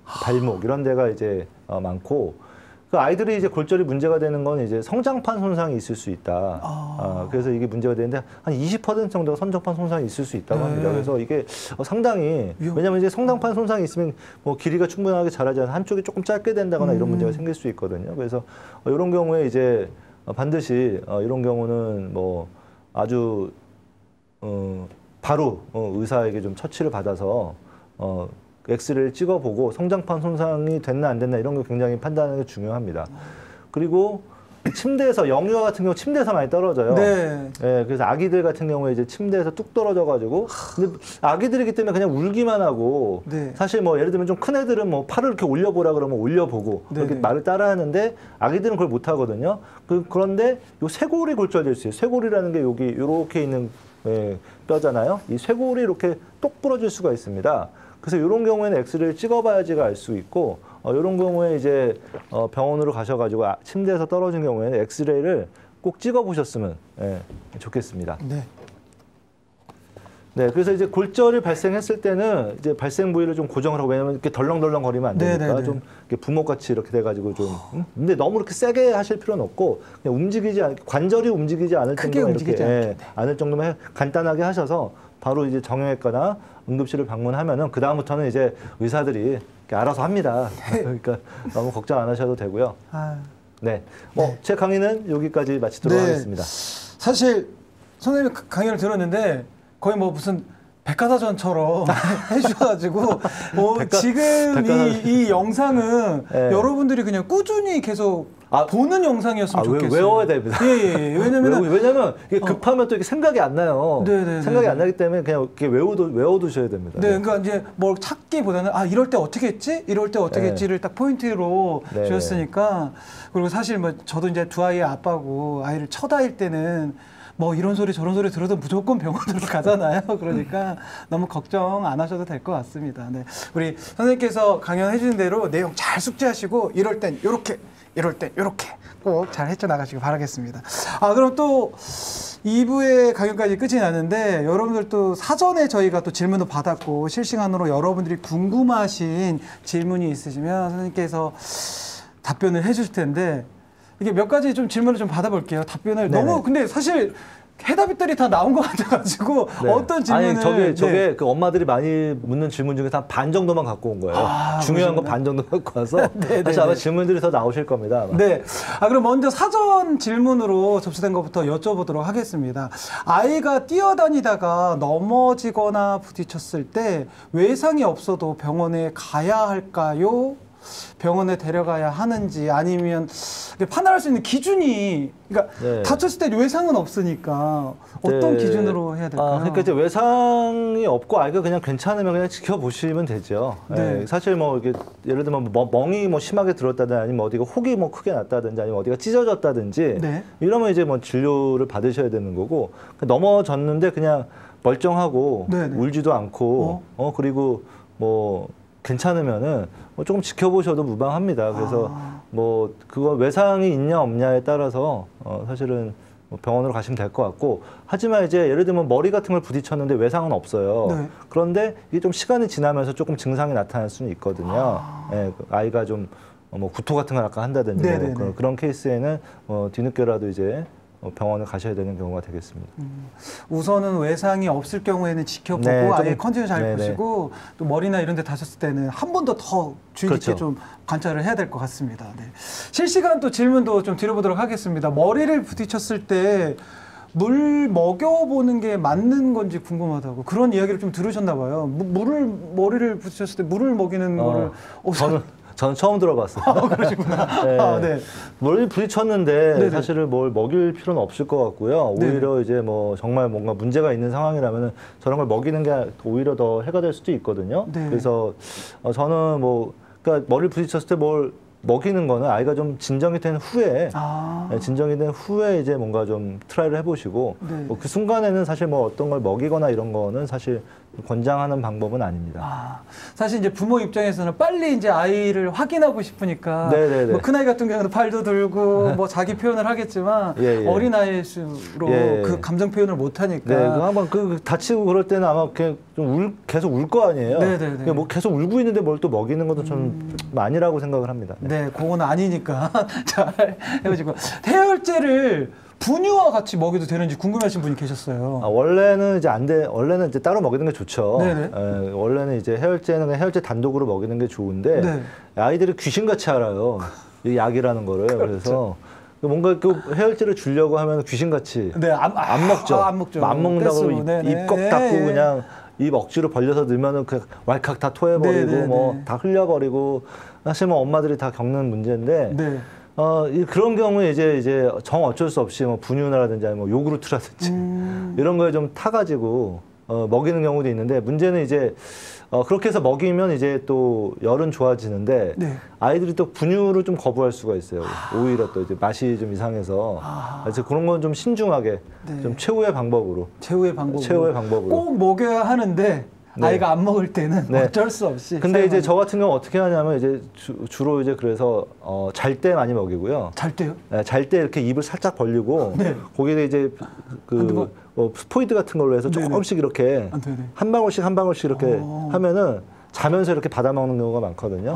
발목 이런 데가 이제 많고, 그 아이들이 이제 골절이 문제가 되는 건 이제 성장판 손상이 있을 수 있다. 그래서 이게 문제가 되는데 한 20% 정도가 성장판 손상이 있을 수 있다고 합니다. 그래서 이게 상당히 왜냐하면 이제 성장판 손상이 있으면 뭐 길이가 충분하게 자라지 않아서 한쪽이 조금 짧게 된다거나 이런 문제가 생길 수 있거든요. 그래서 이런 경우에 이제 반드시 이런 경우는 뭐 아주 바로 의사에게 좀 처치를 받아서 엑스레이를 찍어보고 성장판 손상이 됐나 안 됐나 이런 거 굉장히 판단하는 게 중요합니다. 그리고 침대에서 영유아 같은 경우 침대에서 많이 떨어져요. 그래서 아기들 같은 경우에 이제 침대에서 뚝 떨어져가지고 근데 아기들이기 때문에 그냥 울기만 하고 사실 뭐 예를 들면 좀 큰 애들은 뭐 팔을 이렇게 올려보라 그러면 올려보고 그렇게 말을 따라하는데 아기들은 그걸 못 하거든요. 그런데 요 쇄골이 골절될 수 있어요. 쇄골이라는 게 여기 이렇게 있는 뼈잖아요. 이 쇄골이 이렇게 똑 부러질 수가 있습니다. 그래서 이런 경우에는 엑스레이를 찍어봐야지가 알 수 있고 이런 경우에 이제 병원으로 가셔가지고 침대에서 떨어진 경우에는 엑스레이를 꼭 찍어보셨으면 좋겠습니다. 그래서 이제 골절이 발생했을 때는 이제 발생 부위를 좀 고정을 하고 왜냐면 이렇게 덜렁덜렁 거리면 안 되니까 좀 이렇게 부목같이 이렇게 돼가지고 좀 근데 너무 이렇게 세게 하실 필요는 없고 그냥 움직이지 않게 관절이 움직이지 않을 정도만 이렇게 않을 정도만 간단하게 하셔서 바로 이제 정형외과나 응급실을 방문하면은 그 다음부터는 이제 의사들이 알아서 합니다. 그러니까 너무 걱정 안 하셔도 되고요. 제 강의는 여기까지 마치도록 하겠습니다. 사실 선생님 강의를 들었는데 거의 뭐 무슨 백과사전처럼 해주셔가지고 지금 이 영상은 여러분들이 그냥 꾸준히 계속 보는 영상이었으면 좋겠어요. 외워야 됩니다. 왜냐면 이게 급하면 또 이게 생각이 안 나요. 생각이 안 나기 때문에 그냥 이렇게 외워두셔야 됩니다. 그러니까 이제 뭘 찾기보다는 이럴 때 어떻게 했지? 이럴 때 어떻게 했지를 딱 포인트로 주셨으니까 그리고 사실 뭐 저도 이제 두 아이의 아빠고 아이를 첫 아이일 때는 뭐 이런 소리 저런 소리 들어도 무조건 병원으로 가잖아요. 그러니까 너무 걱정 안 하셔도 될 것 같습니다. 우리 선생님께서 강연해 주신 대로 내용 잘 숙지하시고 이럴 땐 요렇게 이럴 땐 요렇게 꼭 잘 헤쳐나가시길 바라겠습니다. 그럼 또 2부의 강연까지 끝이 났는데 여러분들 또 사전에 저희가 또 질문도 받았고 실시간으로 여러분들이 궁금하신 질문이 있으시면 선생님께서 답변을 해 주실 텐데 이게 몇 가지 좀 질문을 좀 받아볼게요. 답변을 너무 근데 사실 해답들이 다 나온 것 같아가지고 네. 어떤 질문을 아니 저게 네. 그 엄마들이 많이 묻는 질문 중에서 한 반 정도만 갖고 온 거예요. 중요한 건 반 정도 갖고 와서 사실 아마 질문들이 더 나오실 겁니다. 아마. 네. 그럼 먼저 사전 질문으로 접수된 것부터 여쭤보도록 하겠습니다. 아이가 뛰어다니다가 넘어지거나 부딪혔을 때 외상이 없어도 병원에 가야 할까요? 병원에 데려가야 하는지 아니면 판단할 수 있는 기준이 그러니까 네. 다쳤을 때 외상은 없으니까 어떤 네. 기준으로 해야 될까요? 그러니까 이제 외상이 없고 아이가 그냥 괜찮으면 그냥 지켜보시면 되죠. 네. 사실 뭐 이게 예를 들면 멍이 뭐 심하게 들었다든지 아니면 어디가 혹이 뭐 크게 났다든지 아니면 어디가 찢어졌다든지 네. 이러면 이제 뭐 진료를 받으셔야 되는 거고 넘어졌는데 그냥 멀쩡하고 네네. 울지도 않고 그리고 뭐 괜찮으면은 뭐 조금 지켜보셔도 무방합니다. 그래서 뭐 그거 외상이 있냐 없냐에 따라서 사실은 뭐 병원으로 가시면 될 것 같고 하지만 이제 예를 들면 머리 같은 걸 부딪혔는데 외상은 없어요. 네. 그런데 이게 좀 시간이 지나면서 조금 증상이 나타날 수는 있거든요. 예, 아이가 좀 뭐 구토 같은 걸 아까 한다든지 뭐 그런 케이스에는 뒤늦게라도 이제 병원을 가셔야 되는 경우가 되겠습니다. 우선은 외상이 없을 경우에는 지켜보고 네, 아예 좀- 컨디션 잘 네네. 보시고 또 머리나 이런 데 다쳤을 때는 한 번 더 주의 깊게 그렇죠. 좀 관찰을 해야 될 것 같습니다. 네. 실시간 또 질문도 좀 드려보도록 하겠습니다. 머리를 부딪혔을 때 물 먹여보는 게 맞는 건지 궁금하다고 그런 이야기를 좀 들으셨나 봐요. 머리를 부딪혔을 때 물을 먹이는 거를 저는 처음 들어봤어요. 그러시구나. 네. 네. 머리 부딪혔는데 네네. 사실은 뭘 먹일 필요는 없을 것 같고요. 오히려 이제 뭐 정말 뭔가 문제가 있는 상황이라면 저런 걸 먹이는 게 오히려 더 해가 될 수도 있거든요. 네. 그래서 저는 뭐 그러니까 머리를 부딪혔을 때 뭘 먹이는 거는 아이가 좀 진정이 된 후에 진정이 된 후에 이제 뭔가 좀 트라이를 해보시고 네. 뭐그 순간에는 사실 뭐 어떤 걸 먹이거나 이런 거는 사실 권장하는 방법은 아닙니다. 사실 이제 부모 입장에서는 빨리 이제 아이를 확인하고 싶으니까 네네네. 뭐 큰아이 같은 경우는 팔도 들고 뭐 자기 표현을 하겠지만 예, 예. 어린 아이일수록 예. 그 감정 표현을 못 하니까 네, 그 한번 다치고 그럴 때는 아마 그냥 좀 계속 울 거 아니에요. 네네네. 그냥 뭐 계속 울고 있는데 뭘 또 먹이는 것도 좀 아니라고 생각을 합니다. 네, 그건 아니니까 잘 해가지고 해열제를 분유와 같이 먹여도 되는지 궁금해하신 분이 계셨어요. 원래는 이제 안 돼. 원래는 이제 따로 먹이는 게 좋죠. 네네. 원래는 이제 해열제는 그냥 해열제 단독으로 먹이는 게 좋은데 네. 아이들이 귀신같이 알아요. 이 약이라는 거를. 그래서 뭔가 그 해열제를 주려고 하면 귀신같이 네, 안 먹죠. 안 먹죠. 안 먹는다고 떼쓰고, 네네. 입 꺽 닫고 그냥 입 억지로 벌려서 넣으면은 그 왈칵 다 토해버리고 네네네. 뭐 다 흘려버리고 사실 뭐 엄마들이 다 겪는 문제인데 네. 그런 경우에 이제 정 어쩔 수 없이 뭐 분유라든지 아니면 뭐 요구르트라든지 이런 거에 좀 타가지고 먹이는 경우도 있는데 문제는 이제 그렇게 해서 먹이면 이제 또 열은 좋아지는데 네. 아이들이 또 분유를 좀 거부할 수가 있어요. 오히려 또 이제 맛이 좀 이상해서 그래서 그런 건 좀 신중하게 네. 좀 최후의 방법으로 꼭 먹여야 하는데 네. 아이가 안 먹을 때는 네. 어쩔 수 없이. 근데 이제 사용하는. 저 같은 경우 어떻게 하냐면 이제 주로 이제 그래서 잘 때 많이 먹이고요. 잘 때요? 네, 잘 때 이렇게 입을 살짝 벌리고 네. 거기에 이제 그 스포이드 같은 걸로 해서 네네. 조금씩 이렇게 네네. 한 방울씩 이렇게 하면은 자면서 이렇게 받아 먹는 경우가 많거든요.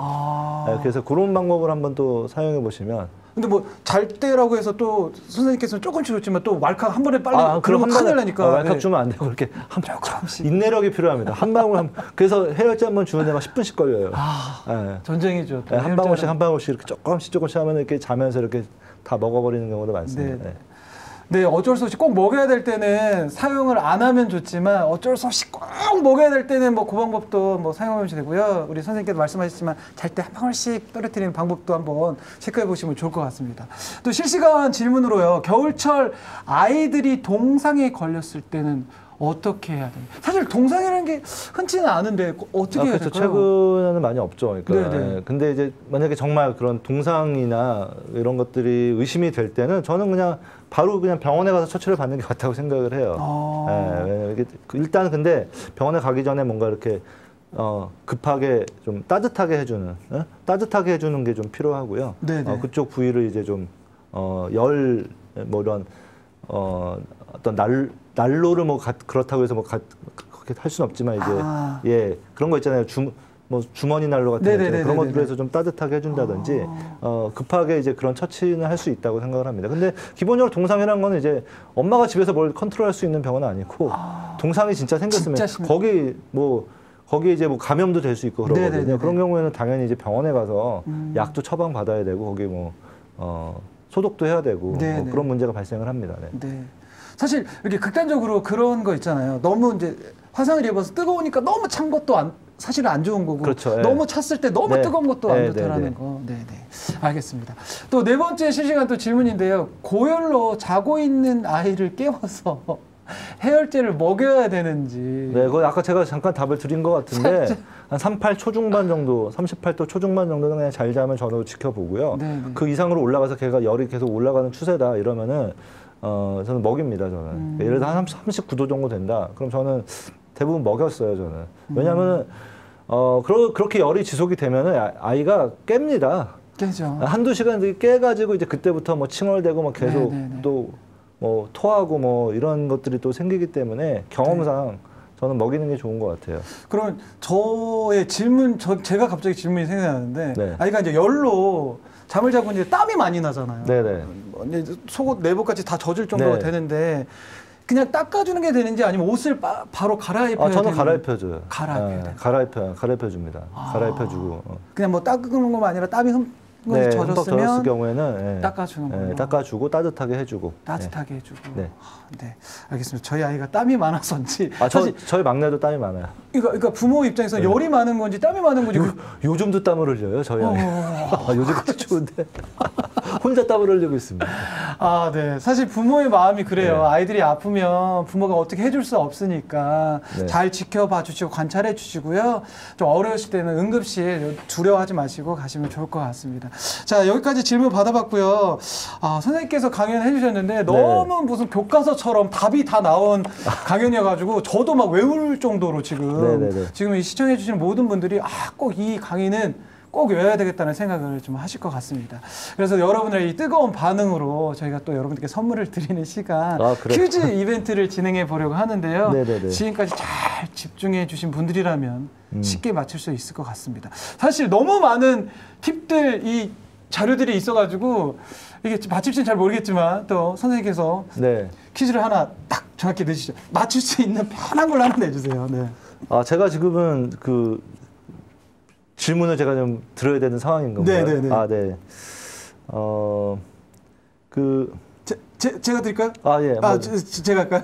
네, 그래서 그런 방법을 한번 또 사용해 보시면. 근데 뭐 잘 때라고 해서 또 선생님께서는 조금씩 줬지만 또 왈칵 한 번에 빨리 그러면 그럼 큰일 나니까. 왈칵 네. 주면 안 되고 이렇게 인내력이 필요합니다. 한 방울 그래서 해열제 한 번 주는데 막 10분씩 걸려요. 네. 전쟁이죠. 또 네, 한 방울씩 이렇게 조금씩 하면 이렇게 자면서 이렇게 다 먹어버리는 경우도 많습니다. 네. 네, 어쩔 수 없이 꼭 먹여야 될 때는 사용을 안 하면 좋지만 어쩔 수 없이 꼭 먹여야 될 때는 뭐 그 방법도 뭐 사용하면 되고요. 우리 선생님께도 말씀하셨지만 잘 때 한 방울씩 떨어뜨리는 방법도 한번 체크해 보시면 좋을 것 같습니다. 또 실시간 질문으로요. 겨울철 아이들이 동상에 걸렸을 때는 어떻게 해야 돼요? 사실 동상이라는 게 흔치는 않은데 어떻게 해야 그렇죠. 될까요? 최근에는 많이 없죠. 그러니까. 네네. 근데 이제 만약에 정말 그런 동상이나 이런 것들이 의심이 될 때는 저는 그냥 바로 그냥 병원에 가서 처치를 받는 게 맞다고 생각을 해요. 왜냐면 일단 근데 병원에 가기 전에 뭔가 이렇게 급하게 좀 따뜻하게 해주는 따뜻하게 해주는 게 좀 필요하고요. 그쪽 부위를 이제 좀 뭐 이런 어떤 난로를 뭐 그렇다고 해서 뭐 그렇게 할 수는 없지만 이제 예 그런 거 있잖아요. 뭐 주머니 난로 같은 거 네네네네네. 그런 것들로 해서 좀 따뜻하게 해준다든지 급하게 이제 그런 처치는 할 수 있다고 생각을 합니다. 근데 기본적으로 동상이라는 거는 이제 엄마가 집에서 뭘 컨트롤할 수 있는 병은 아니고 동상이 진짜 생겼으면 거기 이제 뭐 감염도 될 수 있고 그러거든요. 네네네네. 그런 경우에는 당연히 이제 병원에 가서 약도 처방 받아야 되고 거기 뭐 소독도 해야 되고 뭐 그런 문제가 발생을 합니다. 네. 네. 사실 이렇게 극단적으로 그런 거 있잖아요. 너무 이제 화상을 입어서 뜨거우니까 너무 찬 것도 사실은 안 좋은 거고 그렇죠. 너무 찼을 때 너무 네. 뜨거운 것도 안 네, 좋다라는 네, 네. 거. 네, 네. 알겠습니다. 또 네 번째 실시간 또 질문인데요. 고열로 자고 있는 아이를 깨워서 해열제를 먹여야 되는지. 네, 그거 아까 제가 잠깐 답을 드린 것 같은데 한 38 초중반 정도, 38도 초중반 정도는 그냥 잘 자면 저도 지켜보고요. 네, 네. 그 이상으로 올라가서 걔가 열이 계속 올라가는 추세다 이러면은 저는 먹입니다. 저는 예를 들어 한 39도 정도 된다. 그럼 저는 대부분 먹였어요. 저는 왜냐하면 그렇게 열이 지속이 되면은 아이가 깹니다. 깨죠. 한두 시간 깨가지고 이제 그때부터 뭐 칭얼대고 막 계속 네, 네, 네. 또 뭐 토하고 뭐 이런 것들이 또 생기기 때문에 경험상 저는 먹이는 게 좋은 것 같아요. 그러면 저의 질문, 제가 갑자기 질문이 생각나는데 네. 아이가 이제 열로 잠을 자고 이제 땀이 많이 나잖아요. 네네. 이제 속옷 내복까지 다 젖을 정도가 네. 되는데 그냥 닦아주는 게 되는지 아니면 옷을 바로 갈아입혀야 저는 되는 갈아입혀줘요. 갈아입혀야 갈아입혀줍니다. 갈아입혀주고. 그냥 뭐 닦는 것만 아니라 땀이 네, 흠뻑 젖었으면 젖었을 경우에는 닦아주는 거예요. 닦아주고 따뜻하게 해주고. 따뜻하게 해주고. 네. 네, 알겠습니다. 저희 아이가 땀이 많아서인지 사실 저희 막내도 땀이 많아요. 그러니까 부모 입장에서 네. 열이 많은 건지 땀이 많은 건지 요즘도 땀을 흘려요, 저희 아이. 요즘 아주 추운데 혼자 땀을 흘리고 있습니다. 아, 네. 사실 부모의 마음이 그래요. 네. 아이들이 아프면 부모가 어떻게 해줄 수 없으니까 네. 잘 지켜봐 주시고 관찰해 주시고요. 좀 어려우실 때는 응급실 두려워하지 마시고 가시면 좋을 것 같습니다. 자, 여기까지 질문 받아봤고요. 선생님께서 강연해 주셨는데 너무 무슨 교과서처럼 답이 다 나온 강연이어가지고 저도 막 외울 정도로 지금 이 시청해 주시는 모든 분들이 꼭 이 강의는 꼭 외워야 되겠다는 생각을 좀 하실 것 같습니다. 그래서 여러분의 이 뜨거운 반응으로 저희가 또 여러분들께 선물을 드리는 시간 퀴즈 이벤트를 진행해 보려고 하는데요. 네네네. 지금까지 잘 집중해 주신 분들이라면 쉽게 맞출 수 있을 것 같습니다. 사실 너무 많은 팁들, 이 자료들이 있어가지고 이게 맞출지는 잘 모르겠지만 또 선생님께서 퀴즈를 하나 딱 정확히 내주시죠. 맞출 수 있는 편한 걸로 하나 내주세요. 네. 제가 지금은 그 질문을 제가 좀 들어야 되는 상황인 건가요? 네네네. 네. 제가 드릴까요? 예. 제가 할까요?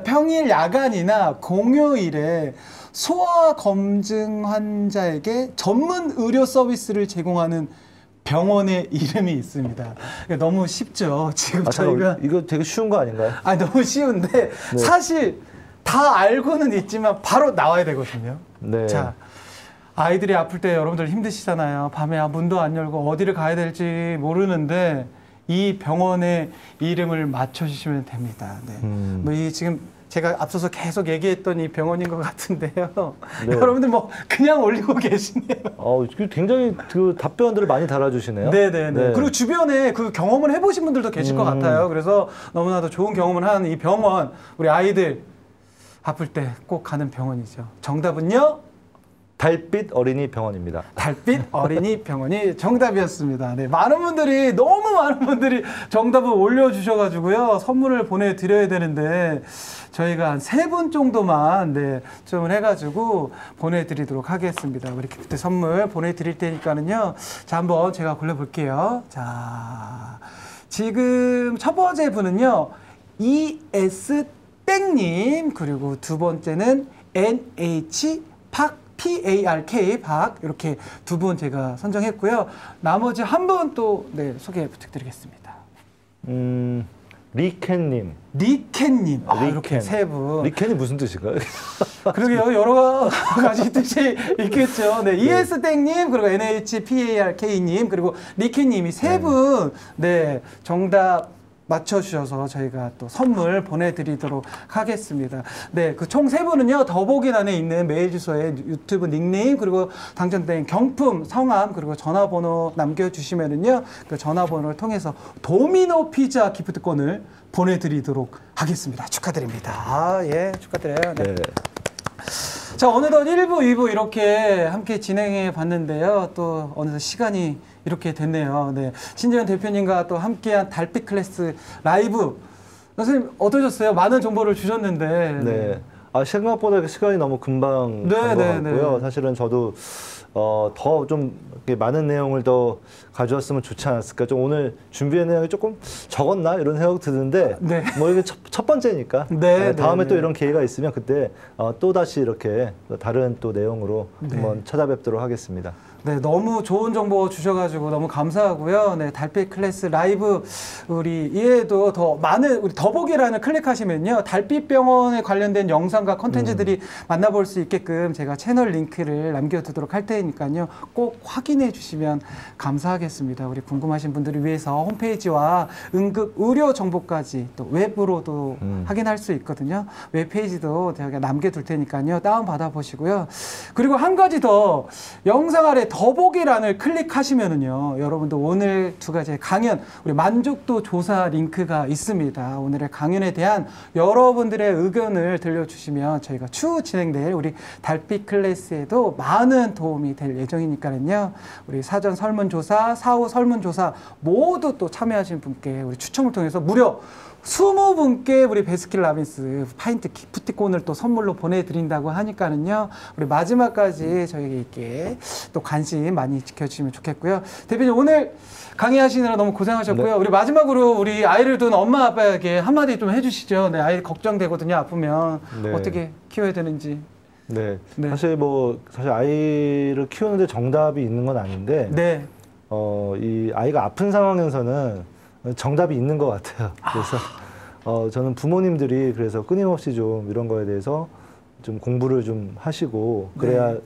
평일 야간이나 공휴일에 소아 검증 환자에게 전문 의료 서비스를 제공하는 병원의 이름이 있습니다. 너무 쉽죠. 지금 저희가 이거 되게 쉬운 거 아닌가요? 너무 쉬운데 사실 다 알고는 있지만 바로 나와야 되거든요. 네. 자, 아이들이 아플 때 여러분들 힘드시잖아요. 밤에 문도 안 열고 어디를 가야 될지 모르는데 이 병원의 이름을 맞춰주시면 됩니다. 네. 이 지금 제가 앞서서 계속 얘기했던 이 병원인 것 같은데요. 네. 여러분들 그냥 올리고 계시네요. 굉장히 그 답변들을 많이 달아주시네요. 네네네. 그리고 주변에 그 경험을 해보신 분들도 계실 것 같아요. 그래서 너무나도 좋은 경험을 한 이 병원, 우리 아이들 아플 때 꼭 가는 병원이죠. 정답은요? 달빛 어린이 병원입니다. 달빛 어린이 병원이 정답이었습니다. 네, 너무 많은 분들이 정답을 올려주셔가지고요. 선물을 보내드려야 되는데 저희가 한 3분 정도만 좀 해가지고 보내드리도록 하겠습니다. 우리 기프트 선물 보내드릴 테니까는요. 자, 한번 제가 골라볼게요. 자, 지금 첫 번째 분은요. ES 땡님, 그리고 두 번째는 NH PARK 박, 이렇게 두 분 제가 선정했고요. 나머지 한 분 또 소개 부탁드리겠습니다. 리켄님. 리켄님. 이렇게 세 분. 리켄이 무슨 뜻인가요? 그러게요. 여러 가지 뜻이 있겠죠. 네, ES땡님, 그리고 NHPARK님, 그리고 리켄님이 세 분, 정답 맞춰주셔서 저희가 또 선물 보내드리도록 하겠습니다. 네, 그 총 3분은요, 더보기란에 있는 메일 주소에 유튜브 닉네임, 그리고 당첨된 경품, 성함, 그리고 전화번호 남겨주시면은요, 그 전화번호를 통해서 도미노 피자 기프트권을 보내드리도록 하겠습니다. 축하드립니다. 예, 축하드려요. 네. 자, 어느덧 1부, 2부 이렇게 함께 진행해 봤는데요. 또 어느덧 시간이 이렇게 됐네요. 네. 신재현 대표님과 또 함께한 달빛 클래스 라이브. 선생님, 어떠셨어요? 많은 정보를 주셨는데. 네. 생각보다 시간이 너무 금방 간 것 같고요. 사실은 저도 더 좀 많은 내용을 더 가져왔으면 좋지 않았을까. 좀 오늘 준비한 내용이 조금 적었나 이런 생각 드는데 뭐 이게 첫 번째니까 다음에 또 이런 기회가 있으면 그때 또 다시 이렇게 다른 또 내용으로 한번 찾아뵙도록 하겠습니다. 네, 너무 좋은 정보 주셔가지고 너무 감사하고요. 네, 달빛 클래스 라이브 우리 이외에도 더 많은 우리 더보기란을 클릭하시면요, 달빛병원에 관련된 영상과 컨텐츠들이 만나볼 수 있게끔 제가 채널 링크를 남겨두도록 할 테니까요, 꼭 확인해 주시면 감사하겠습니다. 우리 궁금하신 분들을 위해서 홈페이지와 응급 의료 정보까지 또 웹으로도 확인할 수 있거든요. 웹페이지도 제가 남겨둘 테니까요, 다운 받아 보시고요. 그리고 한 가지 더, 영상 아래 더보기란을 클릭하시면은요, 여러분도 오늘 두 가지의 강연, 우리 만족도 조사 링크가 있습니다. 오늘의 강연에 대한 여러분들의 의견을 들려주시면 저희가 추후 진행될 우리 달빛 클래스에도 많은 도움이 될 예정이니까요, 우리 사전 설문조사, 사후 설문조사 모두 또 참여하신 분께 우리 추첨을 통해서 무려 20분께 우리 베스킨라빈스 파인트 기프티콘을 또 선물로 보내드린다고 하니까는요, 우리 마지막까지 저희에게 또 관심 많이 지켜주시면 좋겠고요. 대표님, 오늘 강의하시느라 너무 고생하셨고요. 우리 마지막으로 우리 아이를 둔 엄마 아빠에게 한마디 좀 해주시죠. 네, 아이 걱정되거든요. 아프면 어떻게 키워야 되는지. 네. 사실 아이를 키우는데 정답이 있는 건 아닌데, 이 아이가 아픈 상황에서는 정답이 있는 것 같아요. 그래서 저는 부모님들이 그래서 끊임없이 좀 이런 거에 대해서 좀 공부를 좀 하시고, 그래야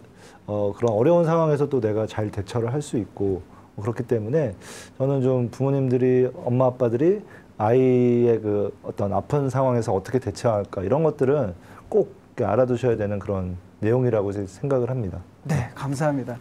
그런 어려운 상황에서 또 내가 잘 대처를 할 수 있고, 그렇기 때문에 저는 좀 부모님들이, 엄마 아빠들이 아이의 그 어떤 아픈 상황에서 어떻게 대처할까, 이런 것들은 꼭 알아두셔야 되는 그런 내용이라고 생각을 합니다. 네, 감사합니다.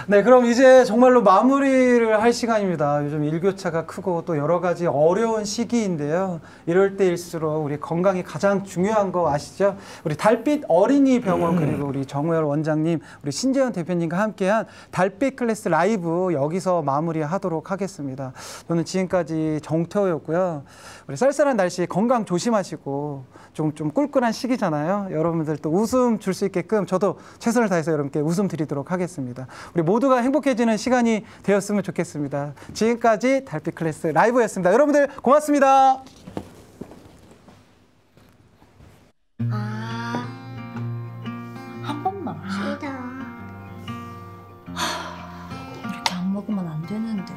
네, 그럼 이제 정말로 마무리를 할 시간입니다. 요즘 일교차가 크고 또 여러 가지 어려운 시기인데요. 이럴 때일수록 우리 건강이 가장 중요한 거 아시죠? 우리 달빛 어린이 병원, 그리고 우리 정우열 원장님, 우리 신재현 대표님과 함께한 달빛 클래스 라이브 여기서 마무리하도록 하겠습니다. 저는 지금까지 정태호였고요. 우리 쌀쌀한 날씨 건강 조심하시고, 좀 꿀꿀한 시기잖아요. 여러분들 또 웃음 줄 수 있게끔 저도 최선을 다해서 여러분께 웃음 드리도록 하겠습니다. 우리 모두가 행복해지는 시간이 되었으면 좋겠습니다. 지금까지 달빛 클래스 라이브였습니다. 여러분들 고맙습니다. 한 번만. 싫어. 이렇게 안 먹으면 안 되는데.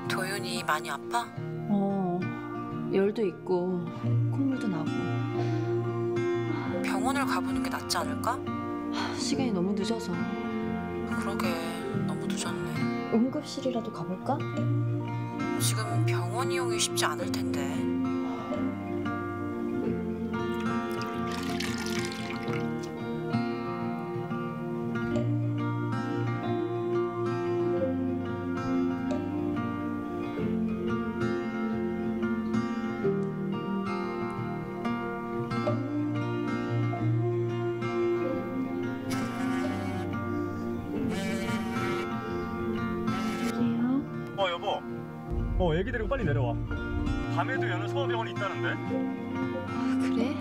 도윤이 많이 아파? 열도 있고 콧물도 나고. 병원을 가보는 게 낫지 않을까? 시간이 너무 늦어서. 그러게, 너무 늦었네. 응급실이라도 가볼까? 지금 병원 이용이 쉽지 않을 텐데. 여보. 애기 데리고 빨리 내려와. 밤에도 여는 소아병원이 있다는데. 그래?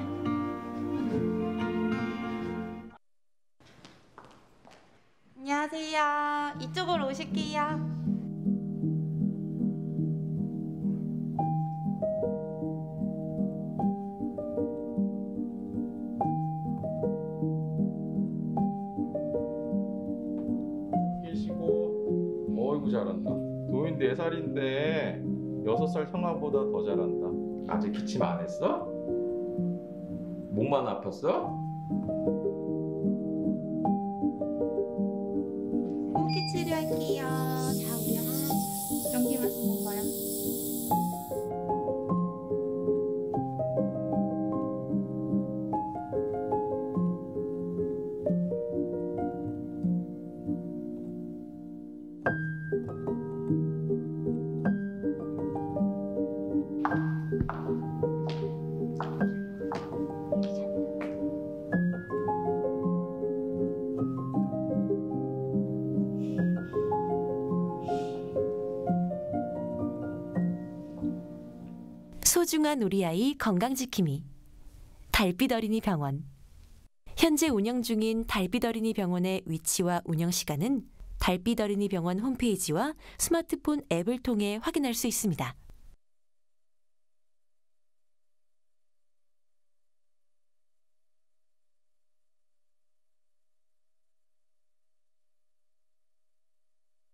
안녕하세요. 이쪽으로 오실게요. 계시고, 어이구 잘한다. 도인 4살인데 6살 형아보다 더 잘한다. 아직 기침 안 했어? 목만 아팠어? 호흡기 치료할게요. 자, 우리 연기만 쓰는 거야. 소중한 우리 아이 건강지킴이 달빛 어린이 병원. 현재 운영 중인 달빛 어린이 병원의 위치와 운영 시간은 달빛 어린이 병원 홈페이지와 스마트폰 앱을 통해 확인할 수 있습니다.